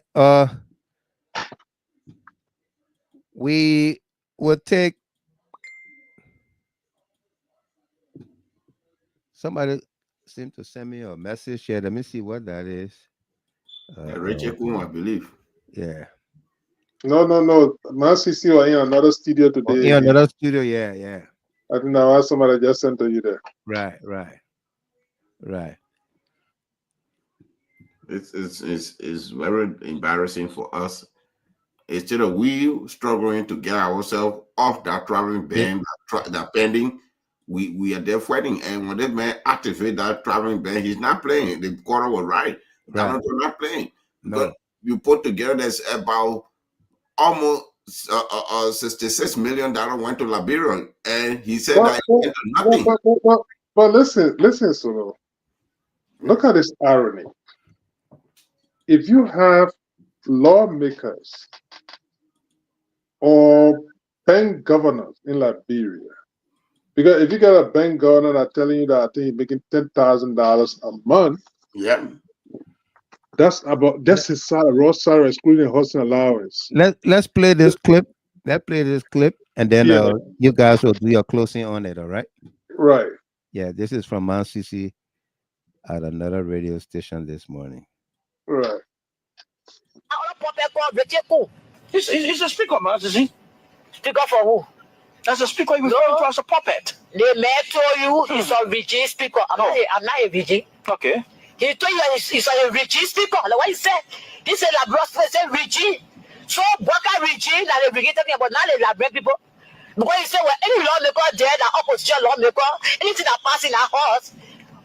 [SPEAKER 2] We will take somebody seemed to send me a message here. Let me see what that is.
[SPEAKER 9] Richard Koon, I believe.
[SPEAKER 2] Yeah.
[SPEAKER 10] No. My CC was in another studio today.
[SPEAKER 2] In another studio, yeah.
[SPEAKER 10] I think now somebody just sent to you there.
[SPEAKER 2] Right.
[SPEAKER 9] It's very embarrassing for us. Instead of we struggling to get ourselves off that traveling ban, that pending, we are there fighting. And when that man activate that traveling ban, he's not playing. The quarter was right. They're not playing. But you put together, there's about almost $66 million went to Liberia, and he said that nothing.
[SPEAKER 10] But listen, Solo. Look at this irony. If you have lawmakers or bank governors in Liberia, because if you got a bank governor that's telling you that I think he's making $10,000 a month,
[SPEAKER 9] yeah,
[SPEAKER 10] that's his salary, raw salary, excluding hosting allowance.
[SPEAKER 2] Let's play this clip. Let's play this clip, and then you guys will do your closing on it. All right?
[SPEAKER 10] Right.
[SPEAKER 2] Yeah, this is from Mount CC at another radio station this morning.
[SPEAKER 10] Right.
[SPEAKER 14] He's a speaker, man, is he? Speaker for who? That's a speaker you referring to as a puppet.
[SPEAKER 15] The mayor told you he's a regime speaker. I'm not a regime.
[SPEAKER 14] Okay.
[SPEAKER 15] He told you he's a regime speaker. Like what he said? He said Labrosse said regime. So Boca regime that they begin talking about now the Labrosse people. Because he said, well, any lawmaker there, the opposition lawmaker, anything that pass in our house,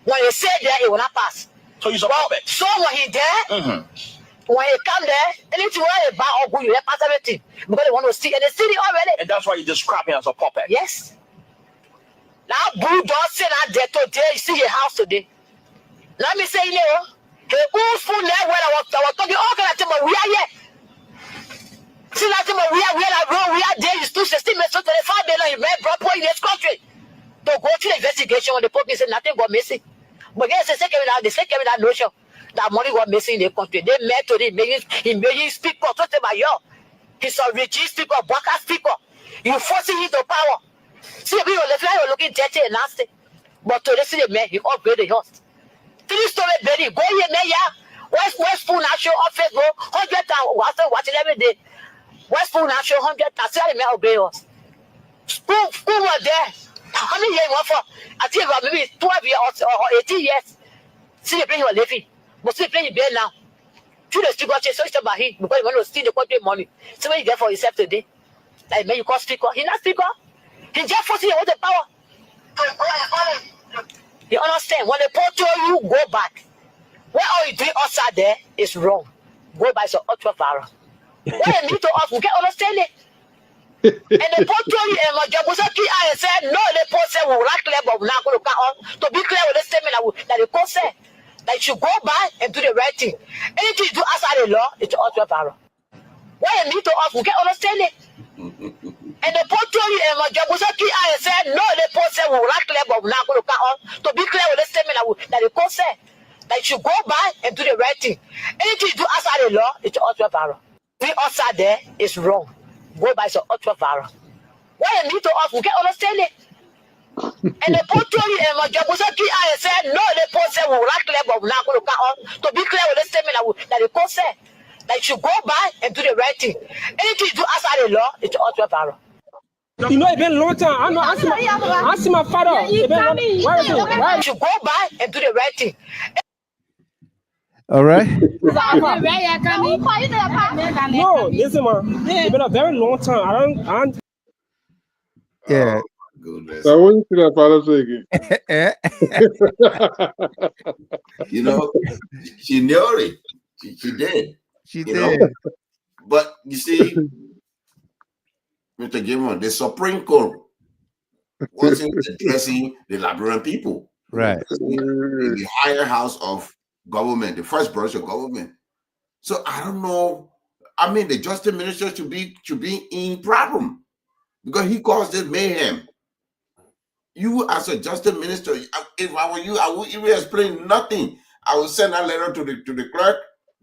[SPEAKER 15] when they say there, it will not pass.
[SPEAKER 14] So he's a puppet.
[SPEAKER 15] So when he there, when he come there, anything where they buy or good, you pass everything. Because they want to see in the city already.
[SPEAKER 14] And that's why you describe him as a puppet.
[SPEAKER 15] Yes. Now, Bulldog said out there today, you see your house today. Let me say, you know, the old school there where I was talking, all kind of thing, but we are here. See that thing, we are there, you still 16 minutes, 25 million, you brought point in this country. To go to the investigation when the police said nothing got missing. But yes, they say that notion that money was missing in the country. They met to the making speaker, talking about yo. He's a regime speaker, Boca speaker. You forcing him to power. See, we were looking dirty and nasty. But to see the man, he upgraded us. 3-story building, go here, man, yeah. West Spoon National Office, bro. 100,000, watching every day. West Spoon National 100,000, see the man upgrade us. School was there. How many years for? I think about maybe 12 years or 18 years. See the place you are living. But see the place you bear now. Through the speaker, so it's about him because you want to steal the country money. So what you get for yourself today? Like, man, you call speaker. He's not speaker. He just forcing you with the power. You understand? When the portal you go back, what are you doing outside there is wrong. Go back to ultra viral. What you need to us, we can understand it. And the portal you and my job was I said, no, the portal will not clear, but we're not going to come on to be clear with the statement that the court said. That you should go back and do the right thing. Anything you do outside the law, it's ultra viral. What you need to us, we can understand it. And the portal you and my job was I said, no, the portal will not clear, but we're not going to come on to be clear with the statement that the court said. That you should go back and do the right thing. Anything you do outside the law, it's ultra viral. Being outside there is wrong. Go back to ultra viral. What you need to us, we can understand it. And the portal you and my job was I said, no, the portal will not clear, but we're not going to come on to be clear with the statement that the court said. That you should go back and do the right thing. Anything you do outside the law, it's ultra viral.
[SPEAKER 16] You know, it's been a long time. I know. I see my father. Where is it?
[SPEAKER 15] You should go back and do the right thing.
[SPEAKER 2] All right.
[SPEAKER 16] No, listen, man. It's been a very long time. I don't.
[SPEAKER 2] Yeah.
[SPEAKER 9] Goodness.
[SPEAKER 10] So when you see that father say again?
[SPEAKER 9] You know, she knew it. She did.
[SPEAKER 2] She
[SPEAKER 9] you
[SPEAKER 2] did.
[SPEAKER 9] Know? But you see, Mr. Gilmore, the Supreme Court wasn't addressing the Liberian people.
[SPEAKER 2] Right.
[SPEAKER 9] The higher house of government, the first branch of government. So I don't know. I mean, the justice minister should be in problem because he caused this mayhem. You as a justice minister, if I were you, I would even explain nothing. I would send a letter to the clerk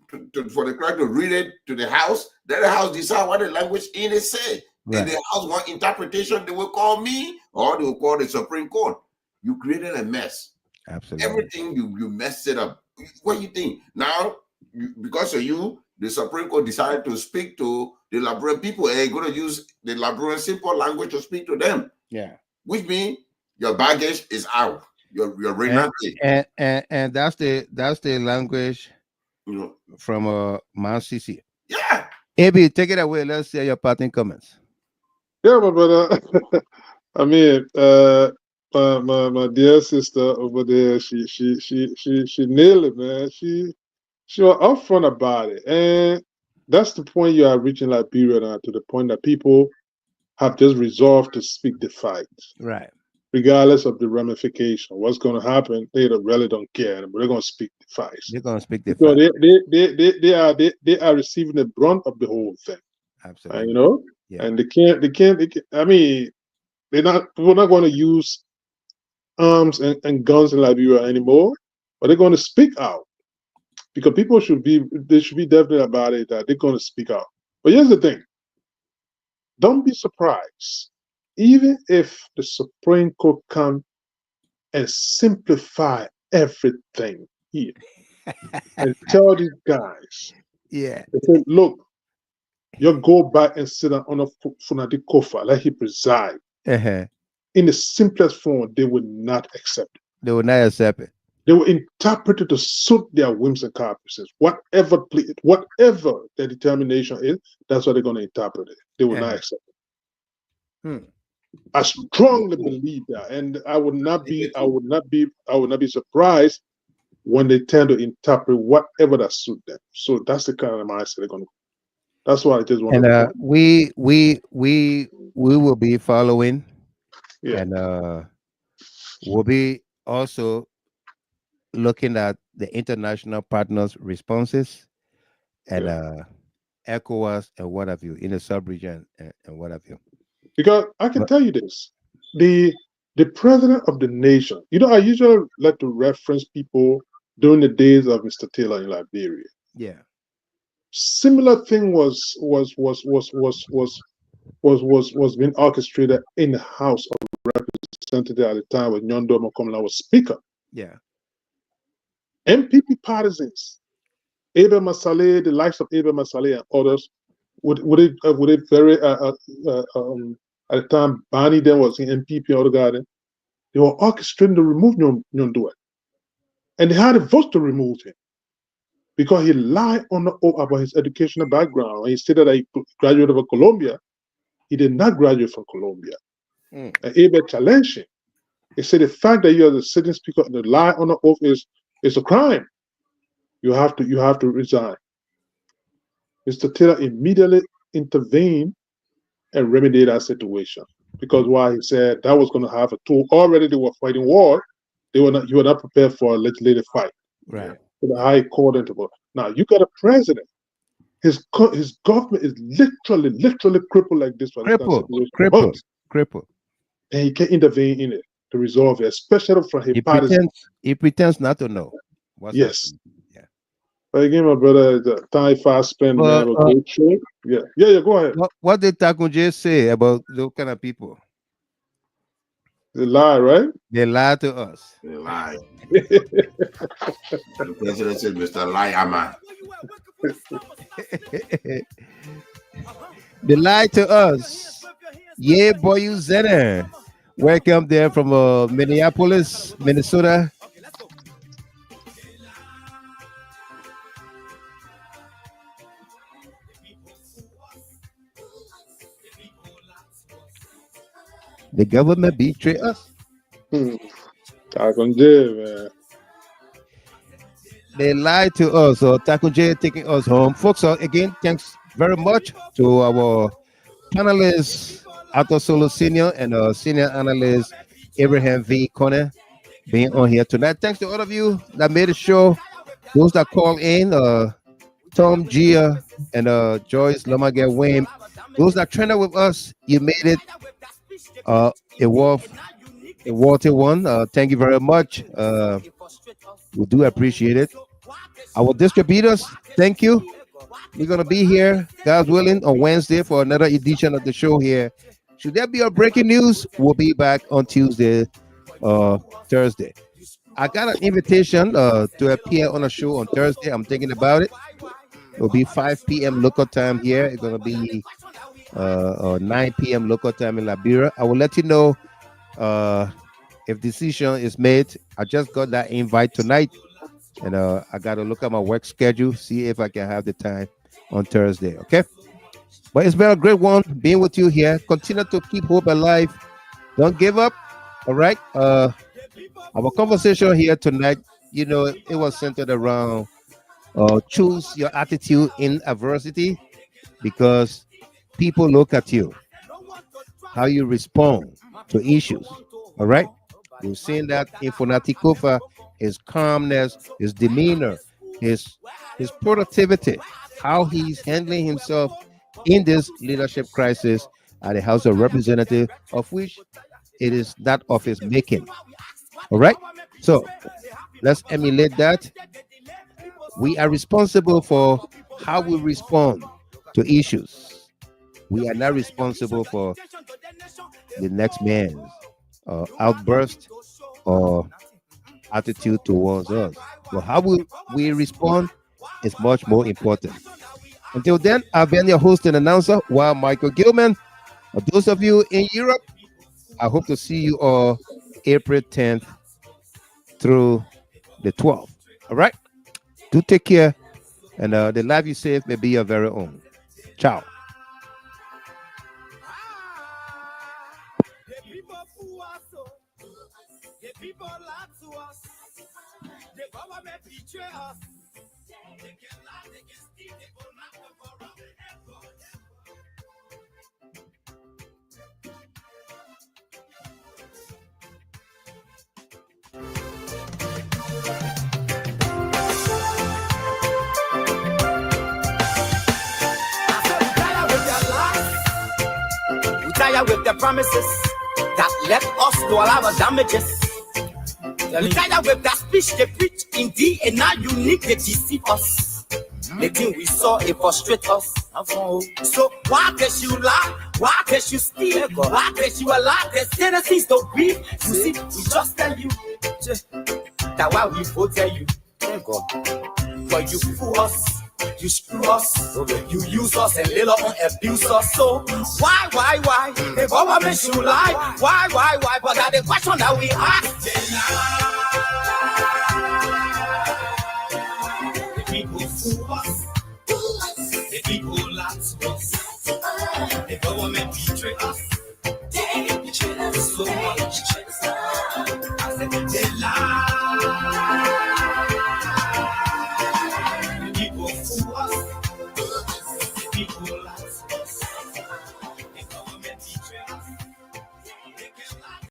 [SPEAKER 9] for the clerk to read it to the house. Let the house decide what the language in it say.
[SPEAKER 2] Right.
[SPEAKER 9] If the house want interpretation, they will call me or they will call the Supreme Court. You created a mess.
[SPEAKER 2] Absolutely.
[SPEAKER 9] Everything you messed it up. What do you think? Now, because of you, the Supreme Court decided to speak to the Liberian people and you're going to use the Liberian simple language to speak to them.
[SPEAKER 2] Yeah.
[SPEAKER 9] Which means your baggage is out. Your renegade.
[SPEAKER 2] And that's the language from Mount CC.
[SPEAKER 9] Yeah.
[SPEAKER 2] AB, take it away. Let's hear your parting comments.
[SPEAKER 10] Yeah, my brother. I mean, my dear sister over there, she nailed it, man. She was upfront about it, and that's the point you are reaching Liberia now, to the point that people have just resolved to speak the fight,
[SPEAKER 2] right?
[SPEAKER 10] Regardless of the ramification, what's going to happen, they really don't care, but they're going to speak the fight.
[SPEAKER 2] They're going to speak the
[SPEAKER 10] so
[SPEAKER 2] fight.
[SPEAKER 10] they are receiving the brunt of the whole thing.
[SPEAKER 2] Absolutely.
[SPEAKER 10] You know,
[SPEAKER 2] yeah.
[SPEAKER 10] And they can't. I mean, we're not going to use arms and guns in Liberia anymore, but they're going to speak out because people should be definite about it that they're going to speak out. But here's the thing: don't be surprised, even if the Supreme Court come and simplify everything here and tell these guys,
[SPEAKER 2] yeah,
[SPEAKER 10] they say, look, you go back and sit down on a Fonati Koffa, let him preside. In the simplest form, they would not accept it.
[SPEAKER 2] They would not accept it.
[SPEAKER 10] They will interpret it to suit their whims and caprices. Whatever their determination is, that's what they're going to interpret it. They will not accept it. I strongly believe that, and I would not be surprised when they tend to interpret whatever that suit them. So that's the kind of mindset they're going to. That's why I just want to.
[SPEAKER 2] We will be following, and we'll be also looking at the international partners' responses and ECOWAS and what have you in the sub-region and what have you.
[SPEAKER 10] Because I can tell you this, the president of the nation, I usually like to reference people during the days of Mr. Taylor in Liberia.
[SPEAKER 2] Yeah.
[SPEAKER 10] Similar thing was being orchestrated in the House of Representatives at the time when Nyondo Mokomla was Speaker.
[SPEAKER 2] Yeah.
[SPEAKER 10] MPP partisans, Abel Masale, the likes of Abel Masale and others, would it very at the time Barney then was in MPP or the garden, they were orchestrating to remove Nyondo, and they had a vote to remove him because he lied on the oath about his educational background. He stated that he graduated from Columbia. He did not graduate from Columbia. And Abel challenged him. He said the fact that you are the sitting speaker and the lie on the oath is a crime. You have to resign. Mr. Taylor immediately intervened and remedied that situation because why he said that was going to have a tool. Already they were fighting war. You were not prepared for a legislative fight.
[SPEAKER 2] Right.
[SPEAKER 10] To the High Court and to go. Now you got a president. His government is literally crippled like this.
[SPEAKER 2] Crippled.
[SPEAKER 10] And he can intervene in it to resolve it, especially from his party.
[SPEAKER 2] He pretends not to know.
[SPEAKER 10] Yes. Yeah. But again, my brother, the time fast spent, man, a great trip. Yeah, go ahead.
[SPEAKER 2] What did Takunje say about those kind of people?
[SPEAKER 10] They lie, right?
[SPEAKER 2] They lie to us.
[SPEAKER 9] They lie. The president said, Mr. Liar.
[SPEAKER 2] They lie to us. Yeah, boy, you Zener. Welcome there from Minneapolis, Minnesota. The government betray us.
[SPEAKER 10] Takunje, man.
[SPEAKER 2] They lied to us. So Takunje taking us home. Folks, again, thanks very much to our panelists, Arthur Solo Senior and senior analyst Abraham V. Koon being on here tonight. Thanks to all of you that made the show Those that call in, Tom Gia and Joyce Lamaga Wayne. Those that trained with us, you made it a worthy one. Thank you very much. We do appreciate it. Our distributors, thank you. We're gonna be here, God's willing, on Wednesday for another edition of the show here. Should there be a breaking news, we'll be back on Tuesday, Thursday. I got an invitation to appear on a show on Thursday. I'm thinking about it. It'll be 5 p.m. local time here. It's gonna be 9 p.m. local time in Liberia. I will let you know if decision is made. I just got that invite tonight, and I got to look at my work schedule, see if I can have the time on Thursday. Okay, but it's been a great one being with you here. Continue to keep hope alive. Don't give up. All right. Our conversation here tonight, you know, it was centered around choose your attitude in adversity, because people look at you, how you respond to issues. All right. We've seen that in Fonati Koffa, his calmness, his demeanor, his productivity, how he's handling himself in this leadership crisis at the House of Representatives, of which it is that of his making. All right. So let's emulate that. We are responsible for how we respond to issues. We are not responsible for the next man's outburst or attitude towards us. But how we respond is much more important. Until then, I've been your host and announcer, Weah Michael Gilman. For those of you in Europe, I hope to see you all April 10th through the 12th. All right? Do take care, and the life you save may be your very own. Ciao.
[SPEAKER 1] People lie to us. The government betray us. They can lie, they can steal, they will not corrupt ever. We tire with the promises that left us to all our damages. We tire with that speech they preach indeed, and now you need to deceive us. The thing we saw, it frustrate us. So why can't you lie? Why can't you steal? Why can't you allow the citizens to breathe? You see, we just tell you that why we vote tell you. But you fool us. You screw us, you use us and little on abuse us. So why? The government should lie. Why? But that's the question that we ask. The people fool us.